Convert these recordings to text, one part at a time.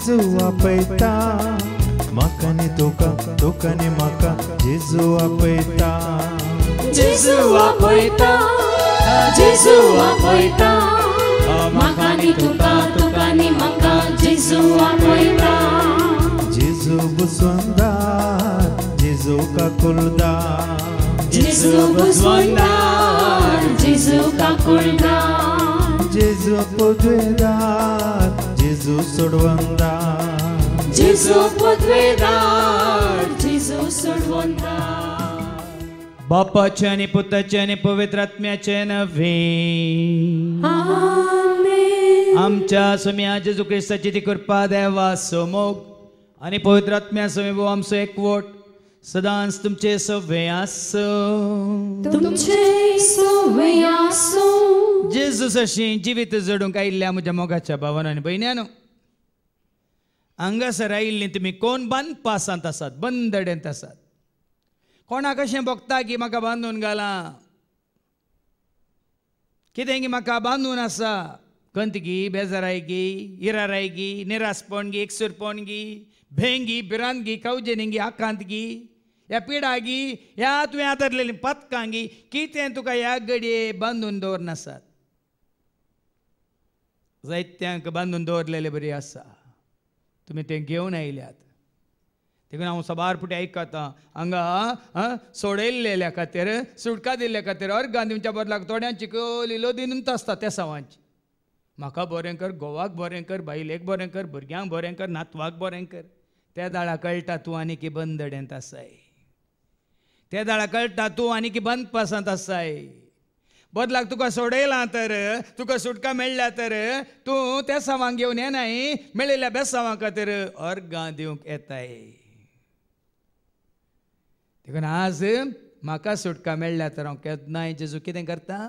जेजू आपयता म्हाका आनी तुका तुका आनी म्हाका जेजू आपयता जेजू आपयता जेजू आपयता म्हाका आनी तुका तुका आनी म्हाका जेजू आपयता जेजू बुजवंदार जेजू काकुलदार जेजू बुजवंदार जेजू काकुलदार जेजू पोद्वेदार जेजू सोडवंदार जेजू पोद्वेदार जेजू सोडवंदार बापाचे आनी पुताचे आनी पवित्र आत्म्याचे नवे आमेन आमच्या सुम्या जेजू क्रिस्ताची ती कृपा देवा सोमोग आनी पवित्र आत्म्या समेव आमचो एकवट सदांच तुमचे सवे आसो तुमचे सवे आसो जेजू अशी जिवीत जडूंक आयिल्ल्या म्हज्या मोगाच्या भावांनो आनी भयण्यांनो हांगासर आयिल्लीं तुमी कोण बंद पासांत आसात बंदडेंत आसात कोणाक अशें भोगता की म्हाका बांदून घाला कितें की म्हाका बांदून आसा कंतगी बेजारायगी इरारायगी निरासपणगी एकसुरपणगी भेंगी बिरांतगी कवजेनिंगी आकांतगी ह्या पिडागी ह्या तुवें आदरलेली पथकांगी कितें तुका ह्या घडये बांदून दवरनासात जायत्यांक बांदून दवरलेले बरी आसा तुमी तें घेवन आयल्यात देखून हांव सबार फुटी आयकता हांगा सोडयल्लेल्या खातीर सुटका दिल्ल्या खातीर अर्गां दिवच्या बदलाक थोड्यांची लिलो दिनूच आसता त्या सावांची म्हाका बरें कर घोवाक बरें कर बायलेक बरें कर भुरग्यांक बरें कर नातवाक बरें कर त्या दाळा कळटा तूं आनी की बंदडेंत आसाय त्या दाळा कळटा तूं आनी की बंद पासांत आसाय बदलाक तुका सोडयलां तर तुका सुटका मेळ्ळ्या तर तूं त्या सावांक घेवन येनाय मेळिल्ल्या बेसावां खातीर अर्गां दिवंक येताय देखून आज म्हाका सुटका मेळ्ळ्या तर हांव केन्नाय जेजू कितें करता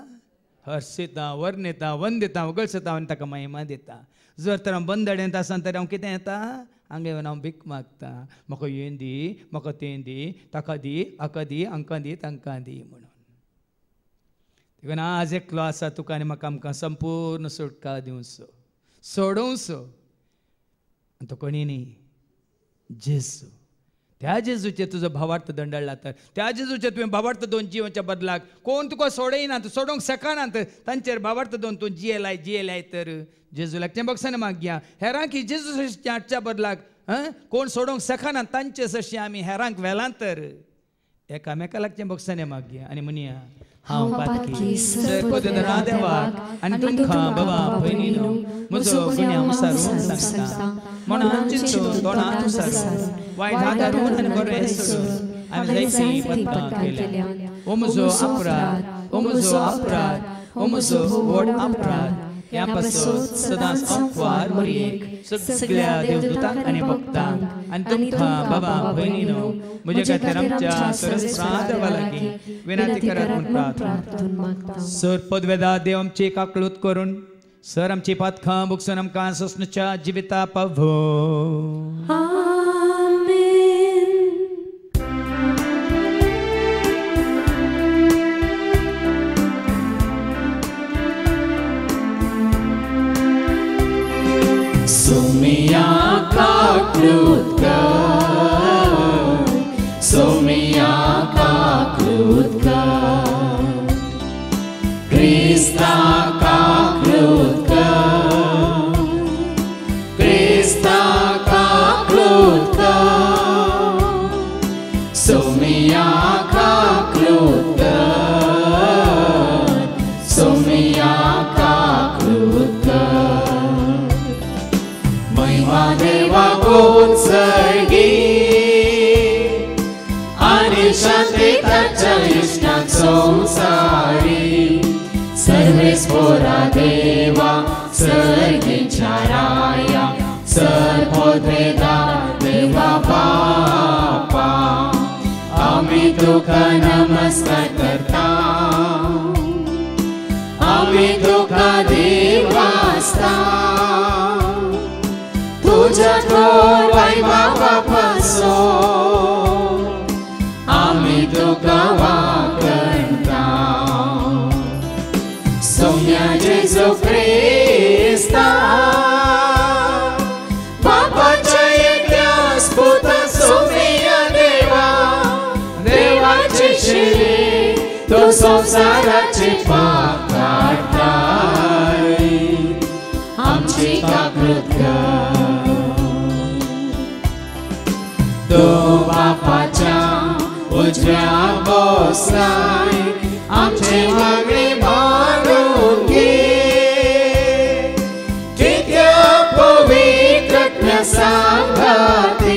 हर्शिता वर्णिता वंदिता उगळसता आनी ताका महिमा दिता जर तर हांव बंदडेंत आसा तर हांव कितें येता हांगा येवन हांव भीक मागता म्हाका हें दी म्हाका तें दी ताका दी हाका दी हांकां दी तांकां दी म्हणून देखून आज एकलो आसा तुका आनी म्हाका आमकां संपूर्ण सुटका दिवचो सोडोवचो आनी तो कोणी न्ही जेजू त्या जेजूचे तुजो भावार्थ दंडळ्ळा तर त्या जेजूचे तुवें भावार्थ दोन जिवच्या बदलाक कोण तुका सोडयनात सोडोवंक शकनात तांचेर भावार्थ दोन तूं जियेलाय तर जेजू लागचें बक्षान मागया हेरांक ही जेजू हाडच्या बदलाक कोण सोडोवंक शकनात तांचे सशी आमी हेरांक वेलां तर एकामेका लागचें बक्षाने मागया आनी म्हणया हांव पातकी सर्वोदरा देवाक आनी तुमकां बाबा भयणीनो म्हजो गुन्यांव मुसारून सांगता मनान चिंतून तोंडान मुसारून वायट आदारून आनी बरें सोडून हांवें जायतीं पथकां केल्या ओ म्हजो अपराध ओ म्हजो अपराध ओ म्हजो व्हड अपराध ह्या पासून सदांच अपवार मरयेक सगळ्या देवदूतांक आनी भक्तांक आनी तुमकां बाबा भयणीनो म्हजे खातीर आमच्या सरस्वता देवा लागीं विनंती करात म्हूण प्रार्थना सर पदवेदार देव आमची काकळूत करून सर आमची पातखां बुकसून आमकां ससणच्या जिविता पावो Sumia kaklutka Sumia kaklutka Krista kaklutka Krista kaklutka Sumia kaklutka Sumia kaklutka Dewa Kutsargi Ani Shantitacha Ishtat Samsari Sarvespora Deva Sargicharaya Sarpodveda Deva Papa Ami Tukha Namaskar Karta Ami Tukha Devasta तुझ्या थोर वैभवा पासून आम्ही तुका वाकणता सौम्या जेजू ख्रिस्ता बापा संसाराचे शेळे तो संसाराचे पाप काढताय आमची काकृत्य तो बापाच्या उजव्या बसलाय आमचे मागणे मारून घे कित्या पवित्र सांगाती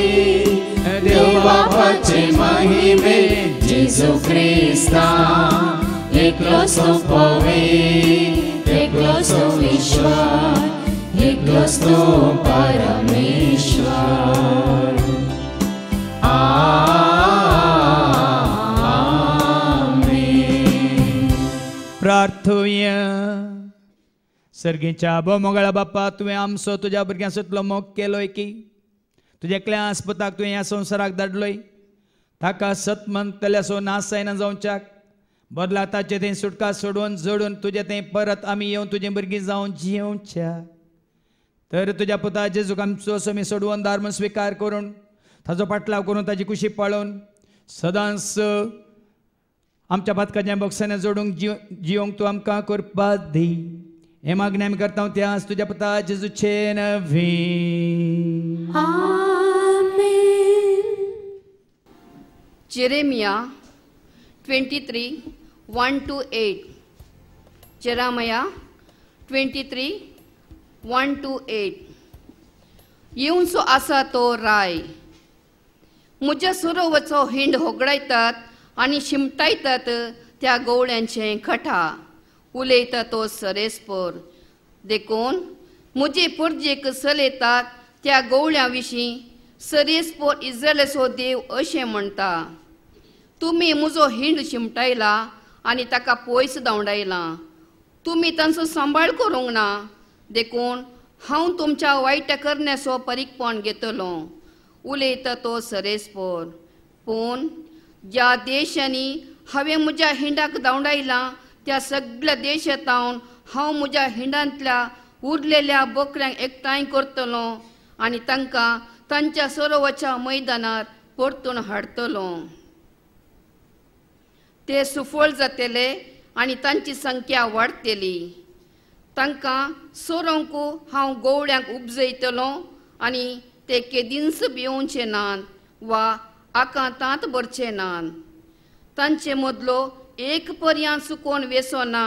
देव बापाचे महिमे जेजू ख्रिस्ता एकलो सोपवे एकलो सो ईश्वर एकलो सो परमेश्वर प्रार्थूया सर्गीच्या मोगळा बाप्पा तुवें आमचो तुज्या भुरग्यांसतलो मोग केलोय की तुज्या एकल्या आस्पताक तुवें ह्या संवसाराक धाडलोय ताका सतमंतल्या सो नास जायना जावच्याक बदला ताचे थंय सुटका सोडून जोडून तुजे थंय परत आमी येवन तुजे भुरगीं जावन जिवच्या तर तुज्या पुता जेजूक आमचो समी सोडवून धर्म स्विकार करून ताजो पाटलाव करून ताजी कुशी पाळून सदांच आमच्या बातकाच्या बॉक्साने जोडूंक जिवंक तूं आमकां करपाक दी हे मागणी आमी करता त्याच तुज्या पुता जेजूचे नवी Jeremiah 23:1-8 Jeremiah 23:1-8 येवचो आसा तो राय म्हज्या सरोवरचो हिंड होगडायतात आनी शिमटायतात त्या गवळ्यांचे खठा उलयता तो सरेस्पोर देखून म्हजे परजेक चलयतात त्या गवळ्यां विशीं सरेस्पोर इस्रायलाचो देव अशें म्हणटा तुमी म्हजो हिंड शिमटायला आनी ताका पयस धांवडायला तुमी तांचो सांबाळ करूंक ना देखून हांव तुमच्या वायट करण्याचो परीकपण घेतलो उलयता तो सरेस्पोर पूण ज्या देशांनी हांवें म्हज्या हिंडाक धांवडायलां त्या सगळ्या देशांतावन हांव म्हज्या हिंडांतल्या उरलेल्या बोकड्यांक एकठांय करतलो आनी तांकां तांच्या सरोवराच्या मैदानार परतून हाडटलो ते सुफळ जातले आनी तांची संख्या वाडटली तांकां सोरोंक हांव गवळ्यांक उपजयतलो आनी ते केदींच भिवचे नात वा आकांतांत भरचे नात तांचे मदलो एक पर्यांत चुकोवन वेसो ना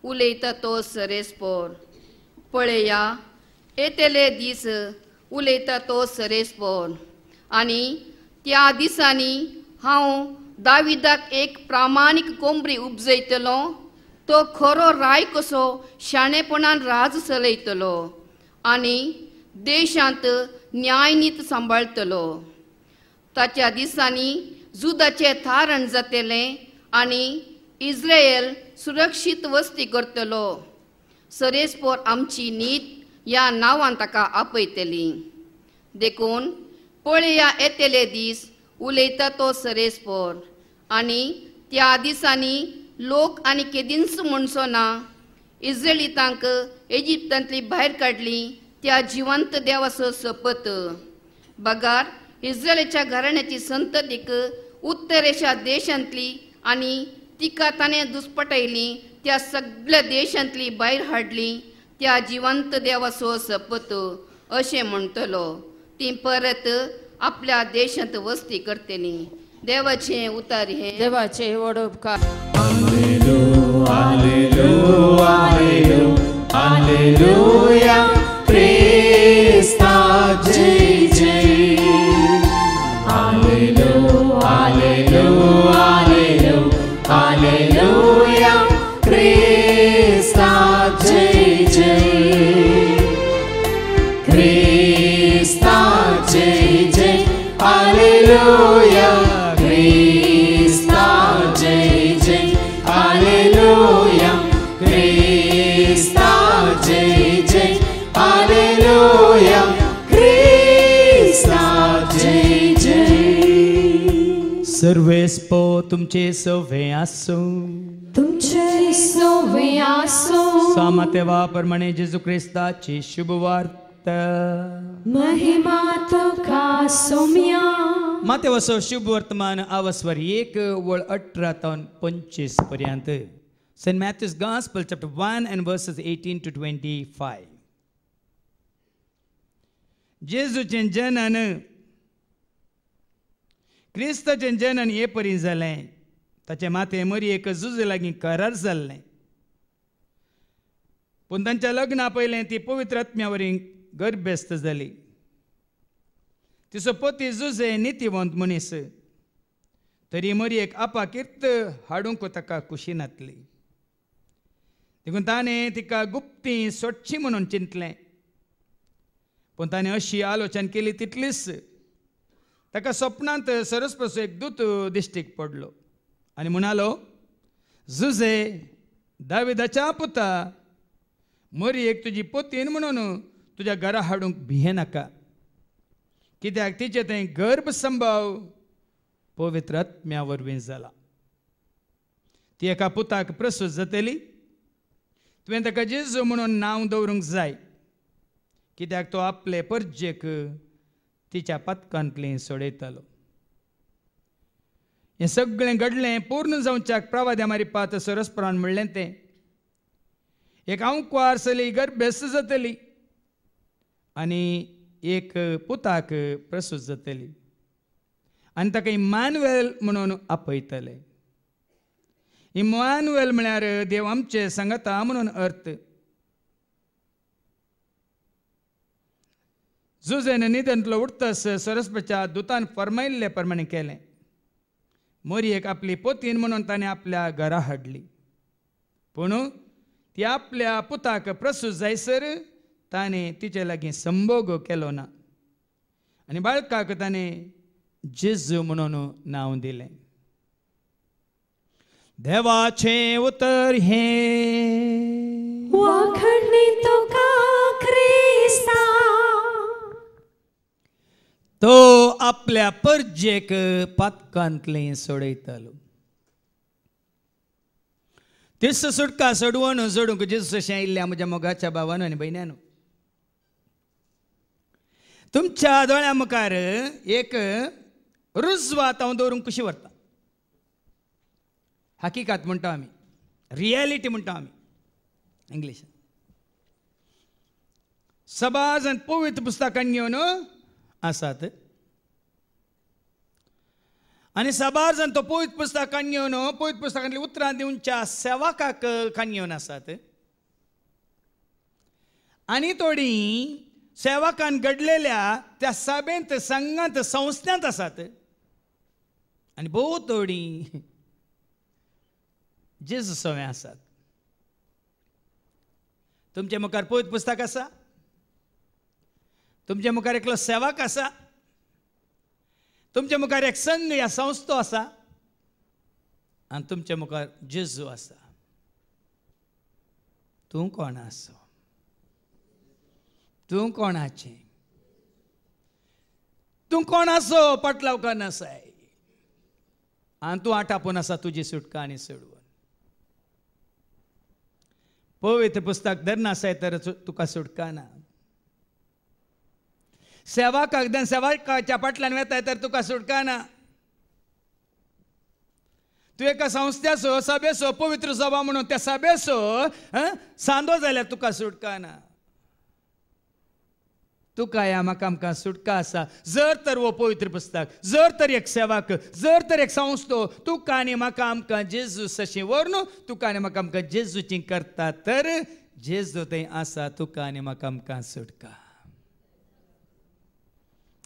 उलयता तो सरेस्पोर पळया येतेले दीस उलयता तो सरेस्पोर आनी त्या दिसांनी हांव दाविदाक एक प्रामाणीक कोंबरी उपजयतलो तो खरो राय कसो शाणेपणान राज चलयतलो आनी देशांत न्यायनीत सांबाळतलो ताच्या दिसांनी जुदाचे थारण जातलें आनी इस्रायल सुरक्षीत वस्ती करतलो सरेस्पोर आमची नीत ह्या नांवान ताका आपयतली देखून पळया येतेले दीस उलयता तो सरेस्पोर आनी त्या दिसांनी लोक आनी केदींच म्हणचो ना इस्रायलितांक इजिप्तांतली भायर काडली त्या जिवंत देवाचो सपत बगार इस्रायलाच्या घराण्याची संततीक उत्तरेच्या देशांतली आनी तिका ताणें दुस्पटायली त्या सगळ्या देशांतली भायर हाडली त्या जिवंत देवाचो सपत अशें म्हणटलो ती परत आपल्या देशांत वस्ती करतली देवाचें उतार हे देवाचे व्हड उपकार हालेलुया क्रिस्ता जय जय हालेलुया हालेलुया हालेलुया क्रिस्ता जय जय क्रिस्ता जय जय हालेलुया क्रिस्ता जय जय हालेलुया क्रिस्ता जय जय हालेलुया क्रिस्ता जय जय सर्वेस्पो तुमचे सवे आसो तुमचे सोवे आसो सामातेवा प्रमाणे जेजू ख्रिस्ताची शुभवार्ता महिमा तुका सोम्या माते वसो शुभ वर्तमान आवस्वर 1:18-25 पर्यंत. St. Matthew's Gospel, chapter 1 and verses 18 to 25. जेजूचें जनन क्रिस्ताचें जनन हे परी जालें. ताचे माथे मरी एक झुज लागीं करार जाल्लें. पूण तांच्या लग्ना पयलें ती पवित्र आत्म्या वरवीं गर्भस्त जाली. तिचो पती झुजे नितीवंत मनीस. तरी मरी एक आपाकीर्त हाडूंक ताका कुशी नातली. देखून ताणें तिका गुप्ती सोडची म्हणून चिंतलें. पूण ताणें अशी आलोचना केली तितलीच ताका स्वप्नांत सरस्वतीचो एक दूत दिश्टीक पडलो आनी म्हणालो, झुजे दाविदाच्या पुता, मरी एक तुजी पतीन म्हणून तुज्या घरा हाडूंक भिये नाका. कित्याक तिचे थंय गर्भ संभाव पवित्र आत्म्या वरवीं जाला. ती एका पुताक प्रसूत जातली. तुवें ताका जेजू म्हणून नांव दवरूंक जाय. कित्याक तो आपले परजेक तिच्या पथकांतली सोडयतालो. हें सगळें घडलें पूर्ण जावच्याक प्रवाद्या मारिपात सरस्परान म्हणलें तें. एक आंवकवार चली गर्भस्त जातली आनी एक पुताक प्रसूत जातली आनी ताका इम्मानुएल म्हणून आपयतले. इम्मानुएल म्हळ्यार देव आमचे सांगता म्हणून अर्थ. झुजेन न्हिदेंतलो उठतस सरस्वतीच्या दुतान फरमायिल्ले प्रमाणे केलें. मरी एक आपली पतीन म्हणून ताणें आपल्या घरा हाडली. पूण ती आपल्या पुताक प्रसूत जायसर ताणें तिचे लागीं संभोग केलो ना आनी बाळकाक ताणें जेजू म्हणून नांव दिलें. देवाचें उतर हें वाखडणी तुका ख्रिस्ता. तो आपल्या परजेक पातकांतलें सोडयतालो. तिस सुटका सोडवून जोडूंक जेजू अशें आयिल्ल्या म्हज्या मोगाच्या भावानो आनी भयण्यानो, तुमच्या दोळ्या मुखार एक रुजवात हांव दवरूंक कशी व्हरता. हकिकात म्हणटा आमी, रियलिटी म्हणटा आमी इंग्लिशान. सबाज आनी पवित्र पुस्तकान घेवन आसात आनी सबाज आनी तो पवित्र पुस्तकान घेवन पवित्र पुस्तकांतली उतरां दिवच्या सेवकाक कान घेवन आसात आनी थोडी सेवकान घडलेल्या त्या सभेंत संघांत संस्थांत आसात आनी भोव थोडी जेजू सवे आसात. तुमच्या मुखार पवित्र पुस्तक आसा. तुमच्या मुखार एकलो सेवक आसा. तुमच्या मुखार एक संघ या संस्थो आसा आनी तुमच्या मुखार जेजू आसा. तूं कोण आसो? तूं कोणाचें? तूं कोण आसो पटलावकान आसाय आनी तूं आटापून आसा तुजी सुटका आनी सोडवून. पवित्र पुस्तक धरना आसाय तर तुका सुटका ना. सेवकाच्या फाटल्यान वेताय तर तुका सुटका ना. तूं एका संस्थेचो सभेचो पवित्र सभा म्हणून त्या सभेचो सांदो जाल्यार तुका सुटका ना. तुका ह्या म्हाका आमकां सुटका आसा जर तर वो पवित्र पुस्तक, जर तर एक सेवक, जर तर एक संस्थो तुका आनी म्हाका आमकां जेजू सशी व्हरून तुका आनी म्हाका आमकां जेजूची करता तर जेजू थंय आसा. तुका आनी म्हाका आमकां सुटका.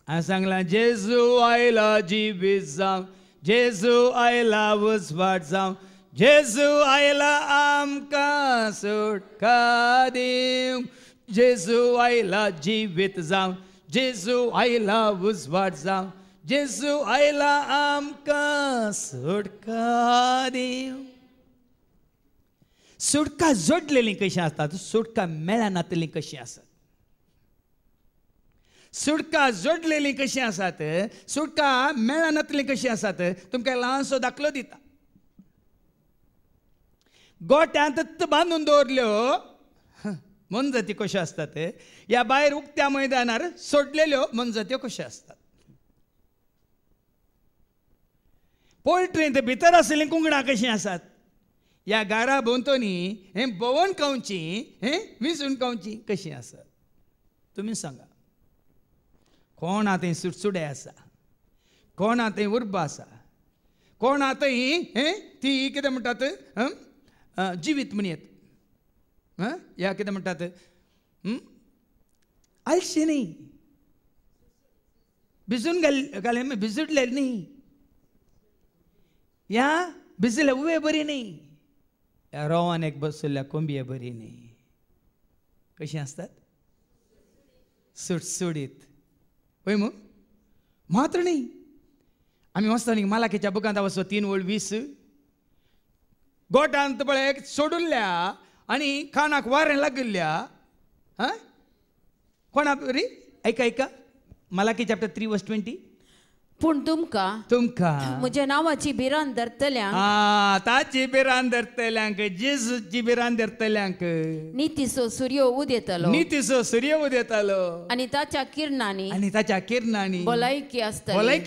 हांवें सांगलां जेजू आयला जिवीत जावं, जेजू आयला उजवाड जावं, जेजू आयला आमकां सुटका दिवंक. जेजू आयला जिवीत जावं, जेजू आयला उजवाड जावं, जेजू आयला आमकां सुटका दिवंक. सुटका जोडलेली कशी आसतात, सुटका मेळनातली कशी आसत. सुटका जोडलेली कशी आसात, सुटका मेळनातली कशी आसात. तुमकां ल्हानसो दाखलो दिता. गोट्यांत बांदून दवरल्यो मनजाती कश्यो आसतात, ह्या भायर उक्त्या मैदानार सोडलेल्यो मनजात्यो कश्यो आसतात. पोल्ट्रींत भितर आसलेलीं कुंगडां कशीं आसात? ह्या गारा भोंवतणी हें भोंवून खावची, विंचून खावची कशीं आसात? तुमी सांगा. कोण हा थंय सुटसुडे आसा? कोण हा थंय उर्बा आसा? कोण हा थंय ती कितें म्हणटात जिवीत म्हणयत, ह्या कितें म्हणटात आलशी न्ही, भिजून घाले भिजूटले न्ही, ह्या भिजले उवे बरी न्ही, ह्या रोवान एक बसयल्या कोंबये बरी न्ही. कशी आसतात? सुटसुडीत. पळय मग मात्र न्ही. आमी वचता न्ही मालाकीच्या बुकांत वचो 3:20 गोठांत पळय सोडुल्ल्या आनी कानाक वारें लागिल्ल्या कोणा बरी ऐका मालाकी चॅप्टर 3:20 पूण तुमकां म्हज्या नांवाची भिरांत धरतल्यांक ताची भिरांत धरतल्यांक जेजूची भिरांत धरतल्यांक नितीचो सूर्य उदेतालो आनी ताच्या किरणांनी भलायकी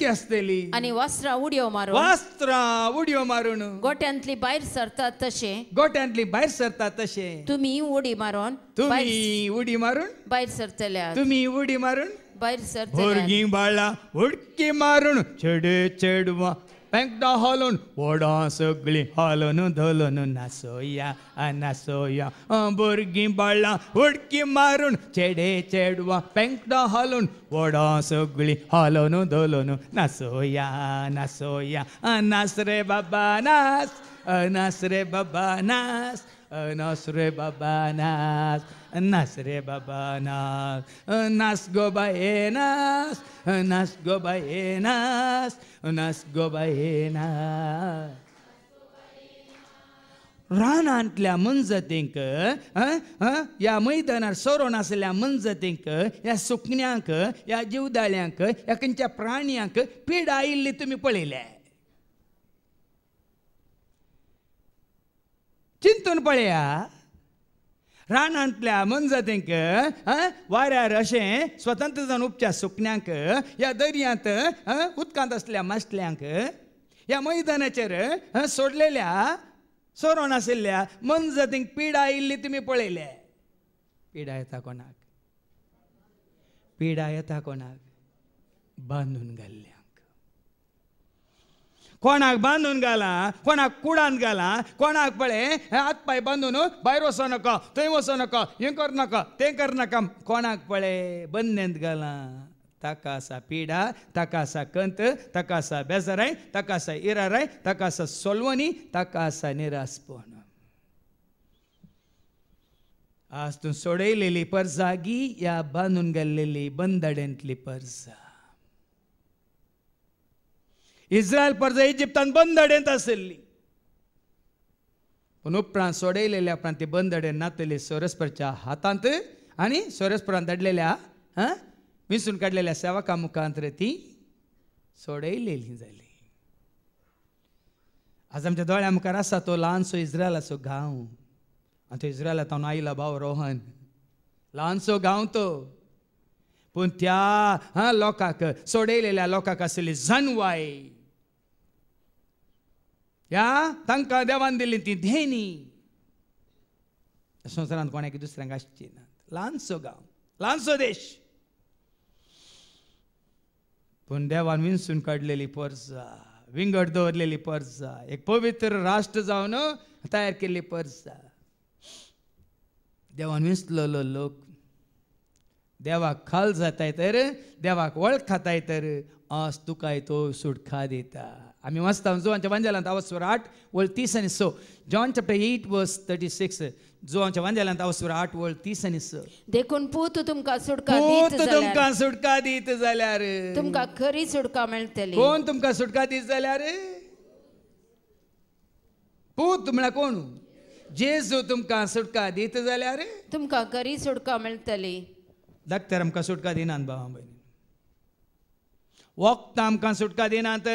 आसतली आनी वस्त्रां उडयो मारून गोट्यांतली भायर सरतात तशें तुमी उडी मारून भायर सरतल्यात भुरगीं बाळां उडकी मारून चेडे चेडवां पेंकटा हालोवन वोडां सगळीं हालोवन धोलोवन नाचोया भुरगीं बाळां उडकी मारून चेडे चेडवां पेंकटा हालोवन वोडां सगळीं हालोवन धोलोवन नाचोया नाच रे बाबा नाच रे बाबा नाच रे बाबा नाच रे बाबा नाच गो बाये नाच गो बाये नाच गो बाये नाच. रानांतल्या मनजतींक ह्या मैदानार सोरोन आसलेल्या मनजतींक ह्या सुकण्यांक ह्या जीवदाळ्यांक ह्या खंयच्या प्राण्यांक पीड आयिल्ली तुमी पळयल्या. चिंतून पळया. रानांतल्या मनजतींक वाऱ्यार अशें स्वतंत्र जावन उपच्या सुकण्यांक ह्या दर्यांत उदकांत आसलेल्या माशल्यांक ह्या मैदानाचेर सोडलेल्या सोरोन आशिल्ल्या मनजतींक पीड आयिल्ली तुमी पळयल्या. पिडा येता कोणाक? बांदून घाल्ल्या. कोणाक बांदून घाला, कोणाक कुडांत घाला, कोणाक पळय हात पाय बांदून भायर वचो नाका, थंय वचो नाका, हें कर नाका तें कर नाका, कोणाक पळय बंदेंत घाला. ताका आसा पिडा, ताका आसा कंत, ताका आसा बेजाराय, ताका आसा इराराय, ताका आसा सोलवणी, ताका आसा निरासपण. आज तूं सोडयलेली परजागी ह्या बांदून घाल्लेली बंदड्यांतली परजा. इस्रायल परजा इजिप्तान बंदडेंत आसली, पूण उपरांत सोडयलेल्या उपरांत ती बंदडेन नातली सोरेस्परच्या हातांत आनी सोरेस्परान धाडलेल्या विंचून काडलेल्या सेवकां मुखांत ती सोडयलेली जाली. आज आमच्या दोळ्या मुखार आसा तो ल्हानसो इस्रायलाचो गांव. आनी तो इस्रायलांत आयला भाव रोहन, ल्हानसो गांव तो, पूण त्या लोकांक सोडयलेल्या लोकांक आसली जानवाय. तांकां देवान दिल्ली ती धेनी. संवसारांत कोणाक दुसऱ्यांक आसची ना. ल्हानसो गांव, ल्हानसो देश, पूण देवान विंचून काडलेली परजा, विंगड दवरलेली परजा, एक पवित्र राष्ट्र जावन तयार केल्ली परजा. देवान विंचलेलो लोक देवाक खाल जाताय तर, देवाक वळखताय तर आज तुकाय तो सुटका दिता. आमी वाचता जोवांच्या वांजेलांत अवस्वर 8:30-6. John chapter 8:36. जोवांच्या वांजेलांत अवस्वर 8:30-6. देखून पूत तुमकां सुटका दीत जाल्यार तुमकां खरी सुटका मेळटली. कोण तुमकां सुटका दीत जाल्यार? पूत म्हळ्यार कोण? जेजू तुमकां सुटका दीत जाल्यार तुमकां खरी सुटका मेळटली. धाकट्यार आमकां सुटका दिनात भावां भयणी. वखदां आमकां सुटका दिनात.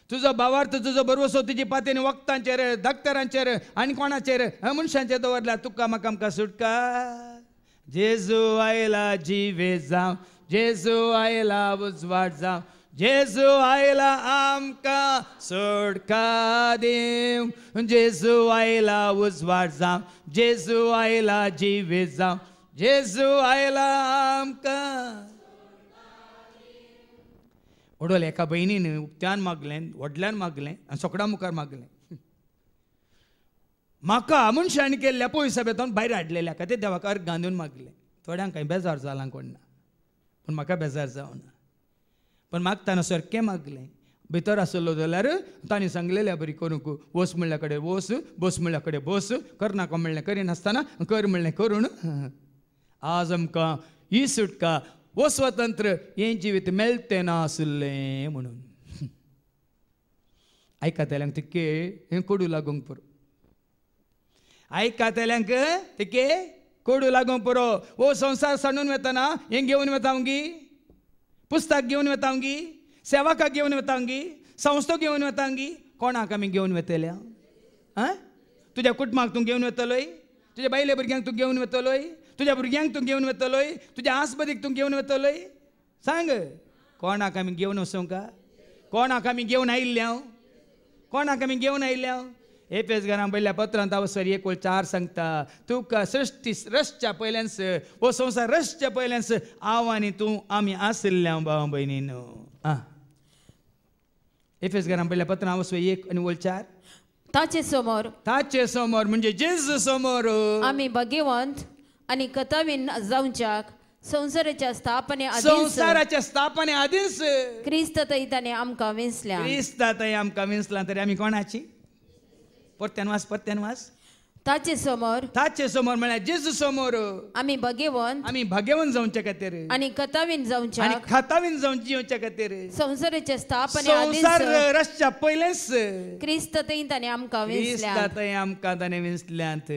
तुजो भावार्थ तुजो बरवसो तुजी पातेन वखदांचेर, धाकट्यारांचेर आनी कोणाचेर मनशांचेर दवरल्या तुका म्हाका आमकां सुटका. जेजू आयला जिवे जावं, जेजू आयला उजवाड जावं, जेजू आयला आमकां सुटका दिवंक, जेजू आयला उजवाड जावं, जेजू आयला जिवीत जावं, जेजू आयला आमकां. ओडोल एका भयणीन उक्त्यान मागलें, व्हडल्यान मागलें आनी सोकडां मुखार मागलें. म्हाका मनशांनी केल्ल्या पयस बेतून भायर हाडलेल्या खातीर देवाक अर्घ घालून मागलें. थोड्यांक काही बेजार जाला कोण ना, पूण म्हाका बेजार जावना. पण मागतना सारकें मागलें. भितर आसलो जाल्यार तांणी सांगलेलें बरी करूंक, वस म्हणल्या कडेन वस, बस म्हणल्या कडेन बस, करनाका म्हणलें करिनासतना कर म्हणलें करून. आज आमकां ही सुटका वो स्वतंत्र हें जिवीत मेळटें नासलें म्हणून. आयकतल्यांक तिके हें कोडू लागूंक पुरो. आयकतल्यांक तिके कोडू लागूंक पुरो. वो संवसार सांडून वेतना हें घेवन वेता गी, पुस्तक घेवन वेता गी, सेवकाक घेवन वेता गी, संस्थो घेवन वेता गी. कोणाक आमी घेवन वेतल्या? तुज्या कुटुंबाक तूं घेवन वेतलोय, तुज्या बायले भुरग्यांक तूं घेवन वेतलोय, तुज्या भुरग्यांक तूं घेवन वेतलोय, तुज्या आसपदीक तूं घेवन वेतलोय. सांग, कोणाक आमी घेवन वचूं का? कोणाक आमी घेवन आयिल्ल्या? कोणाक आमी घेवन आयिल्ल्या? एफेसकारांक पयल्या पत्रांत अवसर 1:4 सांगता, तुका सृश्टी रसच्या पयल्यानस, वो संवसार रसच्या पयल्यानस हांव आनी तूं आमी आशिल्ल्या भाव भयणीन. एफेसकारांक पयल्या पत्रांत अवसर 1:4. ताचे समोर म्हणजे जेजू समोर आमी भाग्यवंत आनी कथावीन जावच्याक संसाराच्या स्थापने आदींच क्रिस्त ताणे आमकां विंसल्या. क्रिस्तात आमकां विंसला तरी आमी कोणाची? परत्यान वास. ताचे समोर म्हळ्यार जेजू समोर आमी भाग्यवंत जावचे खातीर आनी कथावीन जावचे खातीर संसाराच्या संसार रसच्या पयलेच क्रिस्त ताणे आमकां विंसल्यात.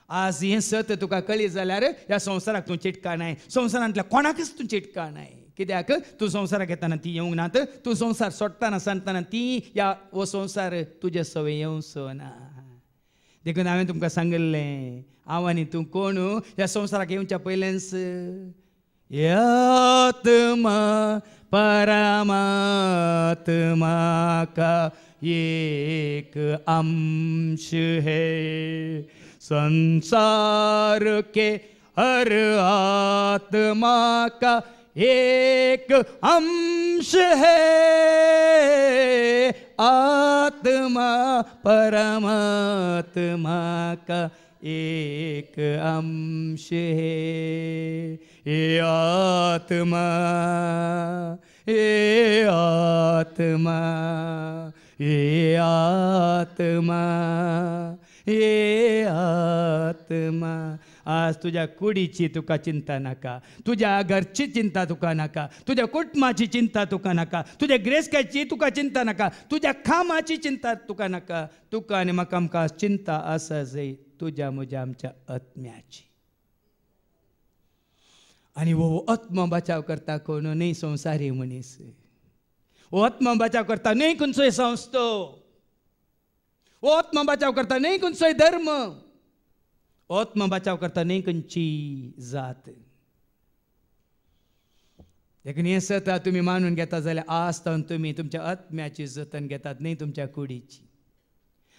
आज हें सत तुका कळ्ळी जाल्यार ह्या संवसाराक तूं चिटकानाय, संवसारांतल्या कोणाकच तूं चिटकानाय. कित्याक तूं संवसाराक येताना ती येवंक नात, तूं संवसार सोडटाना सांगतना ती वो संवसार तुजे सवय येवचो ना. देखून हांवें तुमकां सांगलें, हांव आनी तूं कोण ह्या संवसाराक येवच्या पयलेंच आत्मा परमात्मा का एक अंश है, संसार के हर आत्मा का एक अंश है, आत्मा परमात्मा का एक अंश है. ये आत्मा आज तुझ्या कुडीची तुका चिंता नाका, तुझ्या घरची चिंता तुका नाका, तुझ्या कुटुंबाची चिंता तुका नाका, तुझ्या ग्रेसकाची तुका चिंता नाका, तुझ्या खामाची चिंता तुका नाका. तुका आनी म्हाका आमकां चिंता आसा जाय तुझ्या म्हज्या आमच्या आत्म्याची. आनी वो आत्मा बचाव करता कोण? न्हय संवसारी मनीस. वो आत्मा बचाव करता न्हय खंयचोय संस्थो, वो आत्मा बचाव करता न्हय खंयचोय धर्म, आत्मा बचाव करता न्हय खंयची जात. देखून हें सत तुमी मानून घेता जाल्यार आसतना तुमी तुमच्या आत्म्याची जतन घेतात, न्हय तुमच्या कुडीची.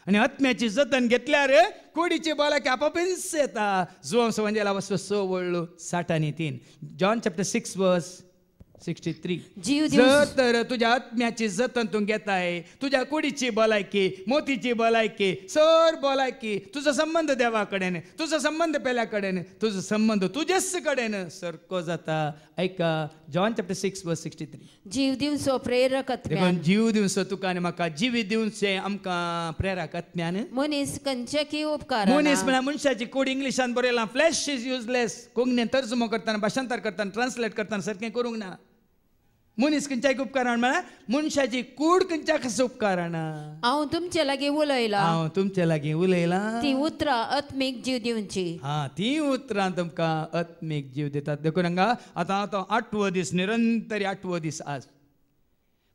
आनी आत्म्याची जतन घेतल्यार कुडीची बालाकी आपोआपच येता. जुवांस वंजेला वचो 6:60 जॉन चॅप्टर 6:63. जर तर तुझ्या आत्म्याची जतन तू घेताय, तुझ्या कुडीची भलायकी, मोतीची भलायकी, सर भलायकी, तुझा संबंध देवा कडेन, तुझा संबंध पेल्या कडेन, तुझा संबंध तुझेच कडेन सारको जाता. ऐका जॉन चॅप्टर 6:63. जीव दिवचो प्रेरक आत्म्यान. जीव दिवचो तुका आनी म्हाका जिवीत दिवचें आमकां प्रेरक आत्म्यान. मनीस खंयचे की उपकार. मनीस म्हळ्यार मनशाची कूड इंग्लिशान बरयलां फ्लॅश इज युजलेस. कोंकणीन तर्जुमो करतना, भाशांतर करतना, ट्रान्सलेट करतना सारकें करूंक ना. मनीस खंयच्याय उपकारान म्हळ्यार मनशाची कूड खंयच्याक उपकाराना. हांव तुमचे लागीं उलयलां. ती उतरां आत्मीक जीव दिवची. ती उतरां तुमकां आत्मीक जीव दितात. देखून हांगा आतां 8वो दीस, निरंतर 8वो दीस आज.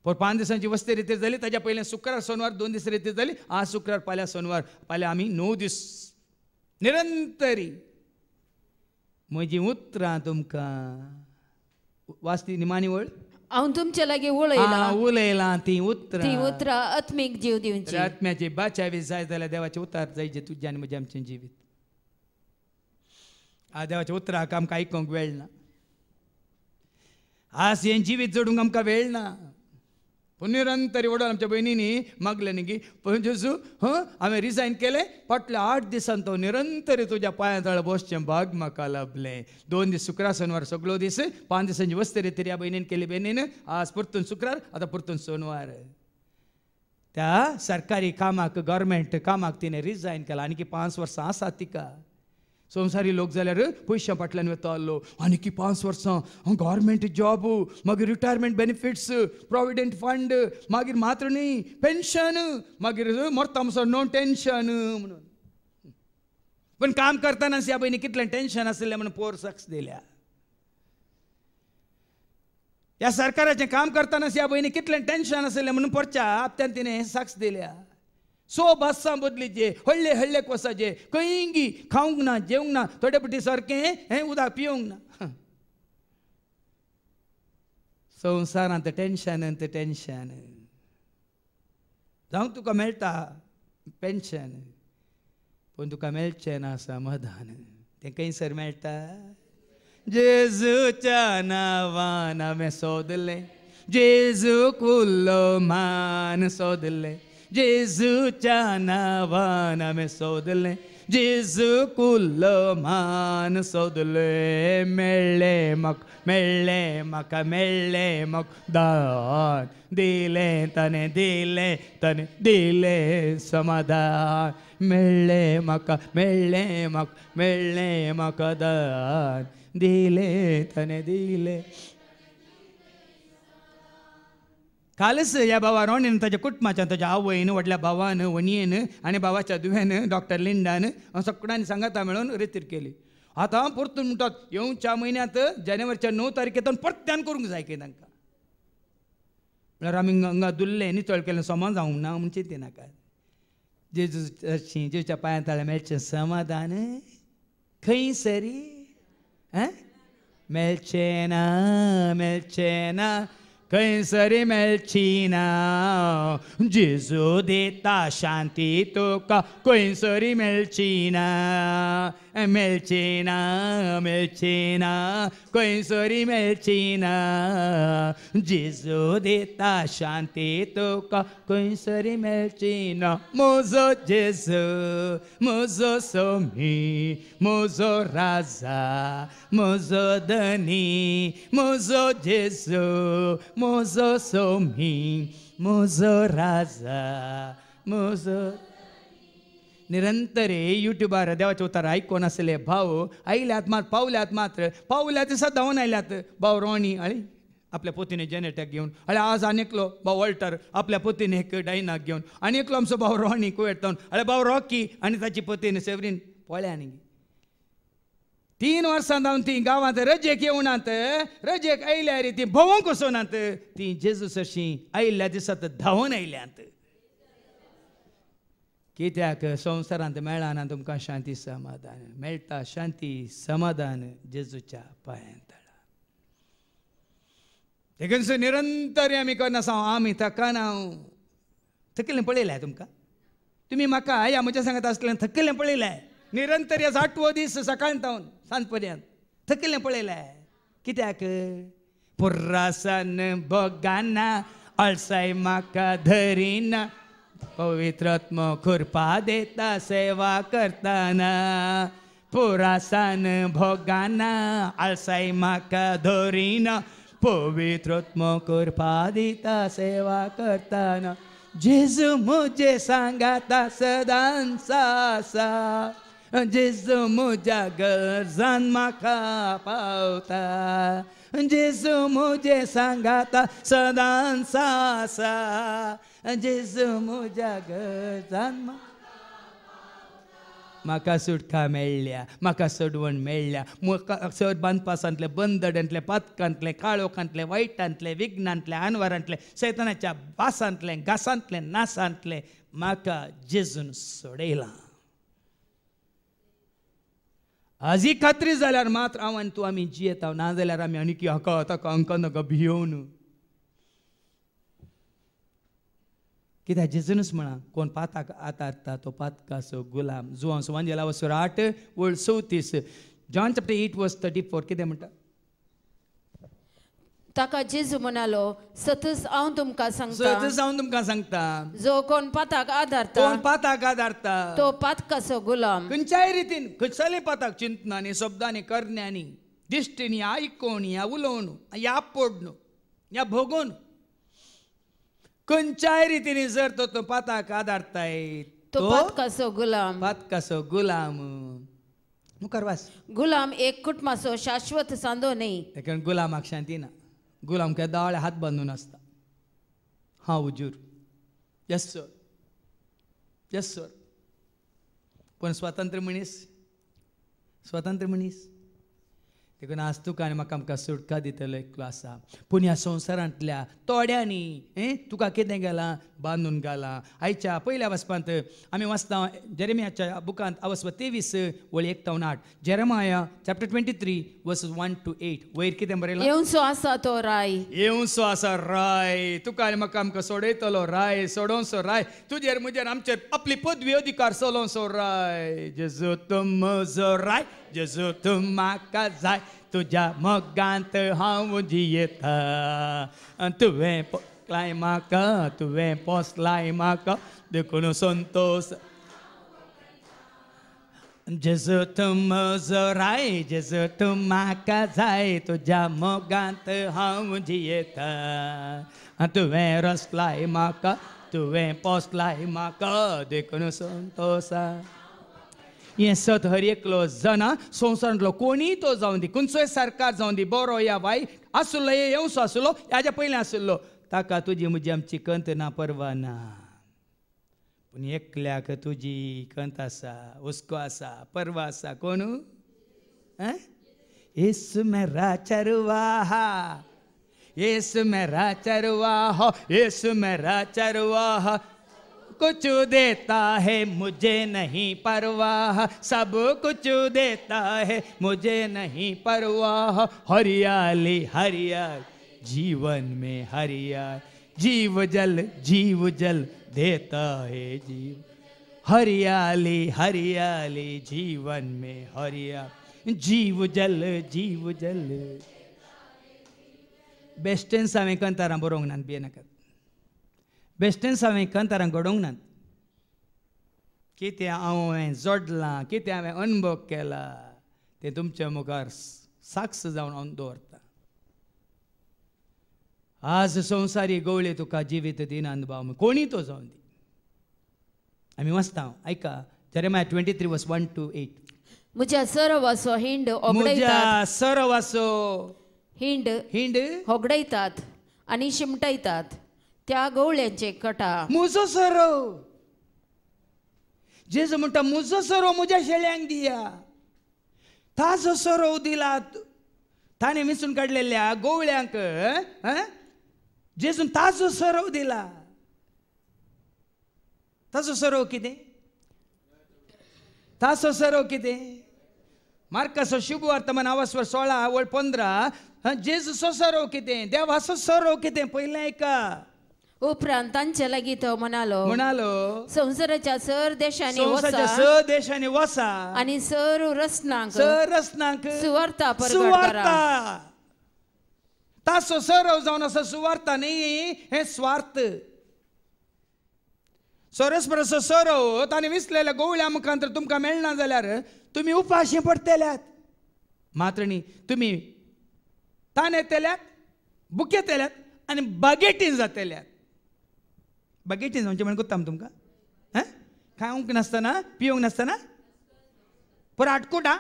पर 5 दिसांची वस्ती रितीर जाली. ताच्या पयलें शुक्रार सोनवार 2 दीस रितीर जाली. आज शुक्रार, फाल्यां सोनवार, फाल्यां आमी 9 दीस निरंतरी. म्हजी उतरां तुमकां वाचती निमाणी वळ हांव तुमचे लागीं उलयलां उलयलां ती उतरां ती उतरां आत्मीक जीव दिवची आत्म्याची बाचावी जाय जाल्यार देवाचे उतार जायचे तुज्या आनी म्हजें आमचें जिवीत देवाच्या उतराक आमकां आयकूंक वेळ ना आज हें जिवीत जोडूंक आमकां वेळ ना पूण निरंतर एवढो आमच्या भयणींनी मागलें न्ही की पण जेजू हांवें रिजायन केलें फाटल्या 8 दिसान तो निरंतर तुज्या पांया तळ बसचें भाग म्हाका लाभलें 2 दीस शुक्रार शेनवार सगळो दीस 5 दिसांची वस्तरी तरी ह्या भयणीन केली भयणीन आज परतून शुक्रार आतां परतून सोनवार त्या सरकारी कामाक गव्हर्मेंट कामाक तिणें रिजायन केलां आनी 5 वर्सां आसात तिका संवसारी लोक जाल्यार पयशां फाटल्यान वतालो आनी 5 वर्सां गव्हर्मेंट जॉब मागीर रिटायरमेंट बेनिफिट्स प्रॉविडंट फंड मागीर मात्र न्ही पेन्शन मागीर मरता म्हणसर नो टेन्शन म्हणून पण काम करतना ह्या भयणी कितलें टेन्शन आसलें म्हणून पोर सक्स दिल्या ह्या सरकाराचें काम करतना ह्या भयणी कितलें टेन्शन आसलें म्हणून पोरच्या हप्त्यान तिणें सक्स दिल्या 100 बासां बदलीचे हळ्ळे हळ्ळे कोसाचे खंयी खावंक ना जेवंक ना थोडे पटी सारकें हें उदक पिवंक ना संवसारांत टेन्शन जावं तुका मेळटा पेन्शन पूण तुका मेळचें ना समाधान तें खंयसर मेळटा जेजूच्या नांवान हांवें सोदलें जेजू कुल्लो मान सोदलें जेजूच्या नांवान हांवें सोदलें जेजू कुल्लो मान सोदलें मेळ्ळें म्हाका दान दिलें ताणें दिलें समाधान मेळ्ळें म्हाका दान दिलें ताणें दिलें कालच ह्या भावा रोणीन ताच्या कुटुंबाच्या ताच्या आवयन व्हडल्या भावान वणयेन आनी भावाच्या दुवेन डॉक्टर लिंडान सगळ्यांनी सांगाता मेळून रितीर केली आतां परतून म्हणटात येवच्या म्हयन्यांत जानेवारीच्या 9 तारखेर परत्यान करूंक जाय की तांकां म्हळ्यार आमी हांगा दुल्ले नितळ केलें सोमा जावंक ना म्हणून चिंती नाका जेजूच्या पांया तळ्या मेळचें समाधान खंय सरी मेळचें ना खंय सरी मेळची ना जेजू दिता शांती तुका खंय सरी मेळची ना खंय सरी मेळची ना जेजू दिता शांती तुका खंय सरी मेळची ना म्हजो जेजू म्हजो सोमी म्हजो राजा म्हजो धनी म्हजो जेजू म्हजो सोमी म्हजो राजा म्हजो निरंतर युट्यूबार देवाचे उतार आयकोन आसले भाव आयल्यात मात पावल्यात दिसा धांवन आयल्यात भाव रोणी आळी आपल्या पोतीने जेनेटाक घेवन अळे आज आनीकलो भाव वॉल्टर आपल्या पोतीनेक डायनाक घेवन आनीकलो आमचो भाव रोणी कुवेटावन अळे भाव रॉकी आनी ताची पोतीन सेवरीन पळ्या आनी 3 वर्सां जावन ती गांवांत रजेक येवनात रजेक आयल्यार ती भोवंक वचनात ती जेजू सरशी आयिल्ल्या दिसात धांवन आयल्यांत कित्याक संवसारांत मेळना तुमकां शांती समाधान मेळटा शांती समाधान जेजूच्या पांयां तळा देखून निरंतर आमी करनासा आमी थकना थकिल्लें पळयलें तुमकां तुमी म्हाका ह्या म्हज्या सांगत आसलें थकिल्लें पळयलें निरंतर ह्या 8 दीस सकाळीं तावन सांज पर्यंत थकिल्लें पळयलें कित्याक पुर्रासान भोगाना अळसाय म्हाका धरिना पवित्रात्मा कृपा देता सेवा करताना पुरासान भोगाना आळसाय म्हाका धरिना पवित्रात्मा कृपा दिता सेवा करताना जेजू म्हजे सांगाता सदांच आसा जेजू म्हज्या गरजान म्हाका पावता जेजू म्हजे सांगाता सदांच आसा जेजू म्हज्या गरजान म्हाका सुटका मेळ्ळ्या म्हाका सोडवण मेळ्ळ्या म्हाका सर बांदपासांतले बंदड्यांतले पातकांतले काळोखांतले वायटांतले विघ्नांतले आनवारांतले सैतानाच्या बासांतले घासांतले नासांतले म्हाका जेजून सोडयलां आजी खात्री जाल्यार मात्र हांव आनी तूं आमी जियेता नाजाल्यार आमी आनी हाका ताका हांकां नाका भियोन कित्याक जेजूनच म्हणा कोण पाताक आतारता तो पातकाचो गुलाम जुआं सुवांजेला वसोर 8 वळ 34 जॉन चॅप्टर 8 वर्स 34 कितें म्हणटा ताका जेजू म्हणालो सतत हांव तुमकां सांगता जो कोण पाताक आदारता कोण पाताक आदारता तो पातकाचो गुलाम खंयच्याय रितीन खंयच्याय पाताक चिंतनांनी शब्दांनी करण्यांनी दिश्टीनी या आयकोन या उलोवन या पडून या भोगून खंयच्याय रितीनी जर तो पाताक आदारताय तो पातकाचो गुलाम मुखार वास गुलाम एक कुटुंबाचो शाश्वत सांदो न्ही देखून गुलामाक शांती ना गुलाम काय दाळे हात बांदून आसता हा हुजूर यस सर पण स्वतंत्र मनीस देखून आज तुका आनी म्हाका आमकां सुटका दितलो एकलो आसा पूण ह्या संवसारांतल्या तोड्यांनी तुका कितें गेलां बांदून घालां आयच्या पयल्या वचपांत आमी वाचता जेरेमियाच्या बुकांत अवस्व 23 वळी 1 ते 8 जेरेमाया चॅप्टर 23 वर्सेस 1 to 8 वयर कितें बरयलां येवचो आसा तो राय तुका आनी म्हाका आमकां सोडयतलो राय सोडोवचो राय तुजेर मुजेर आमचेर आपली पदवी अधिकार चलोवचो राय जेजू तूं म्हजो राय जेजू तूं म्हाका जाय तुज्या मोगांत हांव जियेता तुवें पोसलाय म्हाका देखून संतोष जेजू तूं म्हजो राय जेजू तूं म्हाका जाय तुज्या मोगांत हांव जियेता तुवें रचलाय म्हाका तुवें पोसलाय म्हाका देखून संतोषा हें सत हर एकलो जना संवसारांतलो कोणीय तो जावं दी खंयचोय सरकार जावं दी बरो या वायट आसलो येवचो आसलो हाज्या पयलीं आसलो ताका तुजी म्हजी आमची कंत ना परवा ना पूण एकल्याक तुजी कंत आसा हुस्को आसा परवा आसा कोण येसु मेरा चरवाहा येसु मेरा चरवाहा कुछ देता है मुझे नहीं परवाह सब कुछ देता है मुझे नहीं परवाह हरियाली जीवन में हरियाली जीव जल देता है जीव हरियाली जीवन में हरियाली जीव जल बेस्टेन्स हांवें कंतारां बरोवंक ना भियेनाकात बेस्टेन्स हांवें कंतारां घडोवंक ना कितें हांवें जोडलां कितें हांवें अनुभव केला तें तुमच्या मुखार साक्ष जावन हांव दवरता आज संवसारी गवळे तुका जिवीत दिनान भाव कोणी तो जावन दी आमी वाचता आयका जेरेमाया 23 वर्स 1 to 8 म्हज्या सरवाचो हिंड होगडयतात आनी शिमटयतात त्या गवळ्यांचे कटा म्हजो सरव जेजू म्हणटा म्हजो सरव म्हज्या शेळ्यांक दिया ताजो सरव दिला ताणें विंचून काडलेल्या गवळ्यांक जेजून ताजो सरव दिला ताजो सरव कितें मार्काचो शुभ वर्तमान अवस्वर 16 वळ 15 जेजूचो सरव कितें देवाचो सरव कितें पयलें आयका उपरांत तांचे लागीं तो म्हणालो संवसाराच्या सर देशांनी वसा आनी सर रस्नांक सुवार्ता तासो सरव जावन आसा सुवार्ता न्ही हें स्वार्थ सरस्परसो सरव ताणें विसलेल्या गवळ्या मुखांतर तुमकां मेळना जाल्यार तुमी उपाशी पडटल्यात मात्र न्ही तुमी ताण येतल्यात बुकेतल्यात आनी बागेटीन जातल्यात बागेटीन जावचें म्हण कोत्ता तुमकां खावंक नासतना पिवंक नासतना पर आटकुटा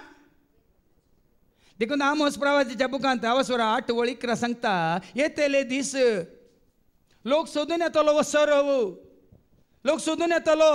देखून आमोस प्रवासीच्या बुकांत अवस्वर 8 वळ 11 सांगता येतेले दीस लोक सोदून येतलो वो सरव लोक सोदून येतलो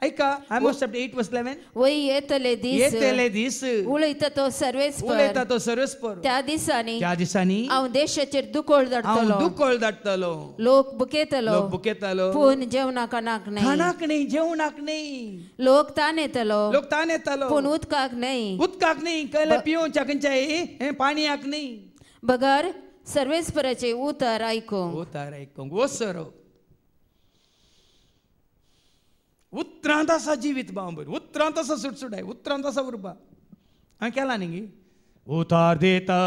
ऐका Amos chapter 8 verse 11 वय येतले दीस येतले दीस उलयता तो सर्वेस्पर उलयता तो सर्वेस्पर त्या दिसांनी त्या दिसांनी हांव देशाचेर दुकोळ हांव धाडटलो दुकोळ धाडटलो लोक बुकेतलो लोक बुकेतालो पूण जेवणाक नाही खाणाक नाही जेवणाक नाही लोक ताण येतलो लोक ताण येतालो पूण उदकाक नाही उदकाक नाही कळलं पिवच्या खंयच्याय पाणयाक नाही बगर सर्वेस्पराचे उतर आयको उतार ऐकूंक वो सर उत्तरांत आसा जिवीत बांबर उत्तरांत आसा सुटसुटाय उत्तरांत आसा उरपा हांवें केला न्ही उतार देता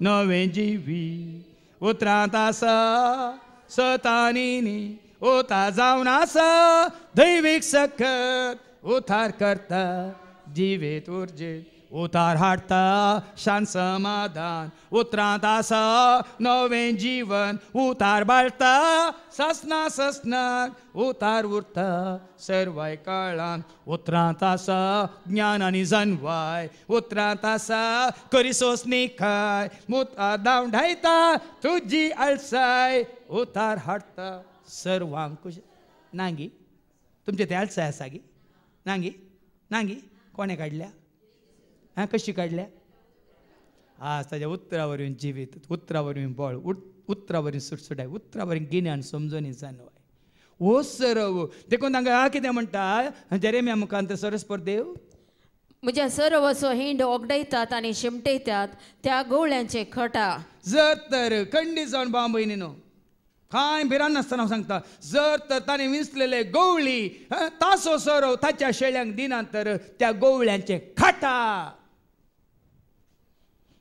नवें जिवी उत्तरांत आसा सतानी उतार जावन आसा दैवीक सकत उतार करता जिवीत उर्जेत उतार हाडटा शांत समाधान उतरांत आसा नवें जीवन उतार बाळटा ससना ससनाक उतार उरता सर्वाय काळान उतरांत आसा ज्ञान आनी जनवाय उतरांत आसा करी सोसणी खाय उतार धांवडायता तुजी आळसाय उतार हाडटा सर्वांक नांगी तुमचे ते आळसाय आसा गी नांगी नांगी कोणे काडल्या हां कशी काडल्या आज ताच्या उतरावरून जिवीत उतरावरून बळ उतरावरून सुटसुटाय उतरावरून गिन्यान समजून जाणवाय हो सरव देखून तांकां हांव कितें म्हणटा जेरेम्या मुखांत सरस्पर देव म्हज्या सरव असो हिंड ओगडयतात आनी शिमटयतात त्या गवळ्यांचे खटा जर तर खंडी जावन बांबयनी न्हू कांय भिरान नासतना हांव सांगता जर तर ताणें विंचलेले गवळी तासो सरव ताच्या शेळ्यांक दिनात तर त्या गवळ्यांचे खाटा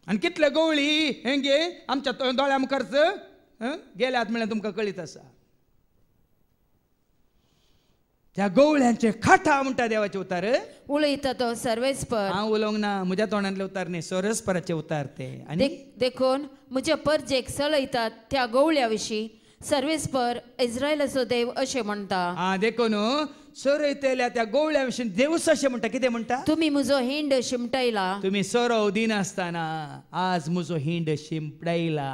आनी कितले गवळी हें गे आमच्या दोळ्या मुखारच गेल्यात म्हळ्यार तुमकां कळीत आसा त्या गवळ्यांचे खाटा म्हणटा देवाचे उतार उलयता तो सर्वेस्पर हांव उलोवंक ना म्हज्या तोंडांतले उतार न्ही सरस्पराचे उतार ते आनी देखून म्हज्या परजेक सलयतात त्या गवळ्या विशीं सर्वेस्पर इस्रायलाचो देव अशें म्हणटा हां देखून सरयतेल्या त्या गवळ्या विशीं देवूच अशें म्हणटा कितें म्हणटा तुमी म्हजो हिंड शिमटयला तुमी सरव दिनासतना आज म्हजो हिंड शिंपडायला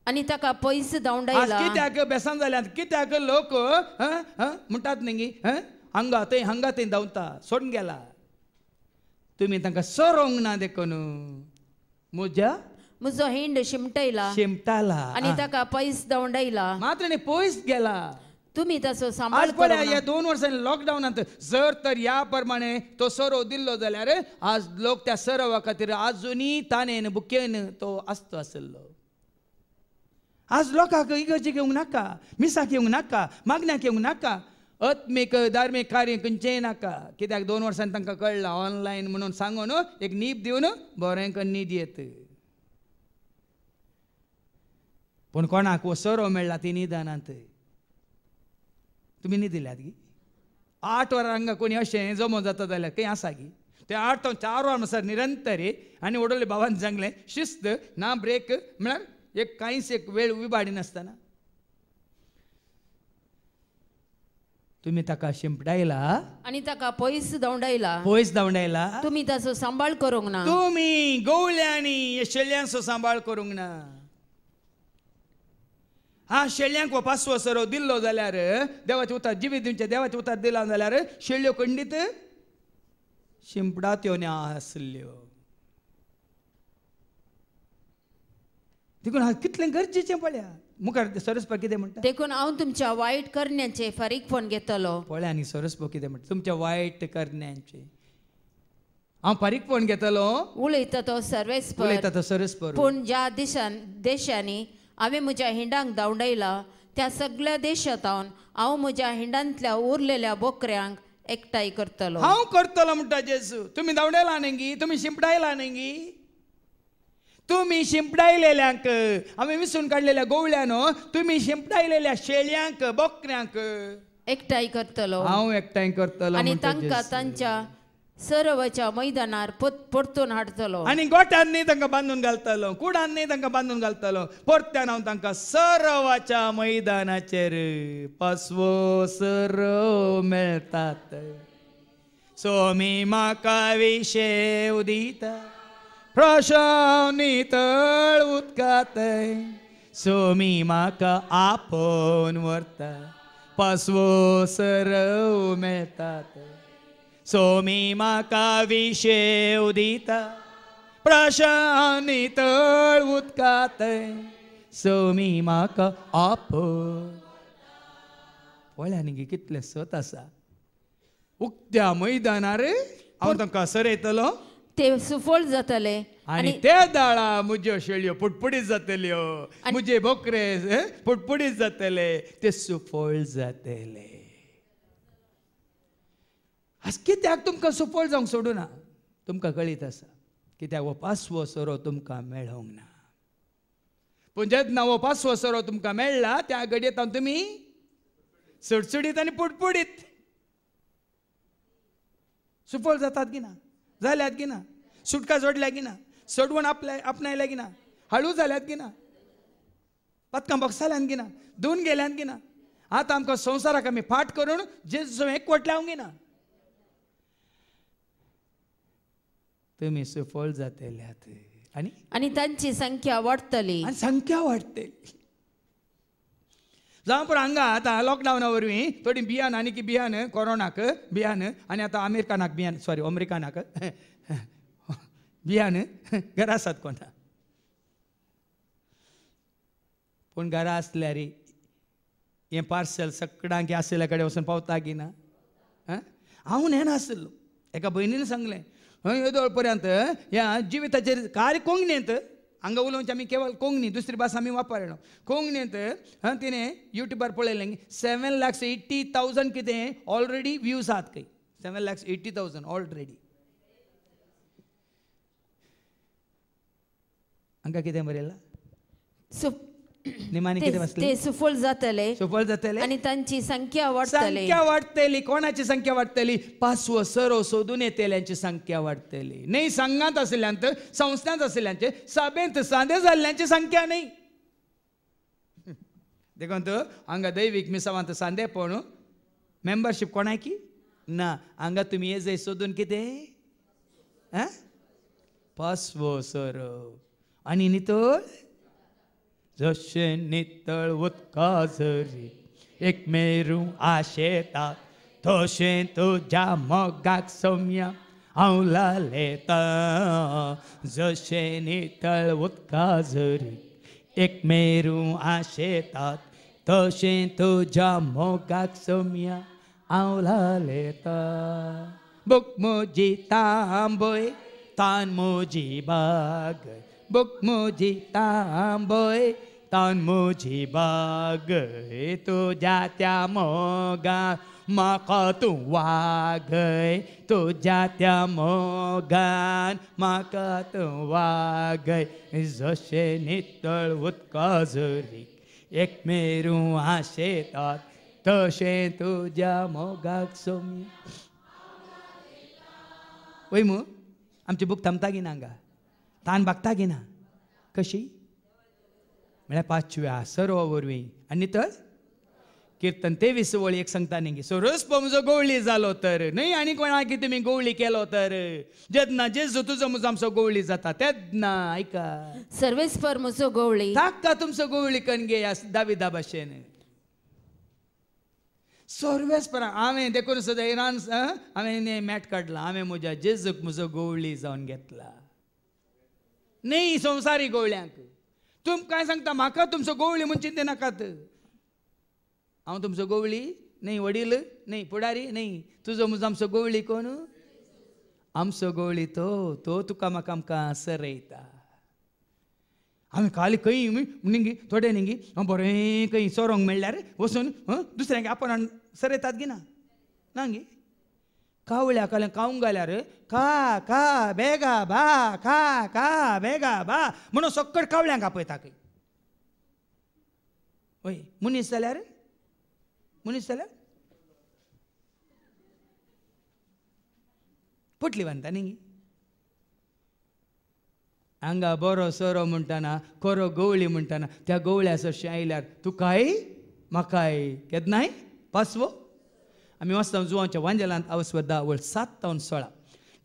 आनी ताका पयस आज धांवडायला कित्याक बेसान जाल्यात कित्याक लोक म्हणटात न्ही हांगा थंय धांवता सोडून गेला तुमी तांकां सरोंक ना देखून म्हजो हिंड शिमटयला शिमटाला आनी ताका पयस धांवडायला मात्र न्ही पयस गेला तुमी ताचो सांबाळ आज पळया करूंक ह्या ना. 2 वर्सांनी लॉकडावनांत जर तर ह्या प्रमाणे तो सरव दिल्लो जाल्यार आज लोक त्या सरवा खातीर आजुनी ताणेन बुकेन तो आसतो आसलो आज लोकांक इगर्जेक येवंक नाका मिसाक येवंक नाका मागण्याक येवंक नाका आत्मीक धार्मीक कार्य खंयचेंय नाका कित्याक 2 वर्सांनी तांकां कळलां ऑनलायन म्हणून सांगून एक न्हीद दिवन बरें करून न्हीद येत पूण कोणाक वो सरव मेळ्ळा ती न्हिदानांत तुमी न्ही दिल्यात गी 8 वरां हांगा कोणी अशें जमो जाता जाल्यार खंय आसा गी ते 8 तो 4 वरां म्हणसर निरंतर आनी वडोले भावान सांगलें शिस्त ना ब्रेक म्हळ्यार एक कांयच एक वेळ विबाडी नासतना तुमी ताका शिंपडायला आनी ताका पयस धांवडायला पयस धांवडायला तुमी ताचो सांबाळ करूंक ना तुमी गवळ्यांनी शेळ्यांचो सांबाळ करूंक ना हा शेळ्यांक हो 5वो सरव दिल्लो जाल्यार देवाचे उतार जिवीत दिवचे देवाचे उतार दिला जाल्यार शेळ्यो खंडीत शिंपडात्यो आसल्यो देखून कितलें गरजेचें पळया मुखार सरस्पा कितें म्हणटा देखून हांव तुमच्या वायट करण्याचे फारीकपण घेतलो पळया न्ही सरस्पा कितें म्हणटा तुमच्या वायट करण्याचे हांव फारीकपण घेतलो उलयता तो सर्वेस्पर उलयता तो सरस्पर पूण ज्या देशांनी हांवें म्हज्या हिंडांक धांवडायला त्या सगळ्या देशांत हांव म्हज्या हिंडांतल्या उरलेल्या बोकऱ्यांक एकठांय करतलो हांव करतलो म्हणटा जेजू तुमी धांवडायला न्ही तुमी शिंपडायला न्ही तुमी शिंपडायलेल्यांक हांवें विसरून काडलेल्या गवळ्यान तुमी शिंपडायलेल्या शेळ्यांक बोकऱ्यांक एकठांय करतलो हांव एकठांय करतलो आनी तांकां तांच्या सरवाच्या मैदानार परतून हाडतलो आनी गोठ्यान न्ही तांकां बांदून घालतलो कुडान न्ही तांकां बांदून घालतलो परत्यान हांव तांकां सरवाच्या मैदानाचेर 5वो सरव मेळतात सोमी म्हाका विशे उदिता प्रशाव नितळ उदकात सोमी म्हाका आपोवन व्हरता पासवो सरव मेळतात सोमी म्हाका विशेव दिता प्रशांत तळ उदकात सोमी म्हाका आपत पळ्या कितले सत आसा उक्त्या मैदानार हांव तांकां सरयतलो ते सुफोळ जातले आणि त्या दाळा मुज्यो शेळयो पुटपुडीत जातल्यो मुजे बोकरे पुटपुडीत जातले ते सुफोळ जातले आज कित्याक तुमकां सुफोळ जावंक सोडूना तुमकां कळीत आसा कित्याक हो पासवो सोरो तुमकां मेळोंक ना पूण जेन्ना हो पासवो सोरो तुमकां मेळ्ळा त्या घडयेंत तुमी सडसडीत आनी पुटपुडीत सुफोळ जातात की ना जाल्यात की ना सुटका जोडल्या की ना सोडवून आपणायल्या की ना हळू जाल्यात की ना पदकां बॉक्साल्यान की ना धुवन गेल्यान की ना आतां आमकां संवसाराक आमी फाट करून जेजू एकवट लावंक ना तुमी सुफोळ जातल्यात आनी तांची संख्या वाडटली आनी संख्या वाडटली जावं पूण हांगा आतां लॉकडावना वरवीं थोडी बियान आनी की बियान कोरोनाक बियान आनी आतां अमेरिकानाक बियान सॉरी अमेरिकानाक बियान घरा आसात कोणा पूण घरा आसल्यार हें पार्सल सगळ्यांक आसल्या कडेन वचून पावता की ना हांव नेनासलो एका भयणीन सांगलें येदोळ पर्यंत ह्या जिविताचेर कार्य कोंकणींत हांगा उलोवचे आमी केवळ कोंकणी दुसरी भास आमी वापरना कोंकणींत तिणें युट्यूबार पळयलें 7,80,000 कितें ऑलरेडी व्ह्यूज आहात खंय 7,80,000 ऑलरेडी हांकां कितें बरयलां निमाणी कितें वाचलें ते सुफोळ जातले सुफोळ जातले आनी तांची संख्या वाडटली संख्या वाडटली कोणाची संख्या वाडटली पासवो सरो सोदून येतल्यांची संख्या वाडटली न्ही संघांत आशिल्ल्यांत संस्थांत आशिल्ल्यांचे सभेंत सादे जाल्ल्यांची संख्या न्ही देखून हांगा दैवीक मिसावांत सांदेपण मेंबरशीप कोणाकी ना हांगा तुमी येजय सोदून कितें पासवो सरो आनी नितळ जशें नितळ उदका झरी एक मेरू आशेतात तशें तुज्या मोगाक सोम्या हांव लालेता जशें नितळ उदका झरी एक मेरू आशेतात तशें तुज्या मोगाक सोम्या हांव लालेता बूक म्हजी तांबय तान म्हजी बाग बूक म्हजी तांबय तान म्हजी बाग तुज्या त्या मोगान म्हाका तूं वागय तुज्या त्या मोगान म्हाका तूं वागय जशें नितळ उदका झरी एक मेरू आशेतात तशें तुज्या मोगाक सोम्या वय मू आमची बूक थांबता की ना हांगा तान भागता की ना कशी म्हळ्यार 5व्या सरवा वरवीं आनी तर कीर्तन 23 वळी एक सांगता न्ही सोरोस म्हजो गवळी जालो तर न्ही आनी कोणाकी तुमी गवळी केलो तर जेन्ना जेजू तुजो मुजो आमचो गवळी जाता तेन्ना आयका सर्वेस्पर म्हजो गवळी ताका तुमचो गवळी करून घे दाविदा भाशेन सर्वेस्परा हांवें देखून सुद्दां इरान हांवें मॅट काडला हांवें म्हज्या जेजूक म्हजो गवळी जावन घेतला न्ही संवसारी गवळ्यांक तुमकां काय सांगता म्हाका तुमचो गवळी म्हूण चिंते नाकात हांव तुमचो गवळी न्ही वडील न्ही फुडारी न्ही तुजो म्हजो आमचो गवळी कोण आमचो गवळी तो तुका म्हाका आमकां सरयता हांवें खाली खंय न्ही थोडे न्ही बरें खंय सोरोंक मेळ्ळ्यार वचून दुसऱ्यांक आपण सरयतात गी ना गे कावळ्या काल्यां खावंक घाल्यार खा खा बेगा बा खा खा बेगा बा म्हणून सक्कट कावळ्यांक आपयता खंय वय मनीस जाल्यार फुटली बांदता न्ही हांगा बरो सोरो म्हणटाना खरो गवळी म्हणटाना त्या गवळ्या सरशी आयल्यार तुकाय म्हाकाय केन्नाय पासवो आमी वाचता जुवांच्या वांजेलांत अवस्वर 10:7-16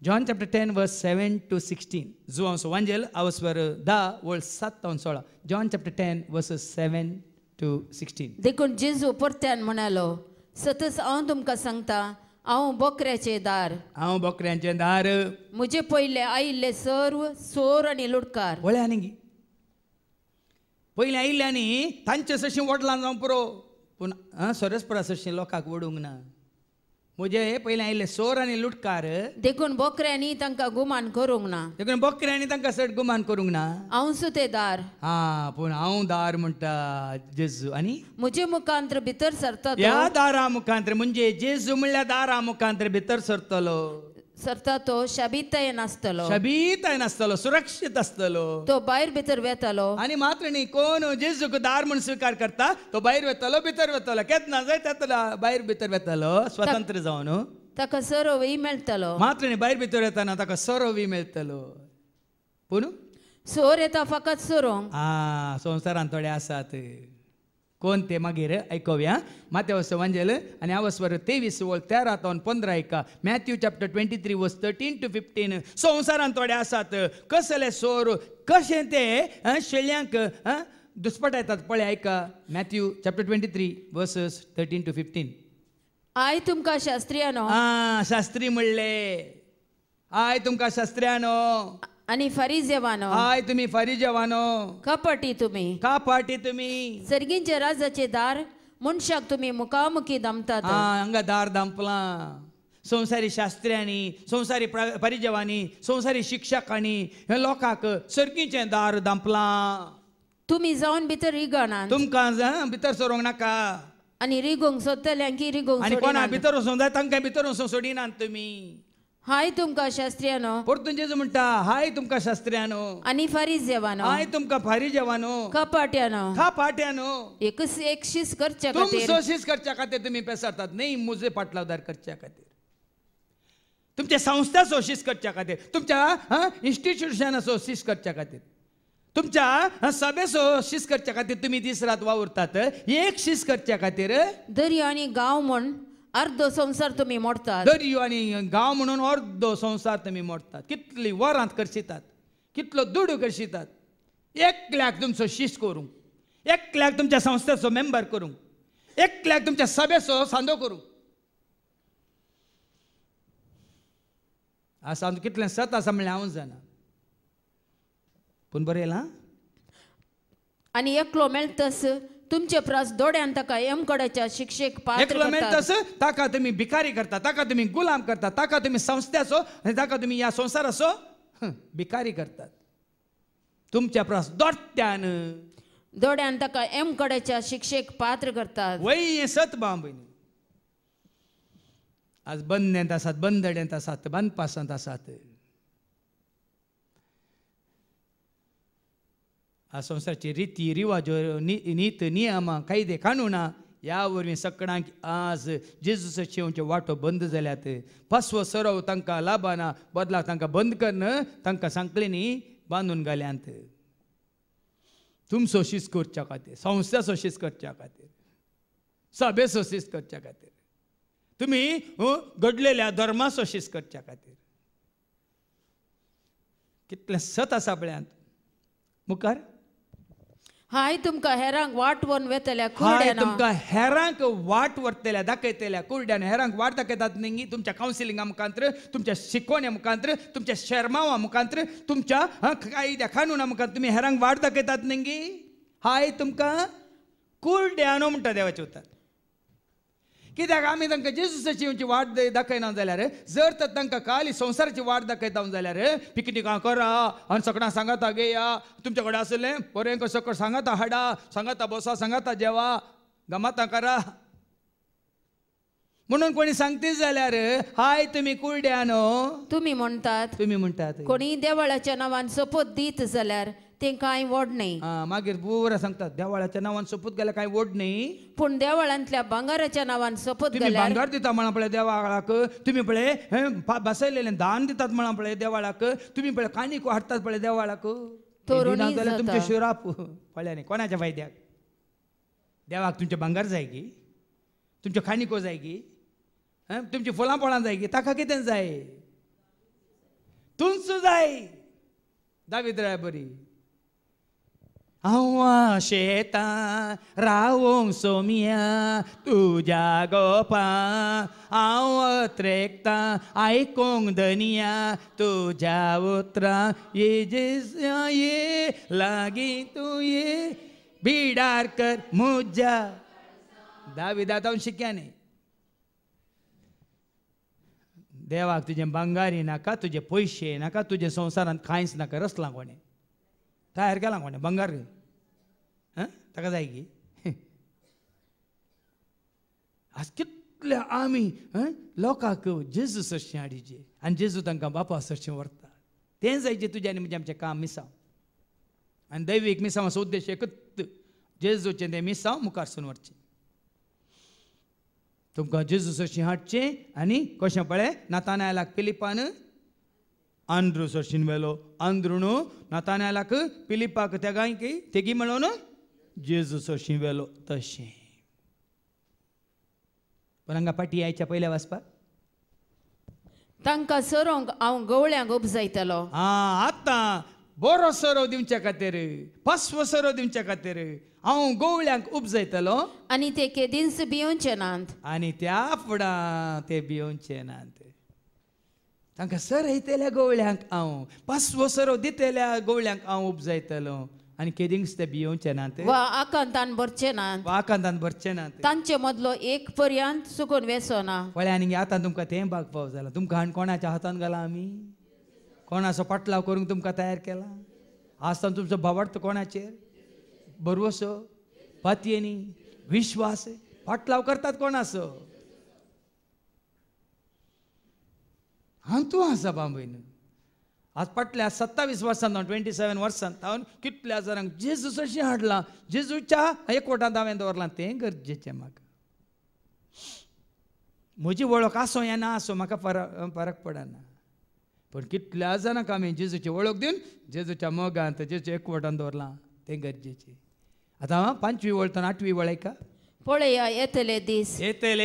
John chapter 10 verse 7 to 16 जुवांचो वांजेल अवस्वर 10:7-16 John chapter 10 verses 7 to 16. देखून जेजू परत्यान म्हणालो, सतत हांव तुमकां सांगता, हांव बोकऱ्याचे दार. हांव बोकऱ्यांचे दार. म्हजे पयले आयिल्ले सर्व चोर आनी लुटकार वळ्या न्ही पयलीं आयिल्ल्यांनी तांचे सशीं वडलां जावं पुरो, पूण सरस्परा सशीं लोकांक वडूंक ना. म्हजे पयलीं आयिल्ले चोर आनी लुटकार देखून बोकऱ्यांनी तांकां गुमान करूंक ना. देखून बोकऱ्यांनी तांकां चड गुमान करूंक ना. हांव सुते दार. पूण हांव दार म्हणटा जेजू. आनी म्हजे मुखांतर भितर सरता ह्या दारा मुखांतर म्हणजे जेजू म्हणल्या दारा मुखांतर भितर तो शाबिताय नासतलो, शबीताय नासतलो, सुरक्षीत आसतलो. तो भायर भितर वेतालो. आनी मात्र न्ही, कोण जेजूक दार म्हूण स्विकार करता तो भायर वेतलो, भितर वेतलो, केन्ना जाय तेतलो भायर भितर वेतलो, स्वतंत्र जावन. ताका सरवय मेळटलो. मात्र न्ही, भायर भितर येताना ताका सरवी मेळटलो. पूण चोर येता फकत चोरूंक. संवसारांत थोडे आसात. कोण ते मागीर आयकोवया. माथेवस एवांजेल आनी हांव वर 23:13-15 ऐका. मॅथ्यू चॅप्टर 23 वर्स 13 to 15. संवसारांत थोडे आसात कसले सोर, कशें ते शेळ्यांक दुस्पटायतात पळय. ऐका Matthew chapter 23 versus 13 to 15. I तुमकां शास्त्रियानो. शास्त्री म्हणले, आय तुमकां शास्त्र्यानो आनी फारिजेवानो. आय तुमी फारिजेवानो. कपटी तुमी. का पाटी तुमी. सर्गींचे राजाचे दार मनशाक तुमी मुखामुखी दमतात. हांगा दार दांपलां. संवसारी शास्त्र्यांनी, संवसारी परिजेवांनी, संवसारी शिक्षकांनी हे लोकांक सर्गीचें दार दांपलां. तुमी जावन भितर रिगणात. तुमकां भितर सरोंक नाका. आनी रिगोंक सोदतल्यांकी रिगोंक आनी कोणा सोडिनात. भितर वचूंक जाय तांकां भितर वचूंक सोडिनात तुमी. हाय तुमकां शास्त्रियानो. परतून जेजू म्हणटा, हाय तुमकां शास्त्र्यानो आनी फारिजेवानो. हाय तुमकां फारिजेवानो. कपाट्यानो. का पाट्यानो. एक शीस करच्या तुम खातीर. सोशीस करच्या खातीर तुमी पेसारतात न्ही, मुजे पाटलावदार करच्या खातीर, तुमच्या संस्था सोशीस करच्या खातीर, तुमच्या इन्स्टिट्यूशन सोशीस करच्या खातीर, तुमच्या सभे सोशीस करच्या खातीर तुमी दीस रात वावुरतात. एक शीस करच्या खातीर दर्यो आनी गांव म्हूण अर्धो संवसार तुमी मोडतात. दर्यो आनी गांव म्हणून अर्दो संवसार तुमी मोडतात. कितली वरांत करशितात, कितलो दुडू करशितात. एकल्याक तुमचो शीस करूंक, एकल्याक तुमच्या संस्थेचो मेंबर करूंक, एकल्याक तुमच्या सभेचो सांदो करूंक. सांद कितलें सत आसा म्हणल्यार हांव जाणा, पूण बरें येलां. आनी एकलो मेळटस तुमचे प्रास दोड्यान ताका एमकडेच्या शिक्षेक पात्र एकलो करतात. मेळटस ताका तुमी भिकारी करता, ताका तुमी गुलाम करता, ताका तुमी संस्थेचो आनी ताका तुमी ह्या संवसाराचो भिकारी करतात. तुमच्या प्रास दोड्यान ताका एमकडेच्या शिक्षेक पात्र करतात. वय सत भाव भयणी. आज बंदेंत आसात, बंदडेंत आसात, बांदपासांत आसात. आ संवसाराची रिती रिवाज, नीत नियमां, कायदे कानुना ह्या वरवीं सगळ्यांक आज जेजूचो शेवचे वाटो बंद जाल्यात. फसवो सरव तांकां लाबाना, बदलाक तांकां बंद करन तांकां सांगले न्ही, बांदून घाल्यांत. तुम सोशीस करच्या खातीर, संस्था सोशीस करच्या खातीर, सभे सोशीस करच्या खातीर, तुमी घडलेल्या धर्मा सोशीस करच्या खातीर. कितलें सत आसा पळयात. मुखार हाय तुमकां हेरांक वाट वन वेतल्या हाय कुरड्यान. तुमकां हेरांक वाट व्हरतल्या, दाखयतल्या कुरड्यान. हेरांक वाट दाखयतात न्ही तुमच्या कावन्सिलिंगा मुखांतर, तुमच्या शिकवण्या मुखांतर, तुमच्या शर्मावा मुखांतर, तुमच्या कायद्या कानुना मुखांतर तुमी हेरांक वाट दाखयतात न्ही. हाय तुमकां कुरड्यानो म्हणटा देवाचे उतर. कित्याक आमी तांकां जेजूसाची वाट दाखयना जाल्यार, जर तर तांकां खाली संवसाराची वाट दाखयता जाल्यार पिकनिकां करा आनी सगळ्यांक सांगाता घेया, तुमचे कडेन आसलें बरें सकट सांगाता हाडा, सांगाता बसा, सांगाता जेवा, गमातां करा म्हणून कोणी सांगते जाल्यार हाय तुमी कुरड्यानो. तुमी म्हणटात कोणी देवळाच्या नांवान सोपत दीत जाल्यार ते कांय वड न्ही. मागीर बरोबर सांगतात देवाळाच्या नांवान सोपूत गेल्यार कांय वड न्ही. पूण देवळांतल्या भांगाराच्या नांवान सोपत तुम्ही गेल्यार भांगार दिता म्हणा पळय देवाळाक, तुम्ही पळय बसयलेलें दान दितात म्हणा पळय देवाळाक, तुम्ही पळय काणीक हाडटात पळय देवाळाक, जाल्यार तुमचे शिराप पळय कोणाच्या फायद्याक. देवाक तुमचे भांगार जाय गी, तुमचे खाणीको जाय गी, तुमची फुलां फळां जाय गी, ताका कितें जाय, तुमचो जाय. दावीद राय बरी हांव शेतां रावोंक सोमिया तुज्या गोपा हांव त्रेकतां आयकोंक धनिया तुज्या उतरां ये लागीं तूं ये बिडार कर म्हज्या दाविदातावन शिक्या न्ही देवाक तुजें भांगारी नाका तुजे पयशे नाका तुजे संवसारांत कांयच नाका रचलां कोणें तयार केलां कोणें भांगार ताका जाय की आज कितले आमी लोकांक जेजू सरशी हाडिचे आनी जेजू तांकां बापा सरशी व्हरता तें जायचें तुजें आनी म्हजें आमचें काम मिसांव आनी दैवीक मिसांवाचो उद्देश एकच जेजूचें तें मिसांव मुखार सून व्हरचें तुमकां जेजू सरशी हाडचें आनी कशें पळय नातानायलाक फिलिपान आंद्रू सरशीन व्हेलो आंद्रुणू नातानायलाक फिलिपाक तेगी मेळोन जेजू सरशी व्हेलो तशें पण हांगा पाटी आयच्या पयल्या वाचपाक तांकां सोरोंक हांव गवळ्यांक उपजयतलो आतां बरो सोरो दिवचे खातीर फस्व सोरो दिवचे खातीर हांव गवळ्यांक उपजयतलो आनी ते केदींच भियोंचे नात आनी त्या फुडां ते भियोंचे नात तांकां सर येतल्या गवळ्यांक हांव फस्व सोरो दितल्या गवळ्यांक हांव उपजयतलो आनी केदींच ते भियोंचे नात वा आकांतान भरचे नात आकांतान भरचे नात तांचे मदलो एक पर्यंत चुकून वेसो ना पळय आनी आतां तुमकां तें भागपाव जाला तुमकां आनी कोणाच्या हातान घाला आमी कोणाचो पाटलाव करूंक तुमकां तयार केला आसतना तुमचो भावार्थ कोणाचेर बरवसो पातयेनी विश्वास पाटलाव करतात कोणाचो हांव तूं आसा बांबयन आज फाटल्या 27 वर्सां 27 वर्सां हांवें कितल्या जाणांक जेजू अशें हाडलां जेजूच्या एकवटांत हांवें दवरलां तें गरजेचें म्हाका म्हजी वळख आसूं या ना आसूं म्हाका फरक पडना पण कितल्या जाणांक हांवें जेजूची वळख दिवन जेजूच्या मोगांत जेजूच्या एकवटांत दवरलां तें गरजेचें आतां 5वी वळतान 8वी वळयका पळया येतले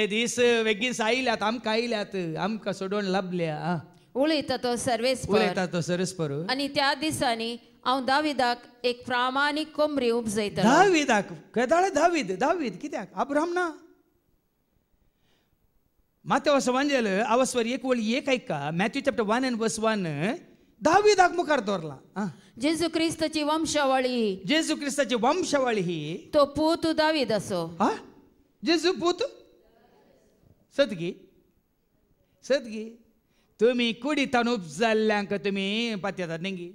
दीस बेगीन आयल्यात आमकां आयल्यात आमकां सोडून लाभल्या उलयता तो सरस्पर आनी त्या दिसांनी हांव दाविदाक एक प्रामाणीक कोंबरी उपजयतलो दाविदाक केदाळे दावीद कित्याक अब्राहम ना मातेवाचो वांजेल आवस्वर 1:1 ऐका मॅथ्यू चॅप्टर 1 and verse 1 दाविदाक मुखार दवरला जेजू क्रिस्ताची वंशावळी ही तो पूत दावीद असो जेजू पूत सदगी तुमी कुडीतान उपजाल्ल्यांक तुमी पातयतात नेंगी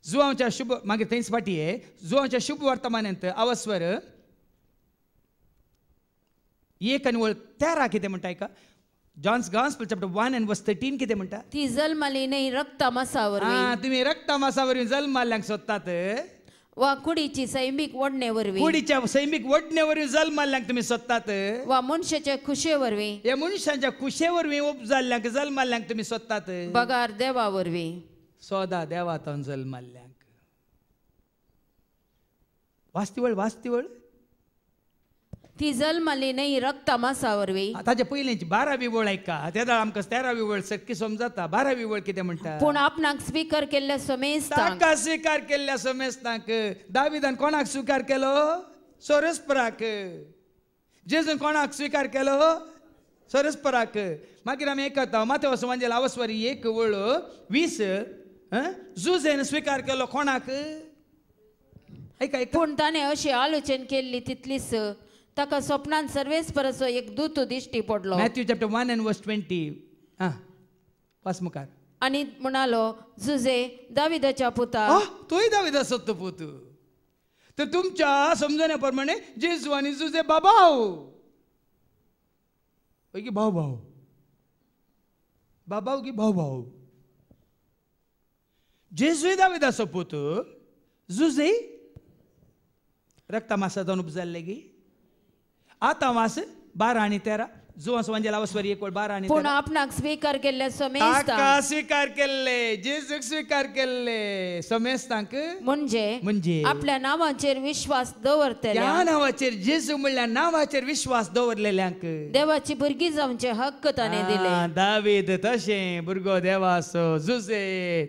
जुवांच्या शुभ मागीर थंयच फाटी आहे जुवांच्या शुभ वर्तमानांत आवस्वर 1 and 13 कितें म्हणटा का John's gospel chapter 1 and verse 13 कितें म्हणटा ती जल्माली न्ही रक्ता मासावरवी तुमी रक्ता मासावरवी जल्माल्ल्यांक सोदतात वा कुडीची सैमीक वडणे वरवी कुडीच्या सैमीक वडणे वरवीं जल्माल्ल्यांक तुमी सोदतात वा मनशाच्या खुशे वरवी हे मनशांच्या खुशे वरवीं उपजाल्ल्यांक जल्माल्ल्यांक तुमी सोदतात बगार देवा वरवी सोदा देवातान जल्माल्ल्यांक वास्तिवळ ती जल्माली न्ही रक्ता मासा वरवी ताचे पयलींची 12वी वळ ऐका तेदा आमकां 13वी वळ सक्की समजता 12वी वळ कितें म्हणटा पूण आपणाक स्वीकार केल्ल्या समेस्तांक ताका स्वीकार केल्ल्या समेस्तांक दाविदान कोणाक स्वीकार केलो सोरस्पराक जेजून कोणाक स्वीकार केलो सोरस्पराक मागीर आमी आयकता मातेवाचो वांजेल आवस्वारी 1:20 जुजेन स्वीकार केलो कोणाक ऐका पूण ताणें अशी आलोचन केल्ली तितलीच ताका स्वप्नान सर्वेस्पराचो एक दूत दिश्टी पडलो Matthew chapter 1 and verse 20 pass मुखार आनी म्हणालो जुजे दाविदाच्या पुता तोय दाविदाचो तो पूत तर तुमच्या समजण्या प्रमाणे जेजू आनी जुजे बाबाव की बाबाव की भाऊ जेजूय दाविदाचो पूत जुजे रक्ता मासादान उपजाल्ले गी आतां वास 12 आणि 13 जुवा सुवांजेला वस्वरी 1:12 आणि पूण आपणाक स्वीकार केल्ले समेस्तांक ताका स्वीकार केल्ले जेजूक स्वीकार केल्ले समेस्तांक म्हणजे आपल्या नावाचेर विश्वास दवरतल्या त्या नावाचेर जेजू म्हणल्या नावाचेर विश्वास दवरलेल्यांक देवाची भुरगीं जावचे हक्क ताणें दिले. दावीद तशें भुरगो देवाचो जुजे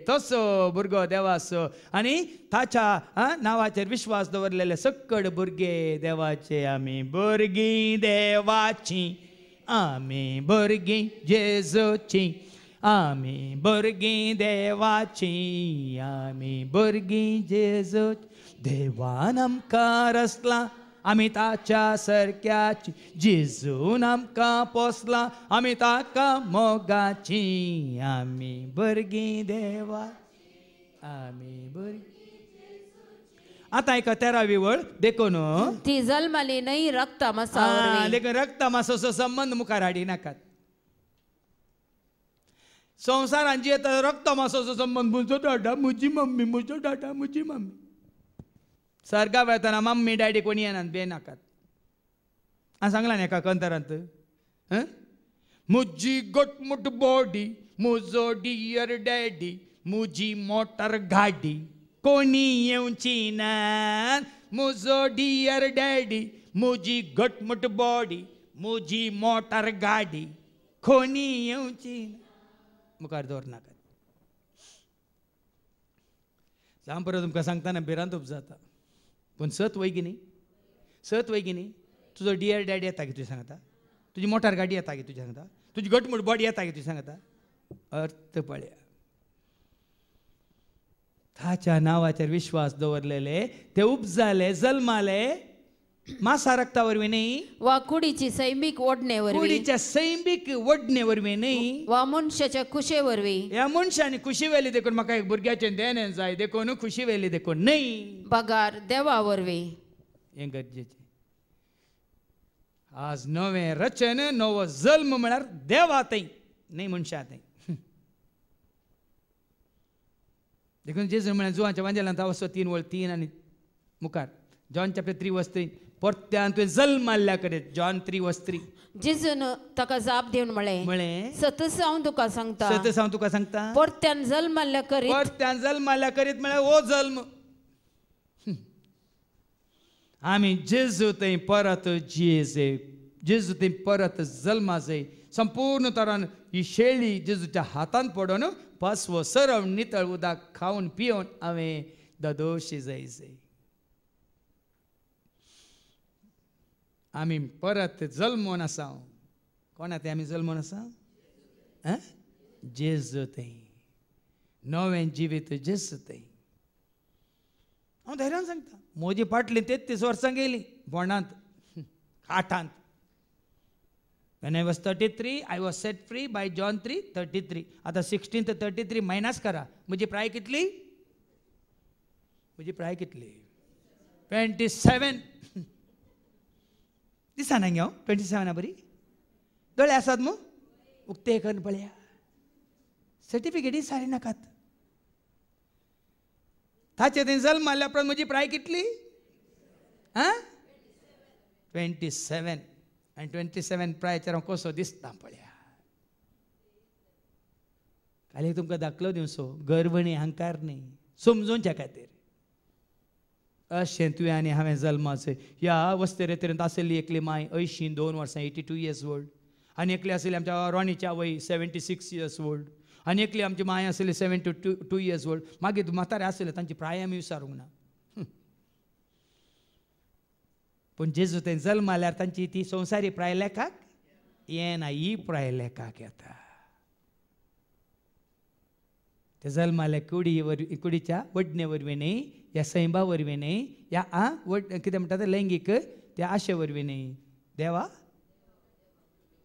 तसो भुरगो देवाचो आनी ताच्या नावाचेर विश्वास दवरलेले सक्कड भुरगे देवाचे आमी भुरगीं देवाची आमी भुरगीं जेजूची आमी भुरगीं देवाची आमी भुरगीं जेजूची देवान आमकां रचला आमी ताच्या सारक्याची जेजून आमकां पोसला आमी ताका मोगाची आमी भुरगीं देवा आमी भुरगीं. आता एका 13वी वळ देखून ती जल्माली न्हय रक्ता मांसा देखून रक्ता मांसाचो संबंध मुखार हाडी नाकात. संवसारांत जी येता रक्त मांसाचो संबंध म्हजो डाडा म्हजी मम्मी म्हजो डाडा म्हजी मम्मी. सर्गा वेतना मम्मी डॅडी कोणी येनात बे नाकात. हांवें सांगलां न्ही एका कंतरांत म्हजी गटमुट बॉडी म्हजो डियर डॅडी म्हजी मोटर गाडी कोणी येवची ना म्हजो डियर डॅडी म्हजी गटमुट बॉडी म्हजी मोटर गाडी कोणी येवची ना मुखार दवर नाकात. जावं परत तुमकां सांगतना भिरांत जाता पूण सत वैगिनी तुजो डियर डॅडी येता की तुजें सांगता तुजी मोटार गाडी येता की तुजें सांगता तुजी गटमुट बॉडी येता की तुजें सांगता अर्थ पळया. ताच्या नावाचेर विश्वास दवरलेले ते उपजाले जल्माले मासा रक्ता वरवीं न्ही वा कुडीची सैमीक ओडणे वरवीं कुडीच्या सैमीक ओडणे वरवीं न्ही वा मनशाच्या कुशे वरवीं ह्या मनशांनी खुशी वेली देखून म्हाका एक भुरग्याचें देणें जाय देखून खुशी वेली देखून न्ही पगार देवा वरवीं. हें गरजेचें. आज नवें रचन नवो जल्म म्हळ्यार देवातय न्ही मनशांतय. देखून जेजू म्हळ्यार जुवांच्या वांजेलांत वचो 3:3 आनी मुखार जॉन चॅप्टर 3:3 परत्यान तुवें जल्म मारल्या कडेन जॉन 3:3 जेजून ताका जाप दिवन म्हळें सतत हांव तुका सांगता परत्यान जल्म मारल्या करीत म्हळ्यार ओ जल्म आमी जेजू थंय परत जियेचे जेजू थंय परत जल्मा जाय संपूर्ण तरान ही शेळी जेजूच्या हातान पडोन पासवो सरव नितळ उदक खावन पिवन हांवें ददोशी जायचे. आमी परत जल्मोन आसा. कोणा ते आमी जल्मोन आसा जेजू थंय नवें जिवीत जेजू थंय. हांव धैर्यान सांगता म्हजी फाटली 33 वर्सां गेली बोंडांत खाटांत. When I was 33, I was set free by John 3:33. आता 16 to 33 मायनस करा. म्हजी प्राय कितली? म्हजी प्राय कितली? 27. दिसाना गे 27 बरी दोळे आसात मू उक्ते करून पळया सर्टिफिकेटी सारी नाकात. ताचे थंय जल्म मारल्या उपरांत म्हजी प्राय कितली? 27. आनी 27 प्रायचेर हांव कसो दिसता पळया. काल तुमकां दाखलो दिवचो गर्व न्ही अहंकार न्ही समजोवच्या खातीर. अशें तुवें आनी हांवें जल्माचें ह्या वस्तेरेंत आसली एकली माय 82 वर्सां 82 years old आनी एकली आसली आमच्या रोणीची आवय 76 years old आनी एकली आमची माय आसली 72 years old. मागीर म्हातारे आसले तांची प्राय आमी विचारूंक ना. पूण जेजू थंय जल्म मारल्यार तांची ती संवसारी प्राय लेखाक येना ही प्राय लेखाक येता. ते जल्माल्या कुडीच्या वडणे वरवीं न्ही ह्या सैंबा वरवीं न्ही ह्या कितें म्हणटा ते लैंगीक त्या आशे वरवीं न्ही देवा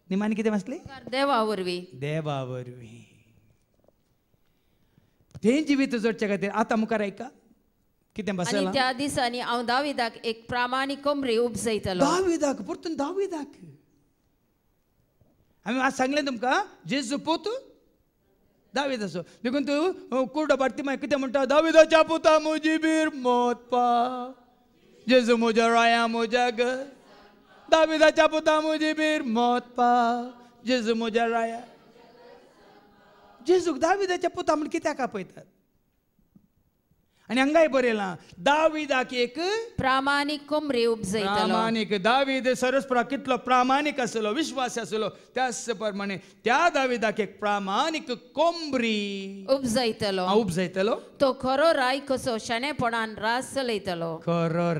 निमानी कितें आसली देवा वरवीं तें जिवीत जोडच्या खातीर आतां मुखार आयका कितें बसलां. त्या दिसांनी हांव दाविदाक एक प्रामाणीक कोमरी उपजयतलो. दाविदाक परतून दाविदाक हांवें आज सांगलें तुमकां जेजू पूत दाविदाचो देखून तूं कुर्डो भारती मागीर कितें म्हणटा दाविदाच्या पुता म्हजी बीर मोत पा जेजू म्हज्या राया म्हज्या घर दाविदाच्या पुता मुजीबीर मौत पाव जेजू म्हज्या राया जेजूक दाविदाच्या पुता म्हण कित्याक आपयतात आणि हांगाय बरयलां दाविदाक एक प्रामाणीक कोंबरी उपजयतलो प्रामाणीक दावीद सरस्परा कितलो प्रामाणीक आसलो विश्वास आसलो त्याच प्रमाणे त्या दाविदाक एक प्रामाणीक कोंबरी उपजयतलो उपजयतलो तो खरो राय कसो शाणेपणान रास चलयतलो खरो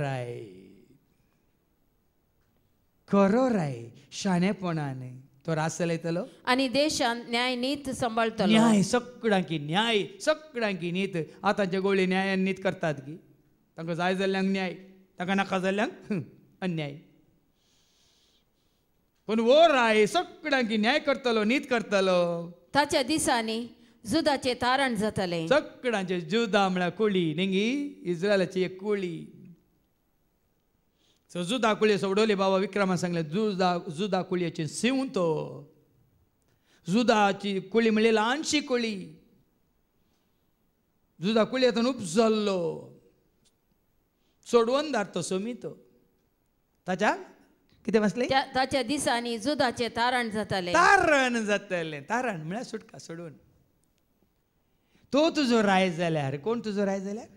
राय शाणेपणान तो रास चलयतलो आनी देशांत न्याय नीत सांबाळतलो न्याय सगळ्यांकी नीत आतांचे गोळी न्यायान नीत करतात की तांकां जाय जाल्ल्यांक न्याय तांकां नाका जाल्ल्यांक अन्याय पण वो राय सगळ्यांकी न्याय करतलो नीत करतलो ताच्या दिसांनी जुदाचे तारण जातले सगळ्यांचे जुदा म्हळ्यार कुळी नेंगी इस्रायलाची एक कुळी जुदा कुळी सोडवली बाबा विक्रमान सांगले जुदा कुळयेचे सिंव तो जुदाची कुळी म्हणजे ल्हानशी कुळी जुदा कुळयेतून उपजल्लो सोडवून धाडतो सोमितो ताच्या कितें वाचले ताच्या दिसांनी जुदाचे तारण जातले तारण म्हळ्यार सुटका सोडून तो तुजो राय जाल्यार कोण तुजो राय जाल्यार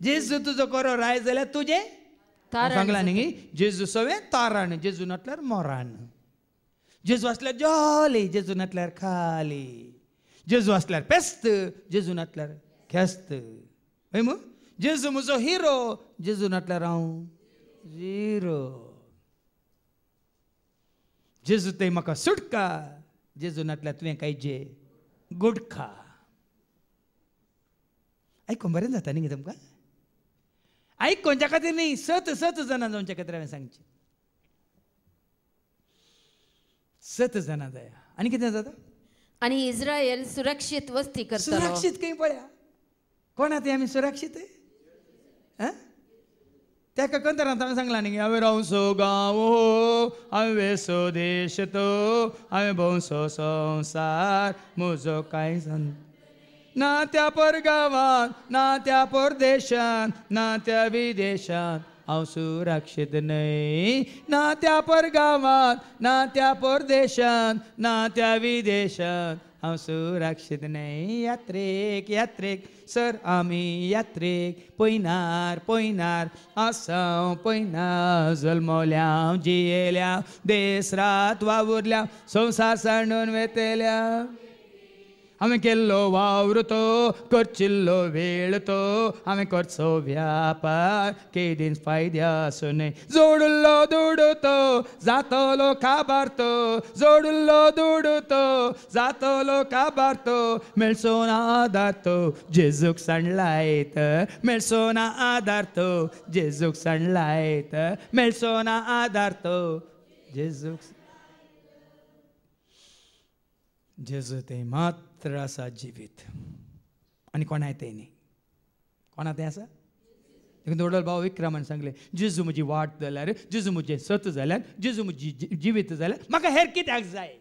जेजू तुजो खरो राय जाल्यार तुजे सांगला न्ही जेजू सवे तारण जेजू नाटल्यार मोरान जेजू असल्यार जॉली जेजू नाटल्यार खाली जेजू असल्यार पेस्त जेजू नाटल्यार खेस्त हय मू जेजू म्हजो हिरो जेजू नाटल्यार हांव झिरो जेजू थंय म्हाका सुटका जेजू नाटल्यार तुवें कांयचे गुडखा आयकून बरें जाता न्ही तुमकां आयकोनच्या खातीर न्ही सत जाणां जावच्या खातीर हांवें सांगचें 7 जाणां जाय आनी कितें जाता आनी इस्रायल सुरक्षीत वस्ती करतलो सुरक्षीत खंय पळया कोणा ते आमी सुरक्षीत ताका कंतरांत हांवें सांगलां न्ही हांवें रावसो गांव हांवें वेसो देश तो हांवें भोंवसो संवसार म्हजो कांय ना त्या परगांवांत ना त्या परदेशांत ना त्या विदेशांत हांव सुरक्षीत न्हय ना त्या परगांवांत ना त्या परदेशांत ना त्या विदेशांत हांव सुरक्षीत न्हय यात्रेक सर आमी यात्रेक पयनार आसांव पयना जल्मल्या जियेल्या देस रात वावुरल्या संवसार सांडून वेतेल्या हांवें केल्लो वावर तो करचिल्लो वेळ तो हांवें करचो व्यापार केदीन फायद्याचो न्हय जोडुल्लो दूड तो जातलो काबार तो जोडुल्लो दूड तो जातलो काबार तो मेळचो ना आदार तो जेजूक सांडलायत मेळचो ना आदार तो जेजूक सांडलायत मेळचो ना आदार तो जेजूक जेजू ते मात्र आसा जिवीत आनी कोणाय ते न्ही कोणा तें आसा देखून दोडोल भाव विक्रमान सांगले जेजू म्हजी वाट जाल्यार जेजू म्हजें सत जाल्यार जेजू म्हजी जिवीत जाल्यार म्हाका हेर कित्याक जाय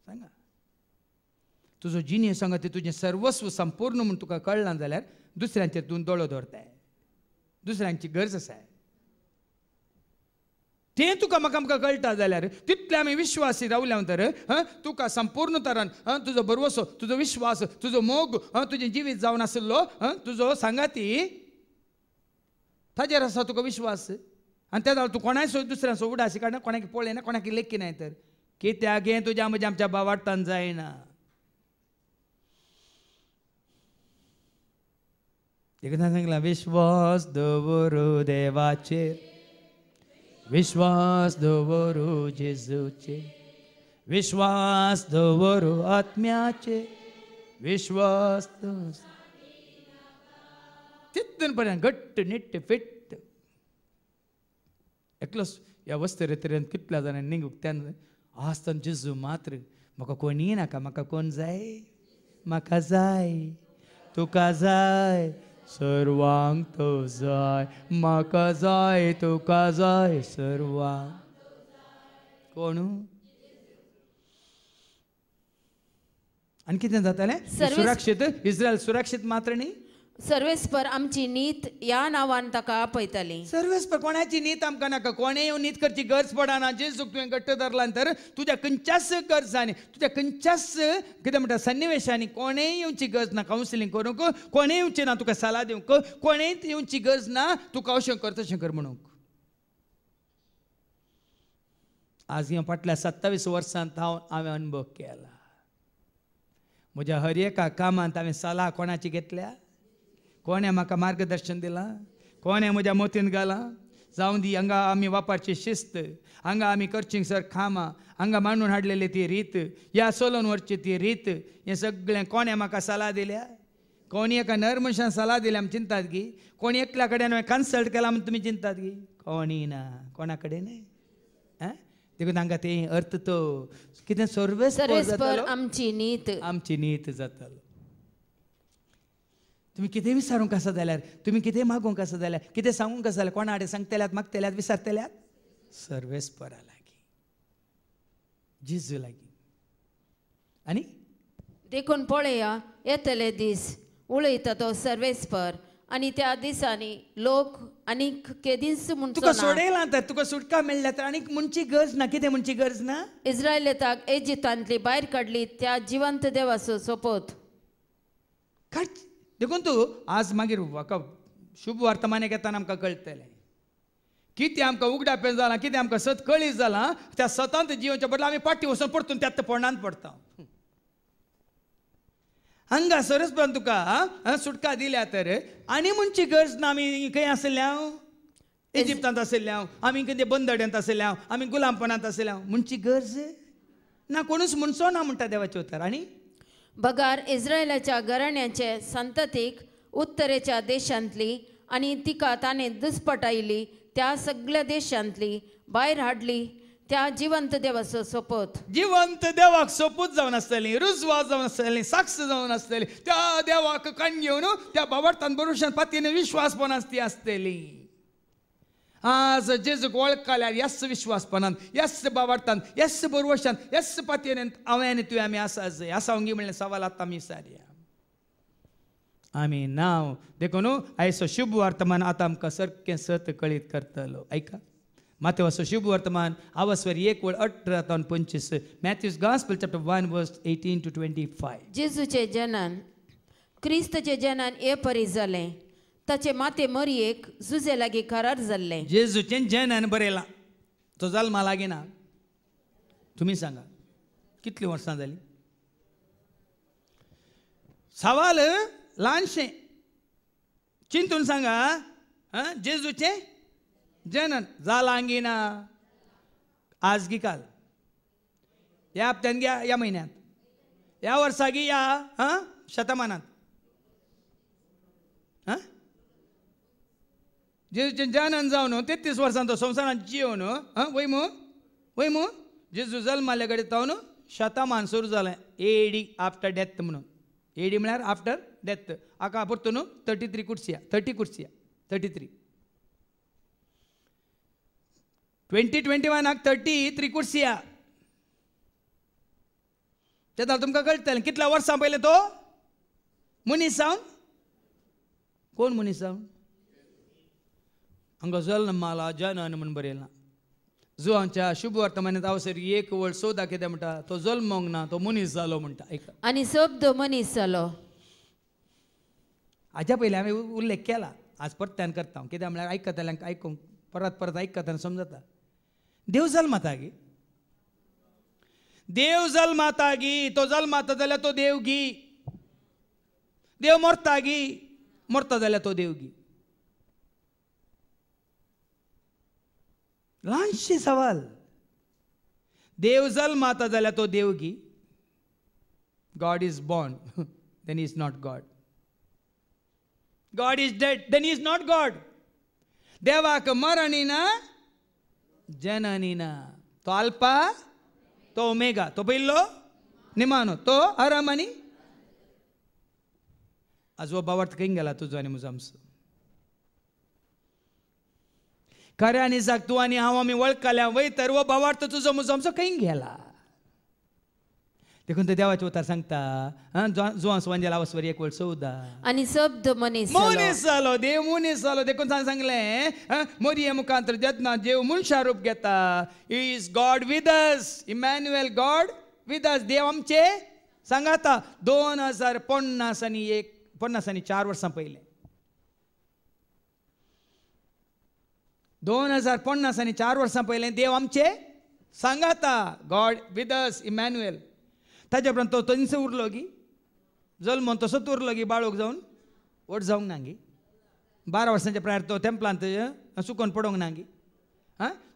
सांगा तुजो जिनियस सांगा ते तुजें सर्वस्व संपूर्ण म्हूण तुका कळना जाल्यार दुसऱ्यांचेर तूं दोळो दवरताय दुसऱ्यांची गरज आसा तें तुका म्हाका कळटा जाल्यार तितले आमी विश्वासी रावल्या तर तुका संपूर्ण तरान तुजो बरवसो तुजो विश्वास तुजो मोग तुजें जिवीत जावन आसलो तुजो सांगाती ताजेर आसा तुका विश्वास आनी त्या जाल्यार तूं कोणाय दुसऱ्यांचो उडासी काडना कोणाक पळयना कोणाक लेखिनाय तर कित्याक हें तुज्या म्हज्या आमच्या भावार्थान जायना एकदां सांगलां विश्वास दवरू देवाचेर विश्वास दवरू जेजूचे विश्वास दवरू आत्म्याचे विश्वास तितून पर्यंत घट्ट निट्ट फिट्ट एकलोच ह्या वस्तेरेतरेन कितल्या जाणांनी निघूक त्यान आसतना जेजू मात्र म्हाका कोणी नाका म्हाका कोण जाय म्हाका जाय तुका जाय सर्वांक तो जाय म्हाका जाय तुका जाय सर्वांक कोण आनी कितें जातालें सुरक्षीत इस्रायल सुरक्षीत मात्र न्ही सर्वेस्पर आमची नीत ह्या नांवान ताका आपयताली. सर्वेस्पर कोणाची नीत आमकां नाका. कोणें येवन नीत करची गरज पडना. जेजूक तुवें घट्ट धरला तर तुज्या खंयच्याच गरजांनी तुज्या खंयच्याच कितें म्हणटा सन्निवेशांनी कोणेंय येवची गरज ना. कावन्सिलींग करूंक कोणें येवचें ना. तुका सल्ला दिवंक कोणेंय येवची गरज ना. तुका अशें कर तशें कर म्हणूंक. आज ह्या फाटल्या 27 वर्सांत हांवें अनुभव केला. म्हज्या हर एका कामांत हांवें सल्ला कोणाची घेतल्या. कोणें म्हाका मार्गदर्शन दिलां. कोणें म्हज्या मोतीन घालां. जावं दी हांगा आमी वापरची शिस्त, हांगा आमी करची सर कामां, हांगा मांडून हाडलेली ती रीत, ह्या चलोवन व्हरची ती रीत, हें सगळें कोणें म्हाका सल्ला दिल्या. कोणी एका नर मनशान सल्ला दिल्या आमी चिंतात गी. कोणी एकल्या कडेन हांवें कन्सल्ट केला म्हण तुमी चिंतात गी. कोणी ना. कोणा कडेन देखून तांकां ते अर्थ तो कितें सर्वेस्पर आमची नीत जातालो. तुम्ही कितें विचारूंक आसा जाल्यार, तुम्ही कितें मागूंक आसा जाल्यार, कितें सांगूंक आसा जाल्यार कोणा कडेन सांगतल्यात, मागतल्यात, विचारतल्यात सर्वेस्परा लागीं, जेजू लागीं. आनी देखून पळया, येतले दीस उलयता तो सर्वेस्पर आनी त्या दिसांनी लोक आनीक केदीस म्हणचो तुका सोडयलां तर तुका सुटका मेळ्ळ्या तर आनीक म्हणची गरज ना. कितें म्हणची गरज ना. इस्रायलेताक इजिप्तांतली भायर काडली त्या जिवंत देवाचो सोपोत काड. देखून तूं आज मागीर म्हाका शुभ वर्तमानाक येताना आमकां कळटलें कितें आमकां उगडापें जालां, कितें आमकां सत कळीत जालां. त्या सतांत जिवच्या बदला आमी पाटी वचून परतून त्यात पोंडांत पडटा. हांगा सरस्परान तुका सुटका दिल्या तर आनी म्हणची गरज ना. आमी खंय आसल्यां, इजिप्तांत आसल्यां, आमी कितें बंदड्यांत आसल्यां, आमी गुलामपणांत आसल्यां, म्हणची गरज ना. कोणूच म्हणचो ना म्हणटा देवाचें उतर. आनी बगार इस्रायलाच्या घराण्याचे संततीक उत्तरेच्या देशांतली आनी तिका ताणें दुस्पटायली त्या सगळ्या देशांतली भायर हाडली त्या जिवंत देवाचो सोपोत. जिवंत देवाक सोपूत जावन आसतली, रुजवा जावन आसतली, साक्ष जावन आसतली. त्या देवाक काण घेवन त्या बाबार्थान भरोशान पातयेन विश्वासपणान ती आसतली. आज जेजूक वळखल्यार ह्याच विश्वासपणान, ह्याच बाबार्थान, ह्याच भरवशान, ह्याच पातयेन हांवें आनी तुवें आमी आसा जाय. आसावंगी म्हणलें सवाल आतां आमी विचारया. आमी नांव देखून आयचो शुभ वर्तमान आतां आमकां सारकें सत कळीत करतलो. ऐका मातेवाचो शुभ वर्तमान आवस्वर 1:18-25. Matthews gospel chapter 1:18-25. जेजूचे जनन क्रिस्तचे जनन हे परी जालें. ताचे माते मरियेक जुजे लागीं करार जाल्लें. जेजूचें जनन बरयलां. तो जल्मा लागीं ना. तुमी सांगा कितलीं वर्सां जालीं. सवाल ल्हानशें चिंतून सांगा. जेजूचें जनन जालांगी ना. आज गी काल, ह्या हप्त्यान घ्या, ह्या म्हयन्यांत, ह्या वर्सा गी, ह्या शतमानांत. जेजूचें जनन जावन 33 वर्सां तो संवसारांत जिवन वय मू जेजू जल्माले कडेन तावन शतमान सुरू जालें. एडी आफ्टर डेथ म्हणून. एडी म्हळ्यार आफ्टर डेथ. हाका परतून 30 कुर्सिया 33. 2021 33 कुर्सिया. तेन्ना तुमकां कळटलें कितल्या वर्सां पयलें तो मनीस जावन. कोण मनीस जावन. हांगा जल्माला जनन म्हणून बरयलां. जुवांच्या शुभ वर्तमानांत अवसर 1:14 कितें म्हणटा, तो जल्मोंक ना, तो मनीस जालो म्हणटा. ऐका आनी शब्द मनीस जालो. हाच्या पयलीं हांवें उल्लेख केला. आज परत्यान करता हांव. कित्याक म्हळ्यार आयकतल्यांक आयकूंक परत आयकतना समजता. देव जल्माता गी. देव जल्माता गी. तो जल्माता जाल्यार तो देव गी. देव मरता गी. मरता जाल्यार तो देव गी. ल्हानशी सवाल. देव जल्माता जाल्यार तो देव गी. God is born then is not God. God is dead then is not God. देवाक मरणी ना, जननी ना. तो अल्पा, तो ओमेगा, तो पयलो निमानो, तो आराम आनी. आज हो बाबार्थ खंय गेला तुजो आनी म्हजो आमचो. खऱ्या दिसाक तूं आनी हांव आमी वळखल्या वय तर हो बाबार्थ तुजो म्हजो आमचो खंय गेला. देखून ते देवाचे उतार सांगता जुवांस वंजेला वस्वर एक वेळ 14 आणि शब्द मनीस जालो. मनीस जालो देव मनीस जालो देखून सांगले मोरये मुखांतर जेतना देव मनशा रूप घेता is God with us Emmanuel God with us देव आमचे सांगाता 2050 आणि 4 वर्सां पहिले 2050 आणि 4 वर्सां पहिले देव आमचे सांगाता गॉड विथ अस इमॅन्युएल ताजे उपरांत तो थंयच उरलो की जल्म तसोच उरलो की बाळोक जावन वट जावंक ना गी 12 वर्सांच्या प्रायर तो तेंपलांत सुकोवन पडोंक ना गी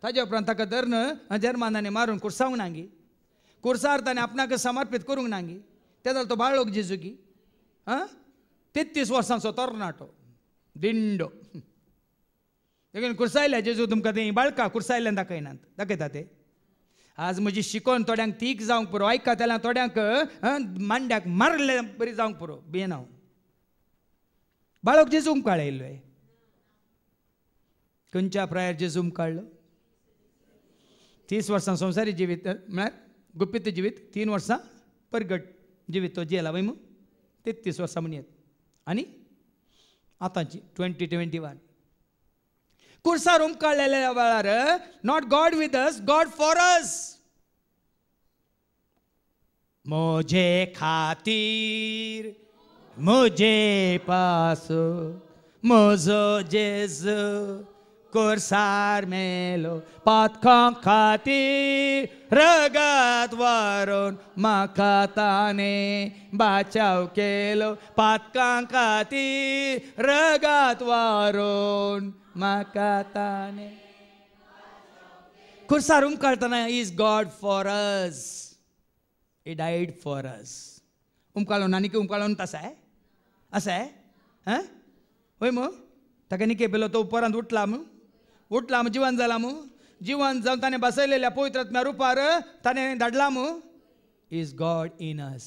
ताजे उपरांत ताका धरण जर्मानांनी मारून कुर्सावंक ना गी कुर्सार ताणें आपणाक समर्पीत करूंक ना गी ते जालो तो बाळोक जेजू की 33 वर्सांचो तरणाटो दिंडो देखून कुर्सायल्या जेजू तुमकां तें बाळका कुर्सायल्यान दाखयता ते आज म्हजी शिकोन थोड्यांक तीक जावंक पुरो आयका तेल्या थोड्यांक मांड्याक मारले बरी जावंक पुरो बेन हांव बाळोक जेजूक काळयल्लोय खंयच्या प्रायर जेजूक काडलो 30 वर्सां संवसारी जिवीत म्हळ्यार गुप्पित जिवीत 3 वर्सां परगट जिवीत तो जेला वय 33 वर्सां म्हणयत आनी आतांची 2021 कुर्सार काडलेल्या वेळार not God with us God for अस म्हजे खातीर म्हजे पास म्हजो जेजू कुर्सार मेलो पातकां खातीर रगत वारून म्हाका ताणें बाचाव केलो पातकां खातीर रगत वारून म्हाका ताणें कुर्सार काडटना is God for us he died for us उमकाळो नानिके उमकाळोन आसा होय मग ताका निके पेलो तो उपरांत उठला जिवन जाला जिवन जावन ताणें बसयलेल्या पवित्र आत्म्या रुपार ताणें धाडला is God in us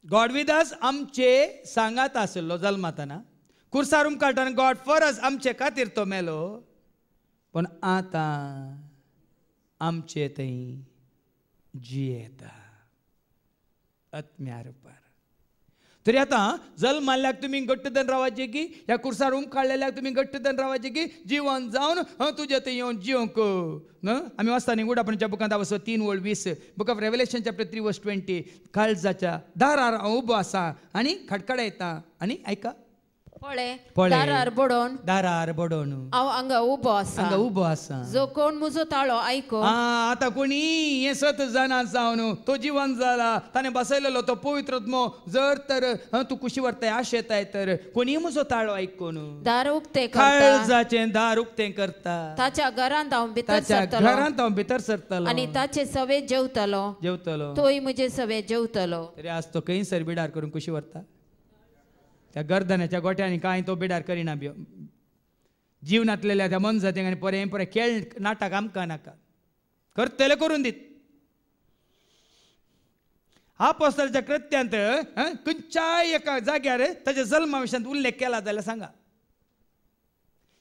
God with अस आमचे सांगात आसलो जल्मातना कुर्सार काडटना गॉड फॉर अस आमचे खातीर तो मेलो पण आतां आमचे थंय जियेता आत्म्या रुपार तरी आतां जल्म मारल्याक तुमी घट्टधन रावचे की ह्या कुर्सार काडलेल्याक तुमी घट्टधन रावचे की जिवन जावन तुजे थंय येवन जिवंक आमी वाचता न्ही उडापणच्या बुकांत वचो 3:20 बुक ऑफ रेवलेशन चॅप्टर 3:20 काळजाच्या दारार हांव उबो आसा आनी खडखडायता आनी आयका पळे दारार बडोवन हांव हांगा उबो आसा जो कोण म्हजो ताळो आयको आतां कोणी हे 7 जाणां जावन तो जिवन जाला ताणें बसयलेलो तो पवित्र आत्मो जर तर तूं कुशी व्हरताय आशेताय तर कोणी म्हजो ताळो आयकून दार उक्तें काळजाचें दार उक्तें करता ताच्या घरांत हांव भितर सरतलो आनी ताचे सवे जेवतलो तोय म्हजे सवे जेवतलो तरी आज तो खंय सर बिडार करून कुशी व्हरता त्या गर्दनाच्या गोट्यांनी कांय तो बिडार करिना बियो जीवनांतलेल्या त्या मनजातींक आनी परे खेळ नाटक आमकां नाका करतले करून दीत आपोस्तलाच्या कृत्यांत खंयच्याय एका जाग्यार ताच्या जल्मा विशयांत उल्लेख केला जाल्यार सांगा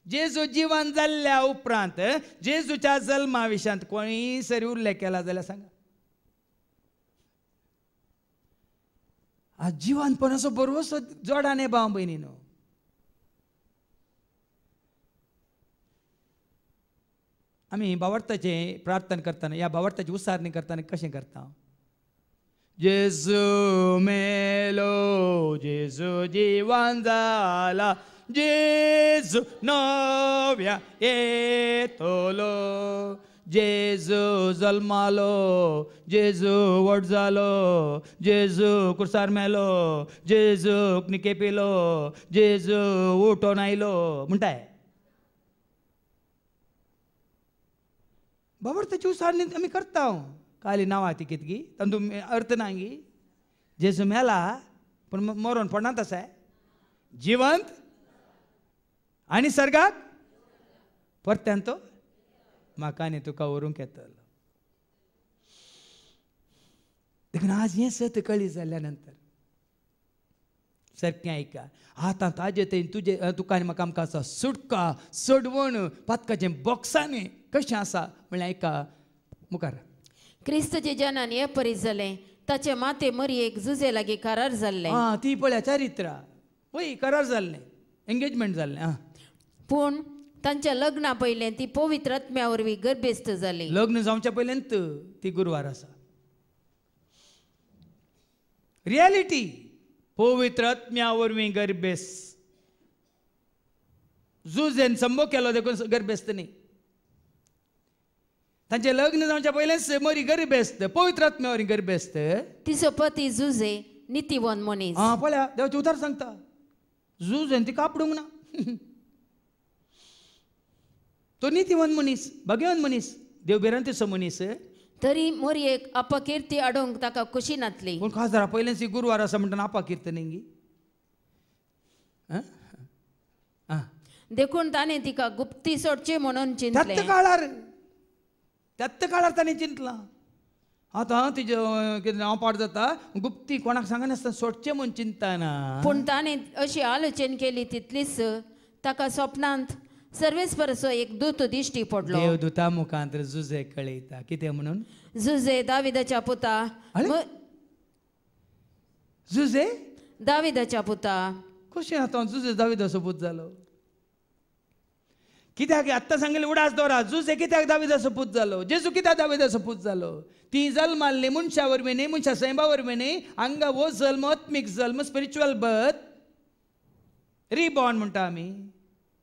जेजू जिवन जाल्ल्या उपरांत जेजूच्या जल्मा विशयांत कोणीय सरी उल्लेख केला जाल्यार सांगा आज जिवनपण असो बरोसो जोडाने भाव भयणीनो आमी भावार्थाचे प्रार्थना करतना ह्या भावार्थाची उसारणी करतना कशें करता जेजू मेलो जेजू जिवन जाला जेजू नव्या येतलो जेजू जल्मालो जेजू वट जालो जेजू कुर्सार मेलो जेजूक निके पिलो जेजू उठोन आयलो म्हणटाय भावार्थाची उसारणी आमी करता काली नांवां ती कितकी तातूंत अर्थ ना गी जेजू मेला पण मरोन पडनात आसा जिवंत आनी सर्गाक परत्यान तो म्हाका आनी तुका व्हरूंक येतलो देखून आज हें सत्य कळ्ळी जाल्या नंतर सारकें आयका आतां ताजे थंय तुजे तुका आनी म्हाका आमकां आसा सुटका सोडवण पातकाचें बॉक्सांनी कशें आसा म्हणल्यार आयका मुखार क्रिस्त जेजनान हे परी जालें ताचे माते मरयेक जुजे लागीं करार जाल्लें ती पळय चारित्रा पळय करार जाल्लें एंगेजमेंट जाल्लें पूण तांच्या लग्ना पयलें ती पवित्र आत्म्या वरवीं गर्भेस्त जाली लग्न जावच्या पयलेंत ती गुरवार आसा रियालिटी पवित्र आत्म्या वरवीं गर्भेस्त जुजेन संभोग केलो देखून गर्भेस्त न्ही तांचे लग्न जावच्या पयलेंच मरी गर्भेस्त पवित्र आत्म्या वरवीं गर्भेस्त तिचो पती जुजे नितीवन मनीस पळया देवाचें उतार सांगता जुजेन ती कापडूंक ना तो नितीवन मनीस भाग्यवान मनीस देवबिरांतीचो मनीस तरी मरयेक अपकिर्ती आडोवंक ताका कुशी नातली पूण खासदारा पयलेंच गुरवार आसा म्हणटा आपा कीर्तन न्ही देखून ताणें तिका गुप्ती सोडची म्हणून चिंतलें त्यात काळार ताणें चिंतलां आतां तिजें कितें हांव पाड जाता गुप्ती कोणाक सांगनासतना सोडचें म्हूण चिंतना पूण ताणें अशी आलोचना केली तितलीच ताका स्वप्नांत सर्वेस्पराचो एक दूत दिश्टी पडलो देवदूता मुखांत जुजे कळयता कितें म्हणून जुजे दाविदाच्या पुता जुजे दाविदाच्या पुता कशें आतां जुजे दाविदाचो पूत जालो कित्याक आत्तां सांगलें उडास दवरा जुजे कित्याक दाविदाचो पूत जालो जेजू कित्याक दाविदाचो पूत जालो ती जल्माल्ली मनशा वरवीं न्ही मनशा सैबा वरवीं न्ही हांगा हो जल्म आत्मीक जल्म स्पिरिच्युअल बर्थ रिबॉर्न म्हणटा आमी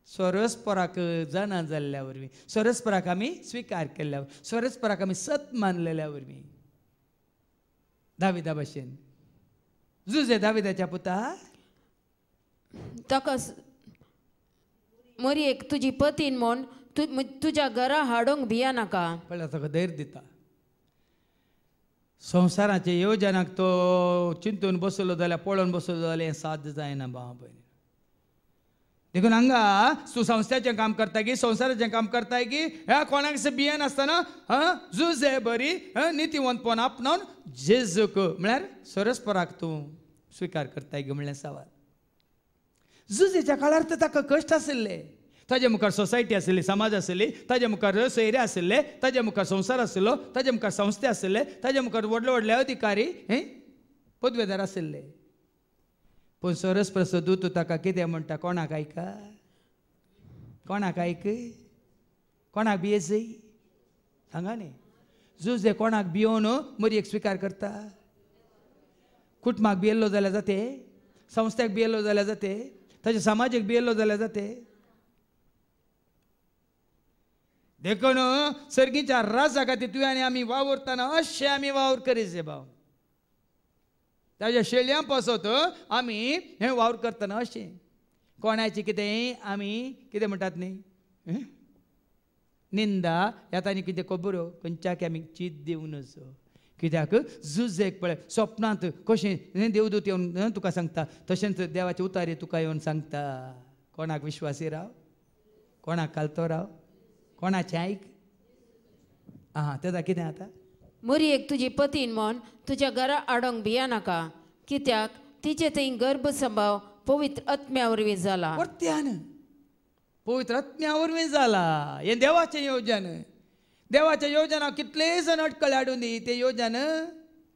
स्वरस्पराक जाणा जाल्ल्या वरवीं स्वरस्पराक आमी स्विकार केल्ल्या स्वरस्पराक आमी सत मानलेल्या वरवीं दाविदा भशेन जुजे दाविदाच्या पुता ताका मरयेक तुजी पतीन म्हूण तुज्या घरा हाडूंक भिया नाका पळय ताका धैर्य दिता संवसाराच्या येवजनाक तो चिंतून बसलो जाल्यार पळोवन बसलो जाल्यार हें साध्य जायना भाव भयणी देखून हांगा तूं संस्थेचें काम करता की संवसाराचें काम करताय की ह्या कोणाक भियेन आसतना जुजे बरी नितीवंतपण आपणावन जेजूक म्हळ्यार सरस्पराक तूं स्विकार करताय गे म्हणलें सवाल जुजेच्या काळार तर ताका कश्ट आशिल्ले ताजे मुखार सोसायटी आशिल्ली समाज आशिल्ली ताजे मुखार सोयरे आशिल्ले ताजे मुखार संवसार आशिल्लो ताजे मुखार संस्थे आशिल्ले ताजे मुखार व्हडले व्हडले अधिकारी पदवेदार आशिल्ले पूण सरस्प्रसो दूत ताका कितें म्हणटा कोणाक आयका कोणाक आयक कोणाक भियेसय सांगा न्ही जुजे कोणाक भियोवन मरयेक स्विकार करता कुटुंबाक भियेल्लो जाल्यार जाते संस्थेक भियेल्लो जाल्यार जाते ताच्या समाजीक भियेल्लो जाल्यार जाते देखून सर्गीच्या राजा खातीर तुवें आनी आमी वावरतना अशें आमी वावर करीचे भाव ताज्या शेळयां पासत आमी हें वावर करतना अशें कोणाचें कितें आमी कितें म्हणटात न्ही निंदा ह्यात आनी कितें खबरो खंयच्याक आमी चीत दिवं नजो कित्याक जुजेक पळय स्वप्नांत कशें देवदूत येवन तुका सांगता तशेंच देवाचे उतारे तुका येवन सांगता कोणाक विश्वासी राव कोणाक कालतो राव कोणाचें आयक तेदा कितें आतां मरयेक तुजी पतीन म्हूण तुज्या घरा हाडूंक भिया नाका कित्याक तिचे थंय गर्भ संभाव पवित्र आत्म्या वरवीं जाला परत्यान पवित्र आत्म्या वरवीं जाला हें देवाचें योजन देवाच्या योजना कितले जण अडकळे हाडून दी ते योजन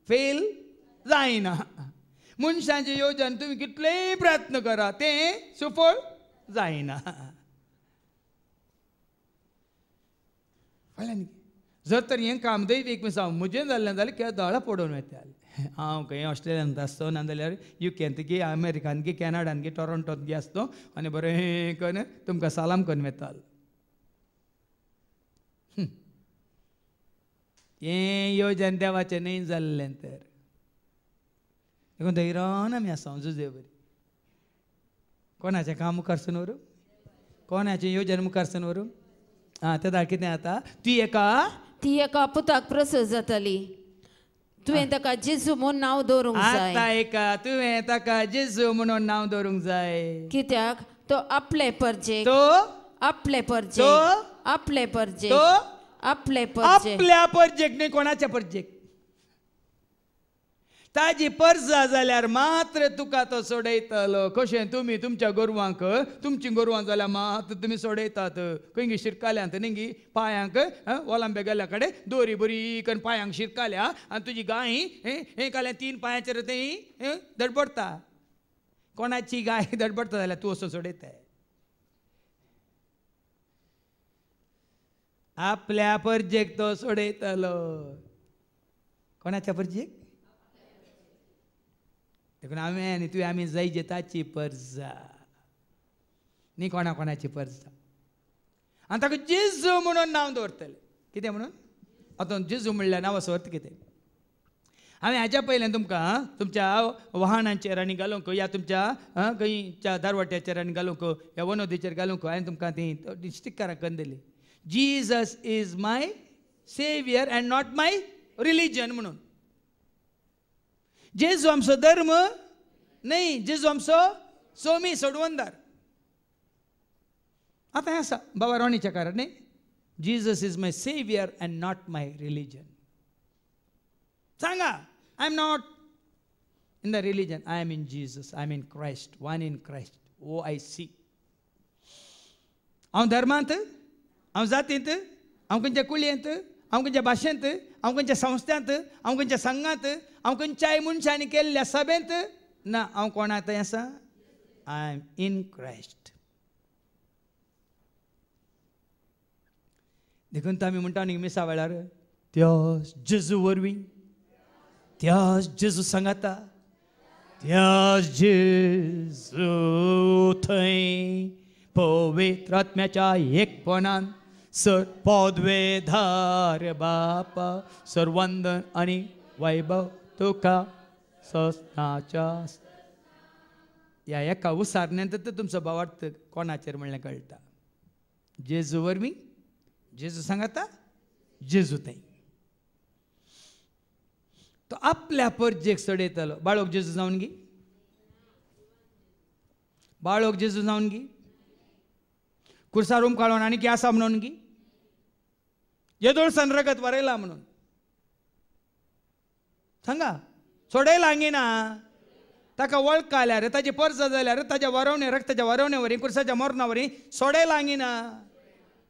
फेल जायना मनशांचें योजन तुमी कितलेय प्रयत्न करा तें सफळ जायना जर तर हें काम दैवीक म्हजें जाल्लें जाल्यार केदाळा पडोवन वयताले हांव खंय ऑस्ट्रेलियांत आसतो नाजाल्यार युकेंत गी अमेरिकान गी कॅनडान गी टोरोंटोंत गी आसतो आनी बरें करून तुमकां सलाम करून वतालो हें योजन देवाचें न्ही जाल्लें तर देखून धैर्यान आमी आसा जुजे बरी कोणाचें काम मुखारसून व्हरूं कोणाचें योजन मुखारसून व्हरूं तेदा कितें जाता ती एका पुताक प्रसूत जातली तुवें ताका जेजू म्हूण नांव दवरूंक जाय आतां एका तुवें ताका जेजू म्हणून नांव दवरूंक जाय कित्याक तो आपले परजेक आपल्या परजेक न्ही कोणाच्या परजेक ताजी पर्जा जाल्यार मात्र तुका तो सोडयतलो. कशें तुमी तुमच्या गोरवांक तुमची गोरवां जाल्यार मात्र तुमी सोडयतात. खंय शिरकाल्यांत न्ही पांयांक ओलांबे गेल्या कडेन दोरी बरी करून पांयांक शिरकाल्या आनी तुजी गाय हे काल्यार 3 पांयाचेर तें धडपडटा. कोणाची गाय धडपडटा जाल्यार तूं असो सोडयता. आपल्या पर्जेक तो सोडयतलो. कोणाच्या पर्जेक? देखून आमी तुवें आमी जायचे ताची पर्जा न्ही कोणाची पर्जा. आनी ताका जेजू म्हणून नांव दवरतले. कितें म्हणून? आतां जेजू म्हणल्यार नांवाचो अर्थ कितें? हांवें हाच्या पयलें तुमकां तुमच्या वाहनांचेर आनी घालूंक या तुमच्या खंयच्या दारवाट्याचेर आनी घालूंक ह्या वनोदीचेर घालूंक हांवें तुमकां ती स्टिकरां करून दिली. Jesus is my saviour and not my religion म्हणून. जेजू आमचो धर्म न्ही, जेजू आमचो सोमी सोडवंदार. आतां हें आसा बाबा रोणीच्या कारण न्ही. Jesus is my saviour and not my religion. सांगा, I am not in the religion, I am in Jesus, I am in Christ, one in Christ. Oh I see. हांव धर्मांत, हांव जातींत, हांव खंयच्या कुळयेंत, हांव खंयच्या भाशेंत, हांव खंयच्या संस्थांत, हांव खंयच्या संघांत, हांव खंयच्याय मनशांनी केल्ल्या सभेंत ना. हांव कोणाक थंय आसा? I am in Christ. देखून तो आमी म्हणटा न्ही मिसा वेळार त्याच जेजू वरवीं, त्याच जेजू सांगाता, त्याच जेजू थंय पवित्र आत्म्याच्या एकपणान सर पदवेधार बापा सर्वंदन आणि वैभव तुका सस्ताच्या. ह्या एका उसारण्यांत तुमचो भावार्थ कोणाचेर म्हणलें कळटा. जेजू वरवीं, जेजू सांगाता, जेजू थंय. तो आपल्या पर्जेक सोडयतलो. बाळोक जेजू जावन गी, बाळोक जेजू जावन गी, कुर्सार काडून आनी कितें आसा म्हणून गी, येदोळसान रगत वरयला म्हणून सांगा. सोडयला हांगेना. ताका वळखल्यार ताजी पर्ज जाल्यार ताच्या वरवणे रक्ताच्या वरवणे वरी कुर्साच्या मोरणा वरी सोडयला हांगेना.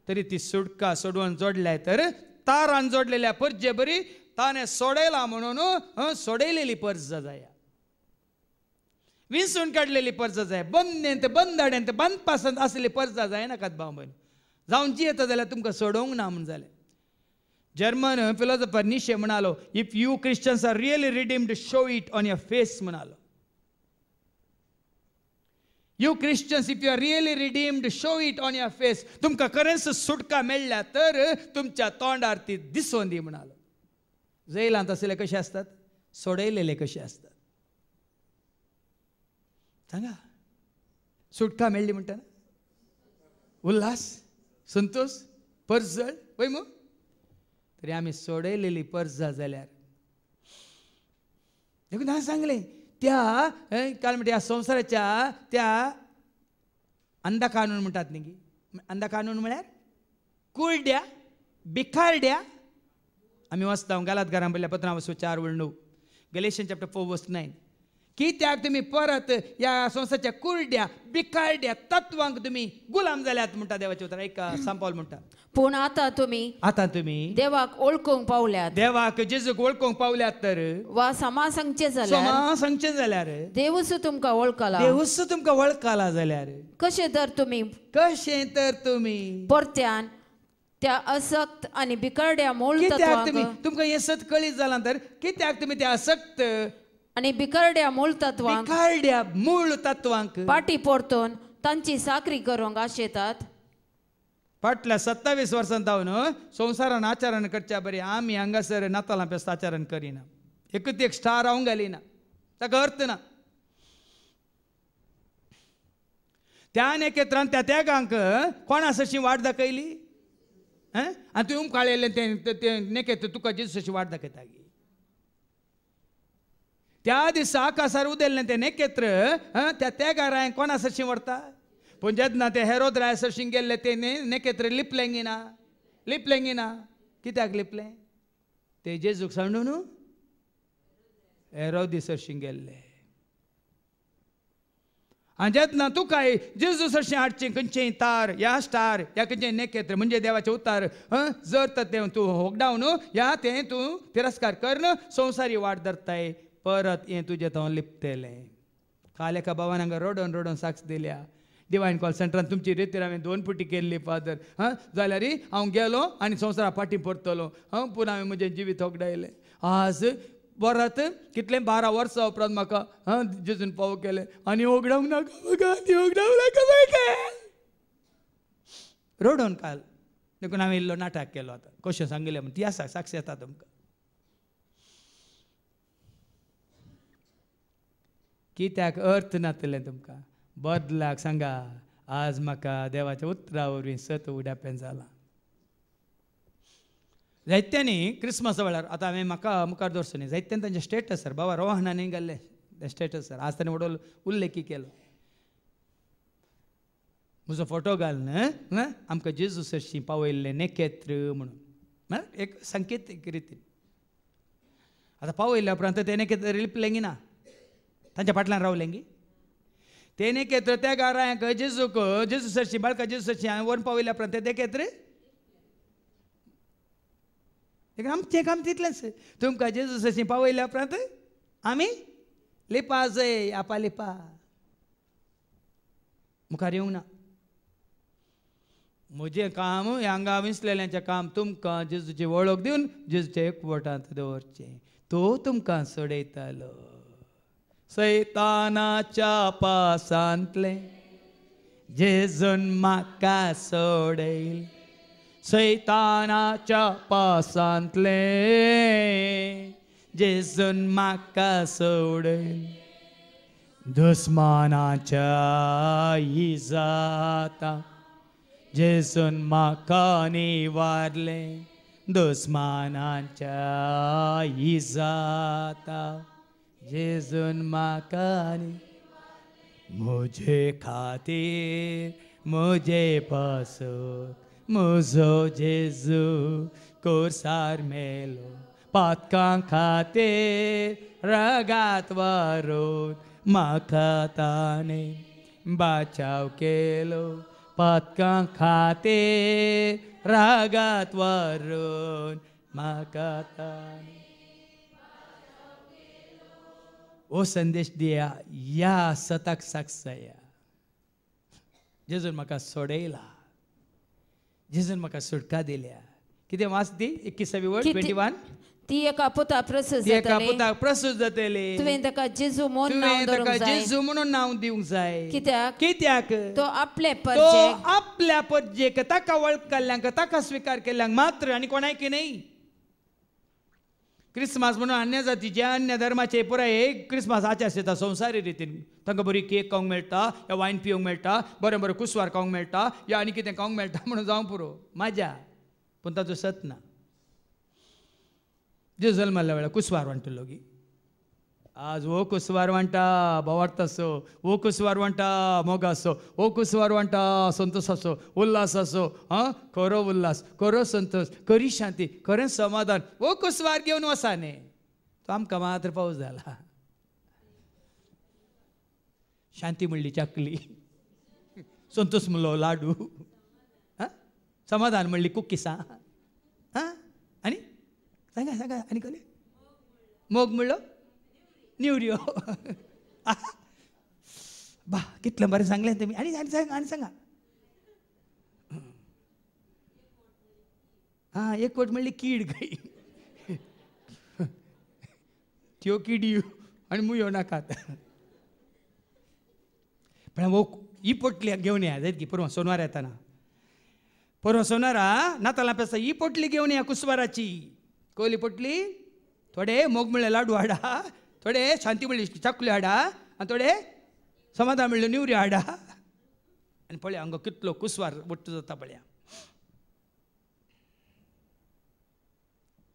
तरी ती सुटका सोडवून जोडल्या तर तारान जोडलेल्या पर्जे बरी ताणें सोडयला म्हणून सोडयलेली पर्ज जाया. विंसून काडलेली पर्ज जाय. बंदेंत बंदाड्यांत बांदपासंत आसलेली पर्जा जायनाकात भाव भयण. जावन जी येता जाल्यार तुमकां सोडोवंक ना म्हूण जालें. जर्मन फिलोसॉफर निशे म्हणालो, if you Christians are really redeemed show it on your face म्हणालो. You Christians if you are really redeemed show it on your face. तुमकां खरेंच सुटका मेळ्ळ्या तर तुमच्या तोंडार ती दिसून दी म्हणालो. जैलांत असले कशे असतात? सोडयलेले कशे असतात? सांगा. सुटका मेळ्ळी म्हणटा ना, उल्हास, संतोष, पर्जळ पळय मग. तरी आमी सोडयलेली पर्जा जाल्यार देखून हांवें सांगलें त्या काल म्हणटा ह्या संवसाराच्या त्या अंधा कानून म्हणटात न्ही. अंधा कानून म्हळ्यार कुळड्या, बिखारड्या. आमी वाचता गालातकारां पयल्या पत्रां वचूं 4:9, गॅलेशियन चॅप्टर 4:9. कित्याक तुमी परत ह्या संवसाराच्या कुरड्या बिखारड्या तत्वांक तुमी गुलाम जाल्यात म्हणटा देवाचें उतर. एक सांपावल म्हणटा, पूण आतां तुमी देवाक ओळखूंक पावल्यात. देवाक जेजूक वळखूंक पावल्यात तर वा समासंगचे जाल्यार देवूच तुमकां वळखला. देवूच तुमकां वळखला जाल्यार कशें तर तुमी परत्यान त्या असक्त आणि बिखरड्या मूळ तत्वांक तुमकां हें सत कळीत जालां तर कित्याक तुमी त्या असक्त आणि बिखरड्या मूळ तत्वांक पाटी परतून तांची साकरी करूंक आशेतात. फाटल्या 27 वर्सां जावन संवसारान आचरण करच्या बरी आमी हांगासर नातालां फेस्त आचरण करिना. एकूच एक स्टार हांव घालिना. ताका अर्थ ना. त्या नेकेत्रान त्या त्यागांक कोणासरशी वाट दाखयली आनी तुवें काळयलें तें नेकेत्र तुका जेजूची वाट दाखयता. त्या दिसा आकाशार उदेल्लें तें नेकेत्र त्या त्यागार कोणासरशी व्हरता. पूण जेन्ना ते हेरोद रायसरशी गेल्ले ते नेकेत्र लिपलेंगिना. कित्याक लिपलें? ते जेजूक सांडून हेरोदी सरशी गेल्ले आनी जेन्ना तुकाय जेजू सरशी हाडचें खंयचेय तार ह्या स्टार ह्या खंयचें नखेत्र म्हणजे देवाचें उतार जर तर तें तूं होगडाव न्हू ह्या तें तूं तिरस्कार कर न्हू संवसारी वाट धरताय परत हें तुजें तो लिपतलें काल एका बाबान हांगा रडोन रडोन साक्ष दिल्या डिवायन कॉल सेंटरान तुमची रितीर हांवें 2 पुटी केल्ली फादर जाल्यार हांव गेलो आनी संवसारा फाटीं परतलो पुना हांवें म्हजें जिवीत होगडायलें आज परत कितले 12 वर्सां उपरांत म्हाका जेजून पाव केले आनी होगडावंक नाका म्हाका आनी होगडावंक नाका म्हाका रडोन काल देखून हांवें इल्लो नाटक केलो आतां कशें सांगिल्लें म्हण ती आसा साक्ष येता तुमकां कित्याक अर्थ नातलें तुमकां बदलाक सांगा आज म्हाका देवाच्या उतरा वरवीं सत उड्यापें जालां जायत्यांनी क्रिसमसा वेळार आतां हांवें म्हाका मुखार दवरचो न्ही जायत्यान तांचे स्टेटसार बाबा रोहनांनी घाल्ले स्टेटसार आज ताणें व्हडलो उल्लेखी केलो म्हजो फोटो घाल न्हय आमकां जेजू सरशी पावयल्लें नखेत्र म्हणून एक संकेतीक रितीन आतां पावयल्या उपरांत ते नखेत्र लिपलें ना तांच्या फाटल्यान रावलें गी ते नखेत्र त्या गारांक जेजू सरशी बाळका जेजू सरशी हांवें व्हरून पावयल्या उपरांत ते नखेत्र आमचें काम तितलेंच तुमकां जेजू सरशी पावयल्या उपरांत आमी लिपा जाय आपा लिपा मुखार येवंक ना म्हजें काम हांगा विसलेल्यांचें काम तुमकां जेजूची वळख दिवन जेजूच्या एकवटांत दवरचें तो तुमकां सोडयतालो सैतानाच्या पासांतले जेजून म्हाका सोडयले सैतानाच्या पासांतले जेजून म्हाका सोडयले दुस्मानाच्या इजाता जेजून म्हाका निवारले दुस्मानाच्या इजाता जेजून म्हाका म्हजे खातीर म्हजे पासून म्हजो जेजू कोर्सार मेलो पातकां खातीर रगात व्हरून म्हाका ताणें बाचाव केलो पातकां खातीर रगात व्हरून म्हाका ताणें ओ संदेश दिया या सताक साक्ष जाया जेजून म्हाका सोडयला जेजून म्हाका सुटका दिल्या कितें वाच दी 21वी वर्ड 21 ती एका पुता प्रसूत ती एका जातली पुताक प्रसूत जातली तुवें ताका जेजू म्हणून नांव तुवें ताका दवरूंक जाय जेजू म्हणून नांव दिवंक जाय कित्याक तो आपले तो परजेक आपल्या परजेक ताका वळखल्ल्यांक ताका स्विकार केल्ल्यांक मात्र आनी कोणायक न्हय क्रिसमस म्हणून अन्य जातीचे अन्य धर्माचे पुराय क्रिसमस आचार संवसारी रितीन तांकां बरी केक खावंक मेळटा या वायन पिवंक मेळटा बरें बरें कुसवार खावंक मेळटा या आनी कितें खावंक मेळटा म्हणून जावं पुरो मजा पूण ताचो सत ना जे जल्मल्या वेळार कुसवार वांटलो गी आज वो कुसवार वांटा बोवार्थासो वो कुसवार वांटा मोगासो वो कुसवार वांटा संतोषासो उल्हासासो खरो उल्हास खरो संतोष खरी शांती खरें समाधान वो कुसवार घेवन वसा न्ही तो आमकां मात्र पावस जाला शांती म्हणली चकली संतोष म्हणलो लाडू समाधान म्हणली कुकीसां आनी सांगा सांगा आनी कोणी मोग म्हणलो निवऱ्यो बा कितलें बरें सांगलें तुमी आनी आनी सांगा आनी सांगा एक फावट म्हणली कीड खंय त्यो किडयो आनी मुयो नाकात पण वो ही पोटली घेवन या जायत की परवा सोनवार येताना परवा सोनारा नातालां पेसा ही पोटली घेवन या कुसवाराची कोली पोटली थोडे मोग म्हणले लाडू हाडा थोडे शांती म्हणली चकली हाडा आनी थोडे समाधान म्हणले निवऱ्यो हाडा आनी पळया हांगा कितलो कुसवार बुट्ट जाता पळया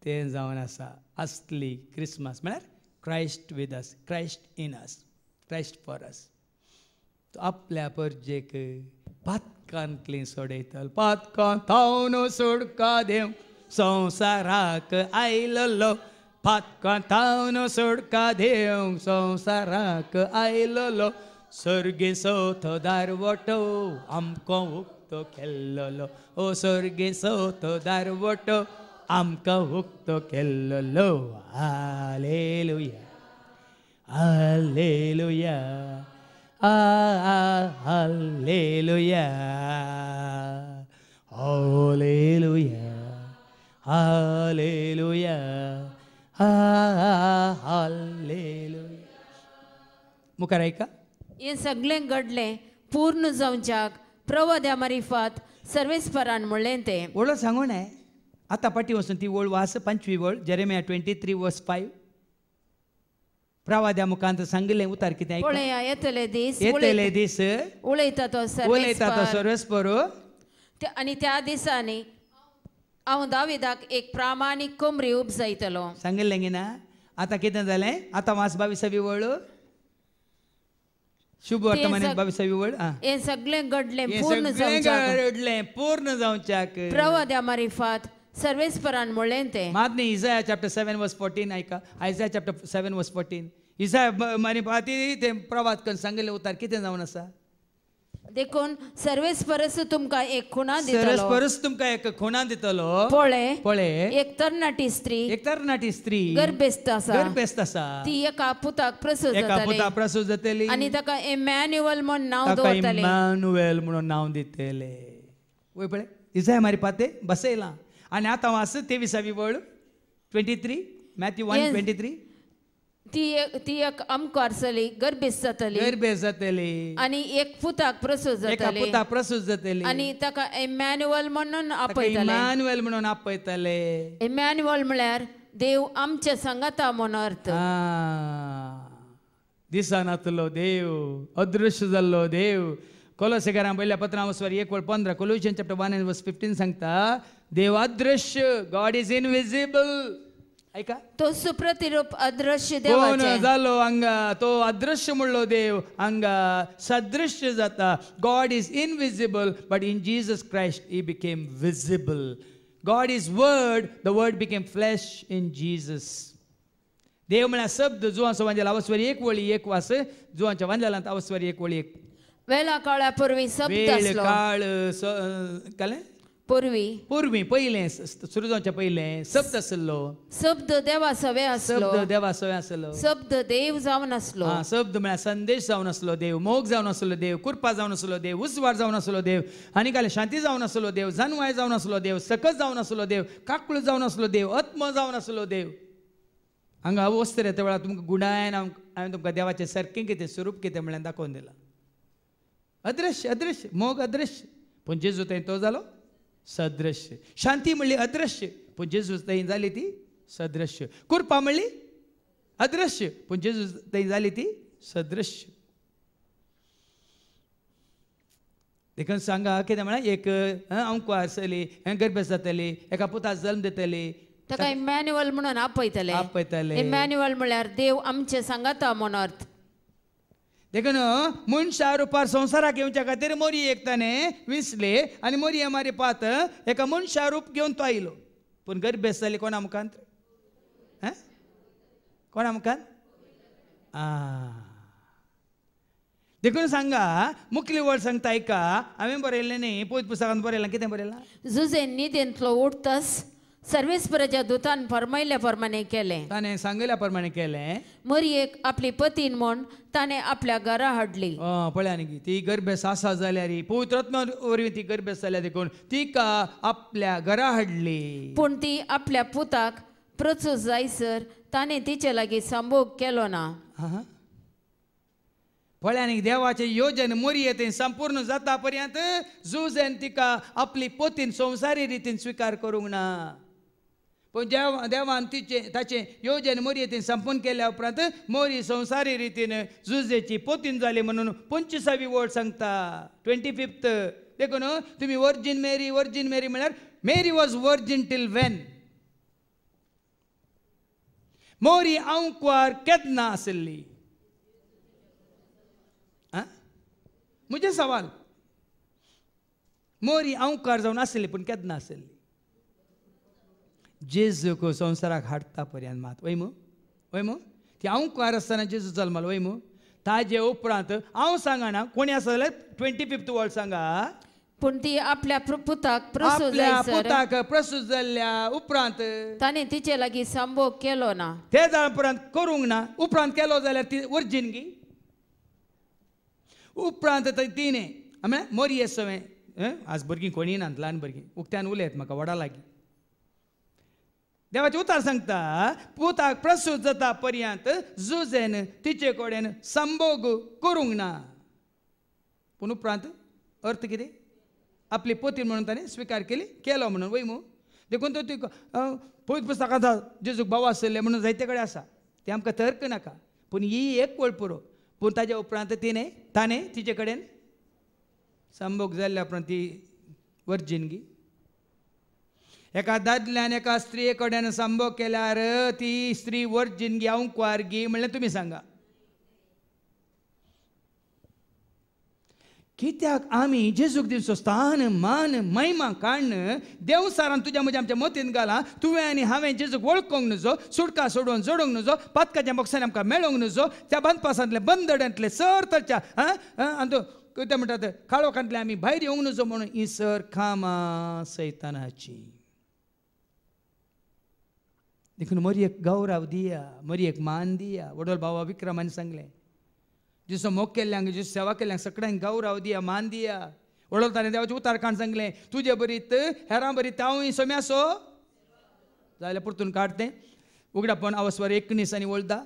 तें जावन आसा असली क्रिसमस म्हळ्यार Christ with us Christ in us Christ for us तो आपल्या परजेक पातकांतली सोडयतलो पातकां थावन सोडका देव संवसाराक आयलो फातकांतावन सोडका देव संसाराक आयलोलो सर्गे सोथो दारवटो आमको उक्तो केल्लोलो ओ सर्गे सोथो दारवटो आमकां उक्तो केल्लोलो hallelujah hallelujah hallelujah hallelujah hallelujah hallelujah मुखार ऐका हे सगळें घडलें पूर्ण जावच्याक प्रवाद्या मारिफात सर्वेस्परान म्हणलें तें ओळ सांगू नये आतां पाटी वचून ती ओळ वास 5वी ओळ जेरेमिया 23:5 प्रवाद्या मुखांत सांगलें उतार कितें पळया येतले दीस येतले दीस उलयता तो उलयता तो सर्वेस्पर आनी त्या दिसांनी हांव दाविदाक एक प्रामाणीक कोमरी उपजायतलो सांगिल्लें गी ना आतां कितें जालें आतां वास 22वी ओळ शुभ वर्तमान 22वी ओळ हे सगळें घडलें पूर्ण जावच्याक घडलें पूर्ण जावच्याक प्रवाद्या मारिफात सर्वेस्परान म्हणलें तें मातनी इसाया चॅप्टर 7:14 ऐका आयसाया चॅप्टर 7:14 इसाया मारिफाती ते प्रवाद करून सांगिल्लें उतार कितें जावन आसा देखून सर्वेस्परस तुमकां एक खुणा दितलो सर्वेस्परस तुमकां एक खुणा दितलो पळय एक तरणाटी स्त्री एक तरणाटी स्त्री गर्भेस्त आसा ती एका पुताक प्रसूत एका पुता प्रसूत जातली आनी ताका इमॅन्युअल म्हूण नांव ताका दवरतले इमॅन्युएल म्हणून नांव दितले वय पळय इसाया मारिफाते बसयलां आनी आतां वास 23वी ओळ 23 मॅथ्यू 1:23 ती एक आमकां गर्भेस्त जातली आनी एक पुताक प्रसूत एका पुता प्रसूत जातली आनी ताका इमॅन्युअल म्हणून आपयतले इमॅन्युएल म्हणून आपयतले इमॅन्युअल म्हळ्यार देव आमचे संगता म्हणून अर्थ दिसानातलो देव अदृश्य जाल्लो देव कोलोसेकारां पयल्या पत्रां 1:15 कोलोशियन चॅप्टर 1:15 सांगता देव अदृश्य गॉड इज इनविजिबल ऐका तो सुप्रतिरूप अदृश्य कोण देवाचे जालो हांगा तो अदृश्य म्हणलो देव हांगा सदृश्य जाता God is invisible but in Jesus Christ he became visible God is word the word became flesh in Jesus देव म्हळ्यार शब्द जुवांचो वांजेल 1 वास जुवांच्या वांजेलांत 1 वेळा काळा पूर्वी शब्द आसलो काळ काले पूर्वी पयलें सुरू जावच्या पयलें शब्द आसलो शब्द देवा सवे आसलो शब्द देव जावन आसलो शब्द म्हळ्यार संदेश जावन आसलो देव मोग जावन आसलो देव कृपा जावन आसलो देव उसवार जावन आसलो देव आनी काले शांती जावन आसलो देव जानवाय जावन आसलो देव सकस जावन आसलो देव काकूळ जावन आसलो देव आत्म जावन आसलो देव हांगा वस्त रे त्या वेळार तुमकां गुणायन हांवें तुमकां देवाचें सारकें कितें स्वरूप कितें म्हळ्यार दाखोवन दिलां अदृश्य मोग अदृश्य पूण जेजू थंय तो जालो सदृश्य शांती म्हणली अदृश्य पूण जेजू थंय जाली ती सदृश्य कृपा म्हणली अदृश्य पूण जेजू थंय जाली ती सदृश्य देखून सांगा कितें म्हळ्यार एक अंकू आसली गर्भेस्त जातली एका पुताक जल्म दितली ताका इमॅन्युअल म्हणून आपयतले इमॅन्युअल म्हळ्यार देव आमचे सांगता म्हणून अर्थ देखून मनशा रुपार संवसाराक येवच्या खातीर मोरी एक ताणें विंचले आनी मोरी मारी पात एका मनशा रूप घेवन तो आयलो पूण गर्भेस्त जाली कोणा मुखांत कोणा मुखांत देखून सांगा मुखली वळ सांगता ऐका हांवें बरयल्लें न्ही पयत पुस्तकांत बरयलां कितें बरयलां जुजे न्हिदेंतलो उठतस सर्वेस्पराच्या दुतान फरमायल्या प्रमाणे केलें ताणें सांगल्या प्रमाणे केलें मरियेक आपली पतीन म्हूण ताणें आपल्या घरा हाडली पळया न्ही ती गर्भेस्त आसा जाल्यार पवित्र आत्म्या वरवीं ती गर्भेस्त जाल्या देखून तिका आपल्या घरा हाडली पूण ती आपल्या पुताक प्रसूत जायसर ताणें तिचे लागीं संभोग केलो ना पळया न्ही देवाचें योजन मोरये थंय संपूर्ण जाता पर्यंत जुजेन तिका आपली पतीन संवसारी रितीन स्विकार करूंक ना पूण देवान ताचें योजन मोरये थंय संपूर्ण केल्या उपरांत मोरी संवसारी रितीन जुजेची पतीन जाली म्हणून 25वी ओळ सांगता 25th देखून तुमी वर्जीन मेरी म्हळ्यार मेरी वॉज वर्जीन टील वेन मोरी आंकवार केन्ना आसली मुझे सवाल मोरी आंवकार जावन आसली पूण केन्ना आसली जेजूक संवसाराक हाडटा पर्यंत मात वय मू ती हांव कुंवार आसतना जेजू जल्मलो वय मू ताजे उपरांत हांव सांगना कोणी आसा जाल्यार 25th वर्ल्ड सांगा पूण ती आपल्या पुताक प्रसूत आपल्या जायसर पुताक प्रसूत जाल्ल्या उपरांत ताणे तिचे लागीं संभोग केलो ना ते जाल्या उपरांत करूंक ना उपरांत केलो जाल्यार ती वर्जिनगी उपरांत तिने मोरी सवें आज भुरगीं कोणी ना ल्हान भुरगीं उक्त्यान उलयत म्हाका वडा लागीं देवाचें उतार सांगता पुताक प्रसूत जाता पर्यंत जुजेन तिचे कडेन संभोग करूंक ना पूण उपरांत अर्थ कितें आपली पोतीन म्हणून ताणें स्विकार केलो म्हणून वय मू देखून तो पवित्र पुस्तकांत जेजूक भाव आसले म्हणून जायते कडेन आसा ते आमकां तर्क नाका पूण ही एक वळ पुरो पूण ताच्या उपरांत ताणें तिचे कडेन संभोग जाल्ल्या उपरांत ती वर्जिनगी एका दादल्यान एका स्त्रिये कडेन संभोग केल्यार ती स्त्री वर्जिनगी हांव कुंवारगी म्हणल्यार तुमी सांगा कित्याक आमी जेजूक दिवचो स्थान मान महिमा काडन देवसारान तुज्या म्हज्या आमच्या मतीन घाला तुवें आनी हांवें जेजूक वळखूंक नजो सुडका सोडून जोडूंक नजो पातकाच्या बॉक्सान आमकां मेळोंक नजो त्या बंदपासांतले बंदड्यांतले सर्तरच्या आनी कितें म्हणटात काळोखांतले आमी भायर येवंक नजो म्हणून ही सर खामा सैतानाची देखून मरी एक गौरव दिया मरी एक मान दिया वडोल बाबा विक्रमान सांगलें जिसो मोग केल्ल्यांक जिसो सेवा केल्ल्यांक सगळ्यांक गौरव दिया मान दिया वडोल ताणें देवाचें उतार काण सांगलें तुजे बरीत हेरां बरीत हांवूय सोम्यासो जाल्यार परतून काडतें उगडापण अवस्वर 19 आनी वळदा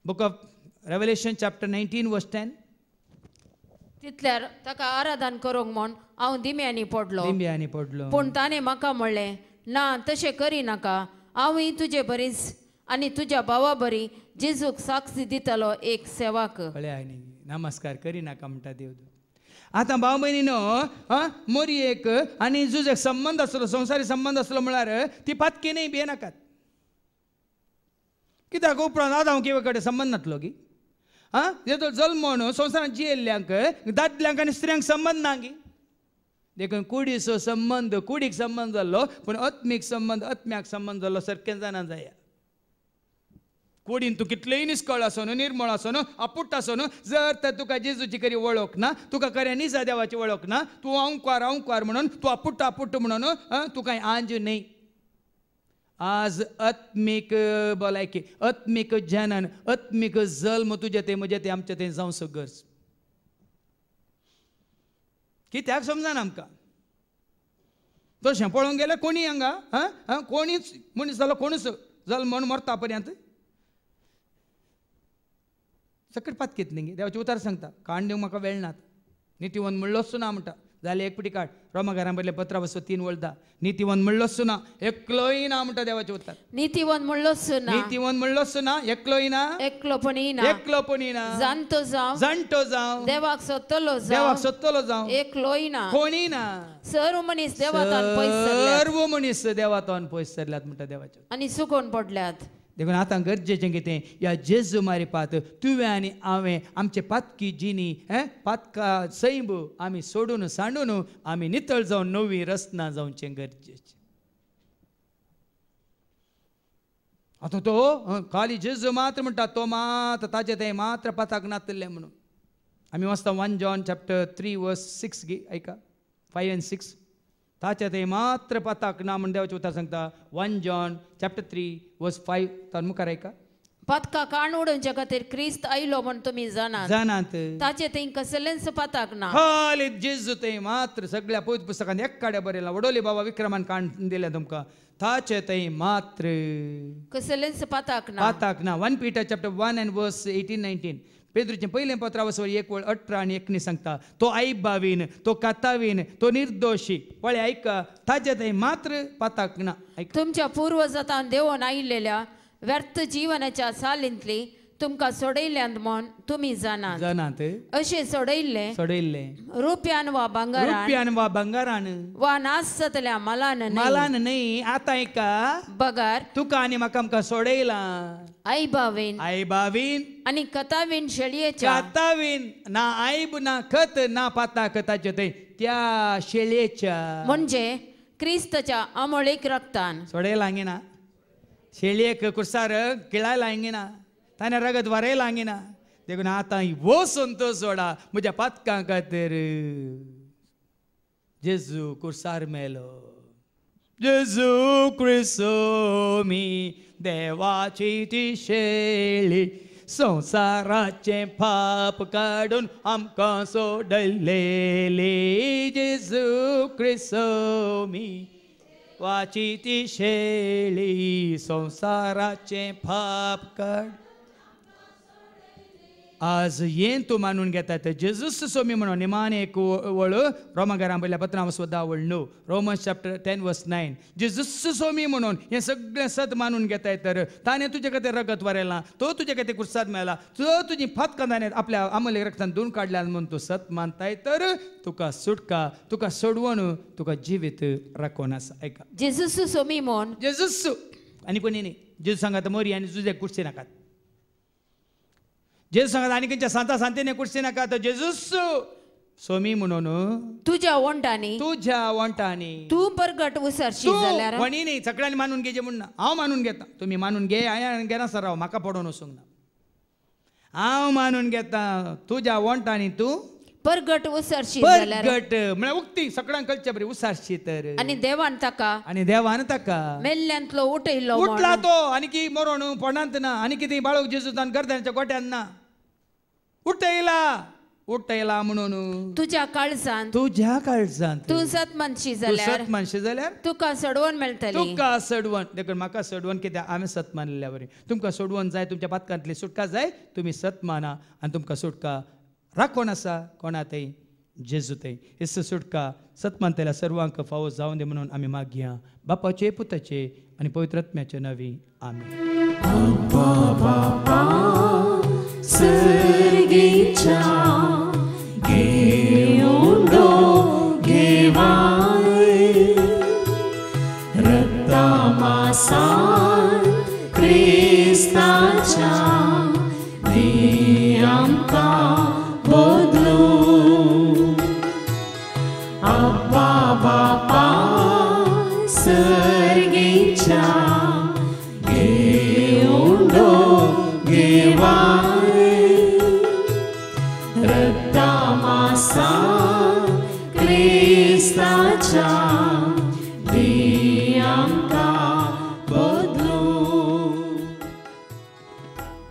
बूक ऑफ रेवलेशन चॅप्टर 19 वर्स 10 तितल्यार ताका आराधन करूंक म्हूण हांव दिम्यांनी पडलो पूण ताणें म्हाका म्हणलें ना तशें करिनाका हांवूय तुजे बरीच आनी तुज्या भावा बरी जेजूक साक्षी दितलो एक सेवाक कळ्ळें न्ही नमस्कार करिनाका म्हणटा देव आतां भाव भयणीनो मोरी एक आनी जुजेक संबंद आसलो संवसारी संबंद आसलो म्हळ्यार ती पातकी न्ही भियेनाकात कित्याक उपरांत आतां किंवा कडेन संबंद नासलो गी जेजो जल्म संवसारांत जियेल्ल्यांक दादल्यांक आनी स्त्रियांक संबंद ना गी देखून कुडीचो संबंद कुडीक संबंद जाल्लो पूण आत्मीक संबंद आत्म्याक संबंद जाल्लो सारकें जाणा जाया कुडीन तूं कितलेंय निश्कळ आसो न्हू निर्मळ आसो न्हू अपुट्ट आसो न्हू जर तर तुका जेजूची खरी वळख ना तुका खऱ्या निजा देवाची वळख ना तूं हांव कुंवार म्हणून तूं अपुट्ट म्हणून तूं कांय आंज न्ही आज आत्मीक भलायकी आत्मीक जनन आत्मीक जल्म तुजे ते म्हजे ते आमचे ते जावं सगळच कित्याक समजना आमकां तशें पळोवंक गेल्यार कोणी हांगा कोणीच मनीस जालो कोणूच जल्म म्हणून मरता पर्यंत सकट पातकीत न्ही देवाचें उतार सांगता काण दिवंक म्हाका वेळ नात नितीवन म्हणलोच ना म्हणटा जाल्यार एक पिटी काड रोमाकारां बरयलें 15 3 वळदा नितीवन म्हणलोच ना एकलोय ना म्हणटा देवाचें उतार नितीवन म्हणलोच ना एकलोय ना एकलोपणी ना जाणटो जावं देवाक सोदतलो जावं एकलोय ना कोणी ना सर्व मनीस देवातान पयस सरल्यात म्हणटा देवाचें आनी सुकोवन पडल्यात देखून आतां गरजेचें कितें या जेजू मारिपात तुवें आनी हांवें आमचे पातकी जिणी पातका सैब आमी सोडून सांडून आमी नितळ जावन नवी रचना जावचें गरजेचें आतां तो खाली जेजू मात्र म्हणटा तो मात ताचे तें मात्र पाताक नातल्लें म्हणून आमी वाचता 1 John chapter 3 verse 6 गी ऐका 5 and 6 ताचे ते मात्र पाताक ना म्हण देवाचें उतार सांगता 1 John chapter 3 verse 5 तान मुखार ऐका पातका काण उडोवचे खातीर क्रिस्त आयलो म्हण तुमी जाणात ताचे ते कसलेंच पाताक ना खाली जेजू ते मात्र सगळ्या पवित्र पुस्तकांत एक काड्या बरयला वडोली बाबा विक्रमान काण दिले तुमकां ताचे ते मात्र कसलेंच पाताक ना 1 Peter chapter 1 and verse 18-19 पेद्रूचें पयलें पत्र वचवर 1:18 आनी 19 सांगता तो आईबावीन तो कातावीन तो निर्दोशी पळय ऐका ताचे थंय मात्र पाताक ना तुमच्या पूर्वजांत देवून आयिल्ल्या व्यर्थ जिवनाच्या सालींतली तुमकां सोडयल्यांत म्हूण तुमी जाणात अशें सोडयल्ले रुपयान वा भांगारान वा नास जातल्या मालान न्ही आतां ऐका बगार तुका आनी म्हाका आमकां सोडयला आईबावीन आनी कतावीन शेळयेच्या ना आईब ना खत ना पाताक ताचे थंय त्या शेळयेच्या म्हणजे क्रिस्ताच्या अमोळीक रक्तान सोडयला हांगे ना शेळी एक कुर्सार किळायला हांगेना ताने रगत वारेला हांगेना देखून आतां वो संतोष सोडा म्हज्या पातकां खातीर जेजू कुर्सार मेलो जेजू क्रिस्तो मी देवाची ती शेळी संसाराचे पाप काढून आमकां सोडलेली जेजू क्रिस्तो मी वाची ती शेळी संसाराचे पाप काढ आज येन तूं मानून घेता ते जेजूस सोमी म्हणून निमान एक वळ रोमाकारां पयल्या पत्रां सुद्दां वळ न्हू रोमन्स चॅप्टर 10:9 जेजूस सोमी म्हणून हें सगळें सत मानून घेताय तर ताणें तुजे खातीर रगत वारयलां तो तुजे खातीर कुर्साद मेला तो तुजी फातकां ताणें आपल्या अमूल्य रक्तान धुवन काडल्यान म्हणून तूं सत मानताय तर तुका सुटका तुका सोडवण तुका जिवीत राखून आसा ऐका जेजूस सोमी म्हूण जेजूस आनी कोणी न्ही जेजू सांगात मोरी आनी तुजे कुर्सी नाकात जेजू सांगात आनी खंयच्या सांता सांतेने कुर्सी नाका तर जेजूस सोमी म्हणून तुज्या वंटांनी तूं परगट उसरशी जाल्यार कोणी न्ही सगळ्यांनी मानून घेजे म्हणून हांव मानून घेता तुमी मानून घे हांवें घेना सर राव म्हाका पडोवन वचूंक ना हांव मानून घेता तुज्या वंटांनी तूं परगट उसरशी जाल्यार परगट म्हळ्यार उक्ती सगळ्यांक कळचे बरी उसारशी तर आनी देवान ताका मेल्ल्यांतलो उठयलो उठला तो आनी की मरोण पडनात ना आनी कितें बाळूक जेजूतान गर्द्याच्या गोट्यान ना उठयला म्हणून तुज्या काळजांत तूं सत मनशी जाल्यार तुका सोडवण मेळटली देखून म्हाका सोडवण कित्याक हांवें सत मानलेल्या बरी तुमकां सोडवण जाय तुमच्या पातकांतली सुटका जाय तुमी सत माना आनी तुमकां सुटका राखण आसा कोणातय जेजूतय हिस्स सुटका सत मानतेल्या सर्वांक फावो जावं दे म्हणून आमी मागया बापाचे पुताचे आनी पवित्र आत्म्याचे नांवी आमीन सर्गीच्या घेऊन घेवाय रक्ता मासान क्रिस्ताच्या दी आमकां बदलू अब्बा बापा सर्गीच्या घेऊन घेवाय क्रिस्ताच्या दी आमकां बदलू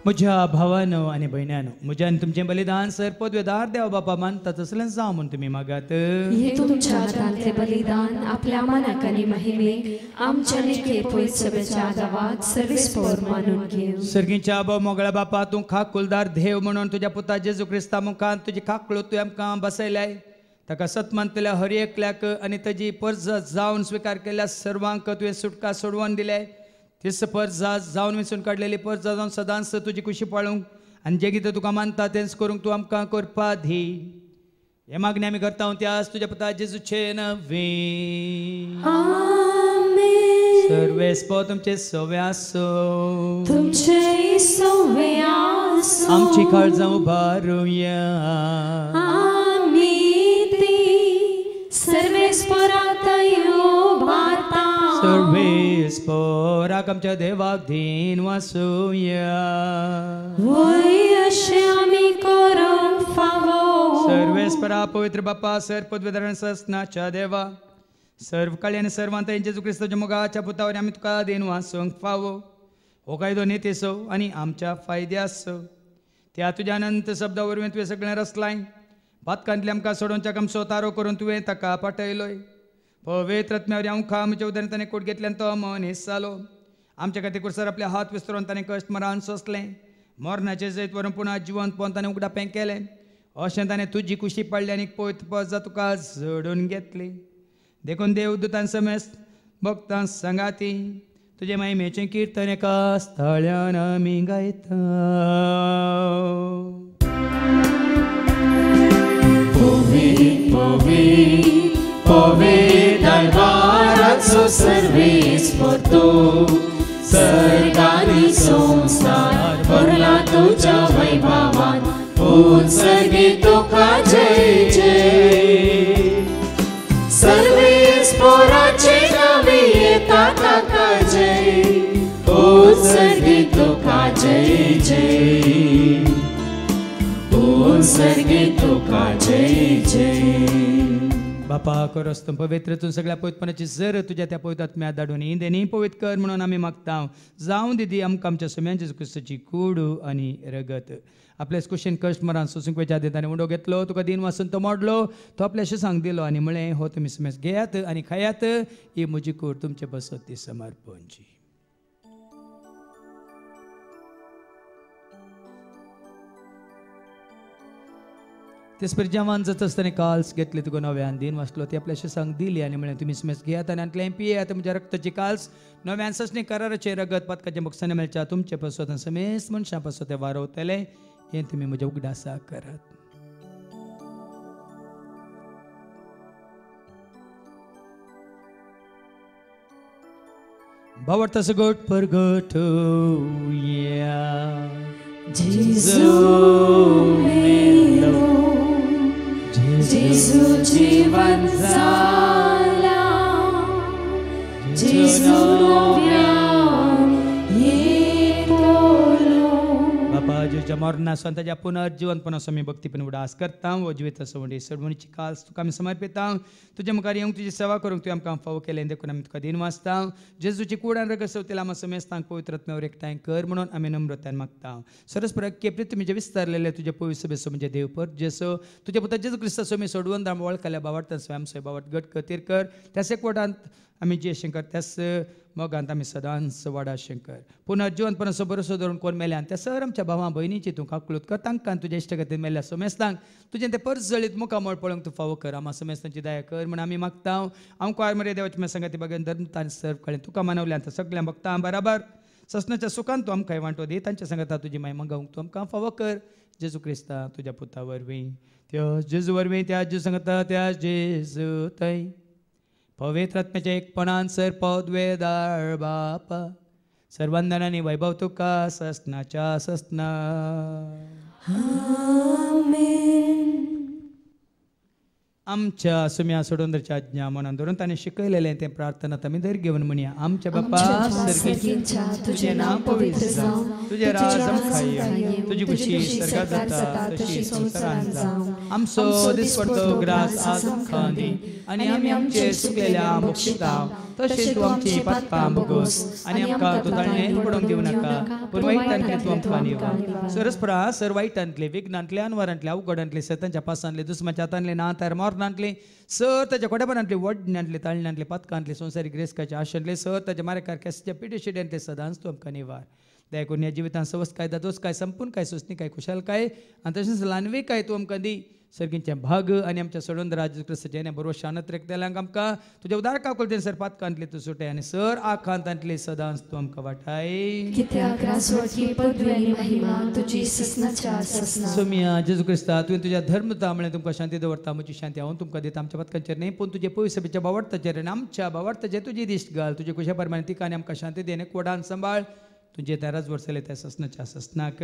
म्हज्या भावानो आनी भयण्यानो म्हज्यान तुमचें बलिदान सर पदवेदार देव बापा मानता तसलें जावं म्हूण तुमी मागात हे तुमच्या हातांतलें बलिदान आपल्या मनाक आनी महिमेक आमच्या लेखे पयस सभेच्या गांवांत सर्वेस्पर मानून घेव सर्गीच्या आबो मोगळ्या बापा तूं खाकुलदार देव म्हणून तुज्या पुता जेजू क्रिस्ता मुखांत तुजी खाकळो तुवें आमकां बसयल्याय ताका सत मानतल्या हर एकल्याक आनी ताजी पर्ज जावन स्विकार केल्या सर्वांक तुवें सुटका सोडवून दिल्या तीस पर्जा जावन वेचून काडलेली पर्जा जावन सदांच तुजी खुशी पाळूंक आनी जें कितें तुका मानता तेंच करूंक तूं आमकां करपा दी हे मागणी आमी करता त्याच तुज्या पुता जेजूचे नवी सर्वेस्पो तुमचे सवे आसो तुमचे सवे आसो आमची काळजां उबारुया सर्वेस्परात उबारता सर्वेस्पराक आमच्या देवाक धीन वासुया वय अशें आमी करूंक फावो सर्वेस्परा पवित्र बापा सर पदवेदारान सस्नाच्या देवा सर्व काळी आनी सर्वांत जेजू क्रिस्ताच्या मोगाच्या पुतावर आमी तुका देन वासूंक फावो हो कायदो नेतेसो आनी आमच्या फायद्यासो त्या तुज्या अनंत शब्दा वरवीं तुवें सगळें रचलाय पातकांतले आमकां सोडोवच्या आमचो तारो करून तुवें ताका पाठयलोय पवित्र आत्म्यावर आमकां आमच्या उदारण ताणें कोट घेतल्यान तो मनीस जालो आमच्या खातीर कुर्सार आपले हात विस्तरून ताणें कश्ट मरान सोंसलें मरणाचें जैत व्हरून पुना जिवंत पोवन ताणें उगडापें केलें अशें ताणें तुजी खुशी पाडली आनी पयत पज तुका झडून घेतली देखून देवदूतान समेस्त भक्तां सांगाती तुजे महिमेचें कीर्तन एका स्थळ्यान आमी गायता दरबाराचो सर्वेस्पर तूं सर्गानी संसार भरला तुज्या वैभवान उत्सर्गी तुका जय जय सर्वेस्पराचे नावे येता ताका जय जय जय, ओ सर्गे तुका जय जय. बापा करस्तम पवित्रतून सगळ्या पवित्रपणाची जर तुझ्या त्या पवित्र आत्म्यात धाडून इंदेनी पवित्र कर म्हणून आम्ही मागता. जाऊन दिदी आमकां आमच्या सुम्यांच्या क्रिस्ताची कूड आणि रगत. आपल्या कुशीन कश्ट मरान सोसूंक ताणें उंडो घेतलो, तुका दिन वाचून तो मोडलो, तो आपल्याशी सांग दिलो आनी म्हळें हो तुमी सुमेस घेयात आनी खायात, ही म्हजी कूड तुमचे बसत ती समर्पणची. तेच पर जेवण जाता आसतना काल्स घेतले तुका नव्यान दिन वाचलो, ती आपल्याशी सांग दिली आनी म्हळें तुमी सुमेस घेयात आनी आंतलें पियेयात, म्हज्या रक्ताची काल्स नव्यान ससणी कराराचे रगत पदकाचे बक्षांनी मेळच्या तुमचे पासत समेस्त मनशां पासत ते वारवतले, हें तुमी म्हज्या उगडासा करात. भावार्थ सगोट परगटुया. जेजू मेलो, जेजू जीवन जाला, जेजू नव्यान येतलो. बापा जेजूच्या मरणासून ताच्या पुनर्जीवनपणासून आमी भक्तीपण उडास करता. वो जिवीत सवंडी सडवणीची काल्स तुका आमी समर्पिता. तुजे मुखार येवंक तुजी सेवा करूंक तुवें आमकां फावो केलें देखून आमी तुका दिन वाचता. जेजूची कूड आनी रगत सवतेला आमी समेस्तांक पवित्र आत्म्यावर एकठांय कर म्हणून आमी नम्रतान मागता. सरस्पर केपरी तुमी जे विस्तारलेले तुजे पवित्र सभेचो म्हणजे देवपर जेसो तुजे पुता जेजू क्रिस्ताचो आमी सोडवून दाम वळखल्या बावार्थान स्वयं सोय बावट गट कतीर कर. त्याच एकवटांत आमी जे शंकर त्याच मोगांत आमी सदांच वाडा शंकर. पुनर्जीवनपणाचो भरोसो धरून कोण मेल्यान त्या सर आमच्या भावां भयणीची तूं काकूळत कर. तांकां तुज्या इश्ट खातीर मेल्ल्या समेस्तांक तुजें तें परस जळीत मुखामळ पळोवंक तूं फावो कर. आम्हा समेस्तांची दया कर म्हण आमी मागता. आमकां आरमरे देवाची संगती बगेन धर्मतान सर्व कळें तुका मानवल्यान सगळ्या भक्तां बराबर ससनाच्या सुखान तूं आमकां वांटो दी. तांच्या संगता तुजी महिमा गावंक तूं आमकां फावो कर. जेजू क्रिस्ता तुज्या पुता वरवीं त्या जेजू वरवीं त्या जेजू संगता त्या जेजू थंय पवित्र आत्म्याच्या एकपणान सर पदवेदार बापा सर्वांदनांनी वैभव तुका ससनाच्या ससना. आमच्या सुम्या सोडूंदरच्या आज्ञा मनान धरून ताणें शिकयलेलें तें प्रार्थना आमी दर घेवन म्हणया. आमच्या बापा सर्गीच्या तुजें नांव पवित्र जावं, तुजें राज आमकां येवं, तुजी खुशी स्वर्गांत जाता तशी संवसारांत जावं. आमचो दिसपडटो ग्रास आज आमकां दी आनी आमी आमचेर चुकलेल्या बक्षितांव तशें तूं आमची पातकां भोगोस आनी आमकां तूं ताळणेंत पडोवंक दिवं नाका पूण वायटांतले तूं आमकां निवार. सरस्परा सर वायटांतले विघ्नांतले अनवरांतले अवघडांतले सतांच्या पासांतले दुस्माच्या हातांतले नातार मोरणांतले सर ताच्या कोड्यापणांतले वडण्यांतले ताळण्यांतले पातकांतले संवसारी ग्रेसकाच्या आशांतले सर ताच्या मारेकार केसाच्या पिडे शिड्यांतले सदांच तूं आमकां निवार. दया करून ह्या जिवितांत सवस काय दादोस काय संपूर्ण काय सोसणी काय खुशाल काय आनी तशेंच ल्हानवी काय तूं आमकां दी. सर्गींचे भाग आनी आमच्या सोडून राज क्रिस्ताचे बरोबर शानत रेखतेल्यांक आमकां तुज्या उदार काकुलतेन सर पातकांतले तूं सुटय आनी सर आखांतांतले सदांच तूं आमकां वाटाय. कित्याक रासवटी पदवी आनी महिमा तुजी ससनाच्या ससना. सोमिया जेजू क्रिस्ता तुवें तुज्या धर्मता म्हळ्यार तुमकां शांती दवरता. म्हजी शांती हांव तुमकां दिता. आमच्या पदकांचेर न्ही पूण तुजे पवित्र सभेच्या बावडताचेर आनी आमच्या बावडताचेर तुजी दिश्ट घाल. तुजे खुशा प्रमाणे तिका आनी आमकां शांती दी आनी कोडान सांबाळ. तुझे तेराच वर्साले त्या ससनाच्या ससनाक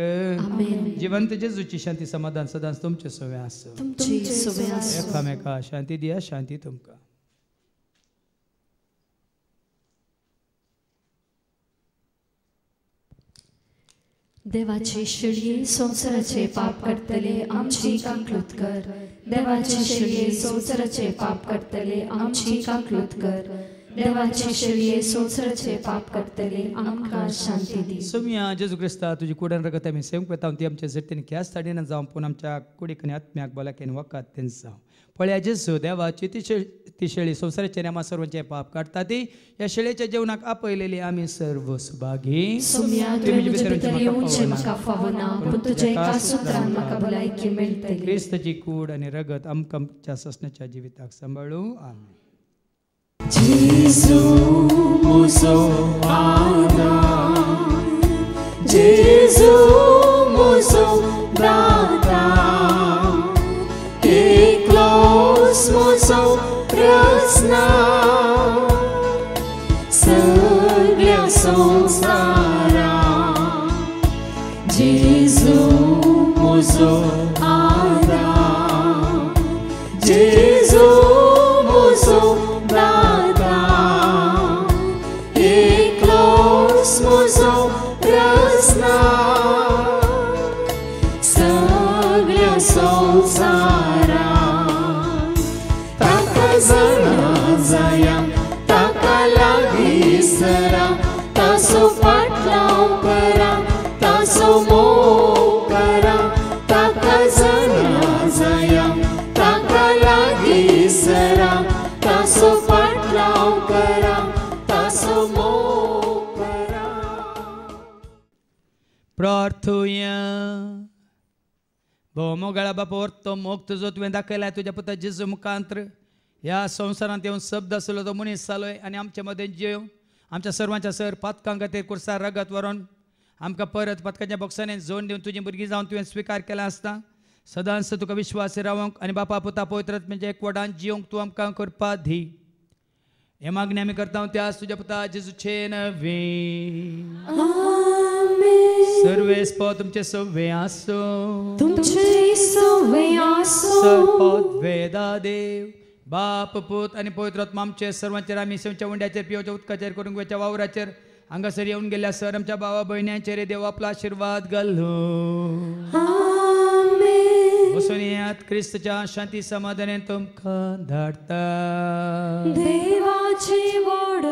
जिवंत जेजूची शांती समाधान सदांच तुमचे सवय आसो. एकामेका शांती दिया. शांती तुमकां. देवाची शिडये संवसाराचे पाप करतले आमची काकलूत कर. देवाची शिडये संवसाराचे पाप करतले आमची काकलूत कर. देवाची शिडये संवसाराचे पाप करतले आमकां शांती दी. सोमिया जेजू क्रिस्ता तुजी कुडान रगत आमी सेवंक वेता ती आमच्या जट्टेन ख्यास ताडीन जावं पूण आमच्या कुडीकने आत्म्याक बलाकेन वकात तें जावं. पळया जेजू देवाची ती शेळी संवसाराचे आमा सर्वांचे पाप काडटा ती ह्या शेळयेच्या जेवणाक आपयलेली आमी सर्व सुभागी. सोमिया तुवें म्हजे भितर येवचें म्हाका फावो ना पूण तुज्या एका सुत्रान म्हाका भलायकी मेळटली. क्रिस्ताची कूड आनी रगत आमकां आमच्या ससनाच्या जिविताक सांबाळूं. आमीन. जेजू म्हजो आदार, जेजू म्हजो दाता, एकलोच म्हजो प्रस्न सगळ्या संवसारांत. जेजू म्हजो आदार, जेजू म्हजो दाता, एकलोच म्हजो प्रस्न प्रार्थुया. मोगाळा बापा तो मोग तुझो तुवें दाखयला तुझ्या पुता जेजू मुखांतर ह्या संवसारांत येवन शब्द आसलो तो मनीस जालोय आनी आमचे मदें जेव आमच्या सर्वांच्या सर पातकां खातीर कुर्सार रगत व्हरून आमकां परत पातकाच्या बॉक्सांनी जोड दिवन तुजी भुरगीं जावन तुवें स्विकार केला आसता. सदांच तुका विश्वास रावंक आनी बापा पुता पवित्र म्हणजे एकवटान जिवंक तूं आमकां करपा दी. हे मागणी आमी करता त्याच तुज्या पुता जेजूचे नवी. सर्वेस्प तुमचे सव्वे आसो. तुमचे सव्वे आसो. सर्पद वेदा देव बाप पूत आनी पवित्र आत्मा आमचे सर्वांचेर आमी सेवच्या उंड्याचेर पिवच्या उदकाचेर करूंक वेच्या वावराचेर हांगासर येवन गेल्या सर आमच्या भावा भयण्यांचेर देव आपलो आशिर्वाद घालो. वचून येयात क्रिस्तच्या शांती समाधानान तुमकां धाडटा. देवाची वड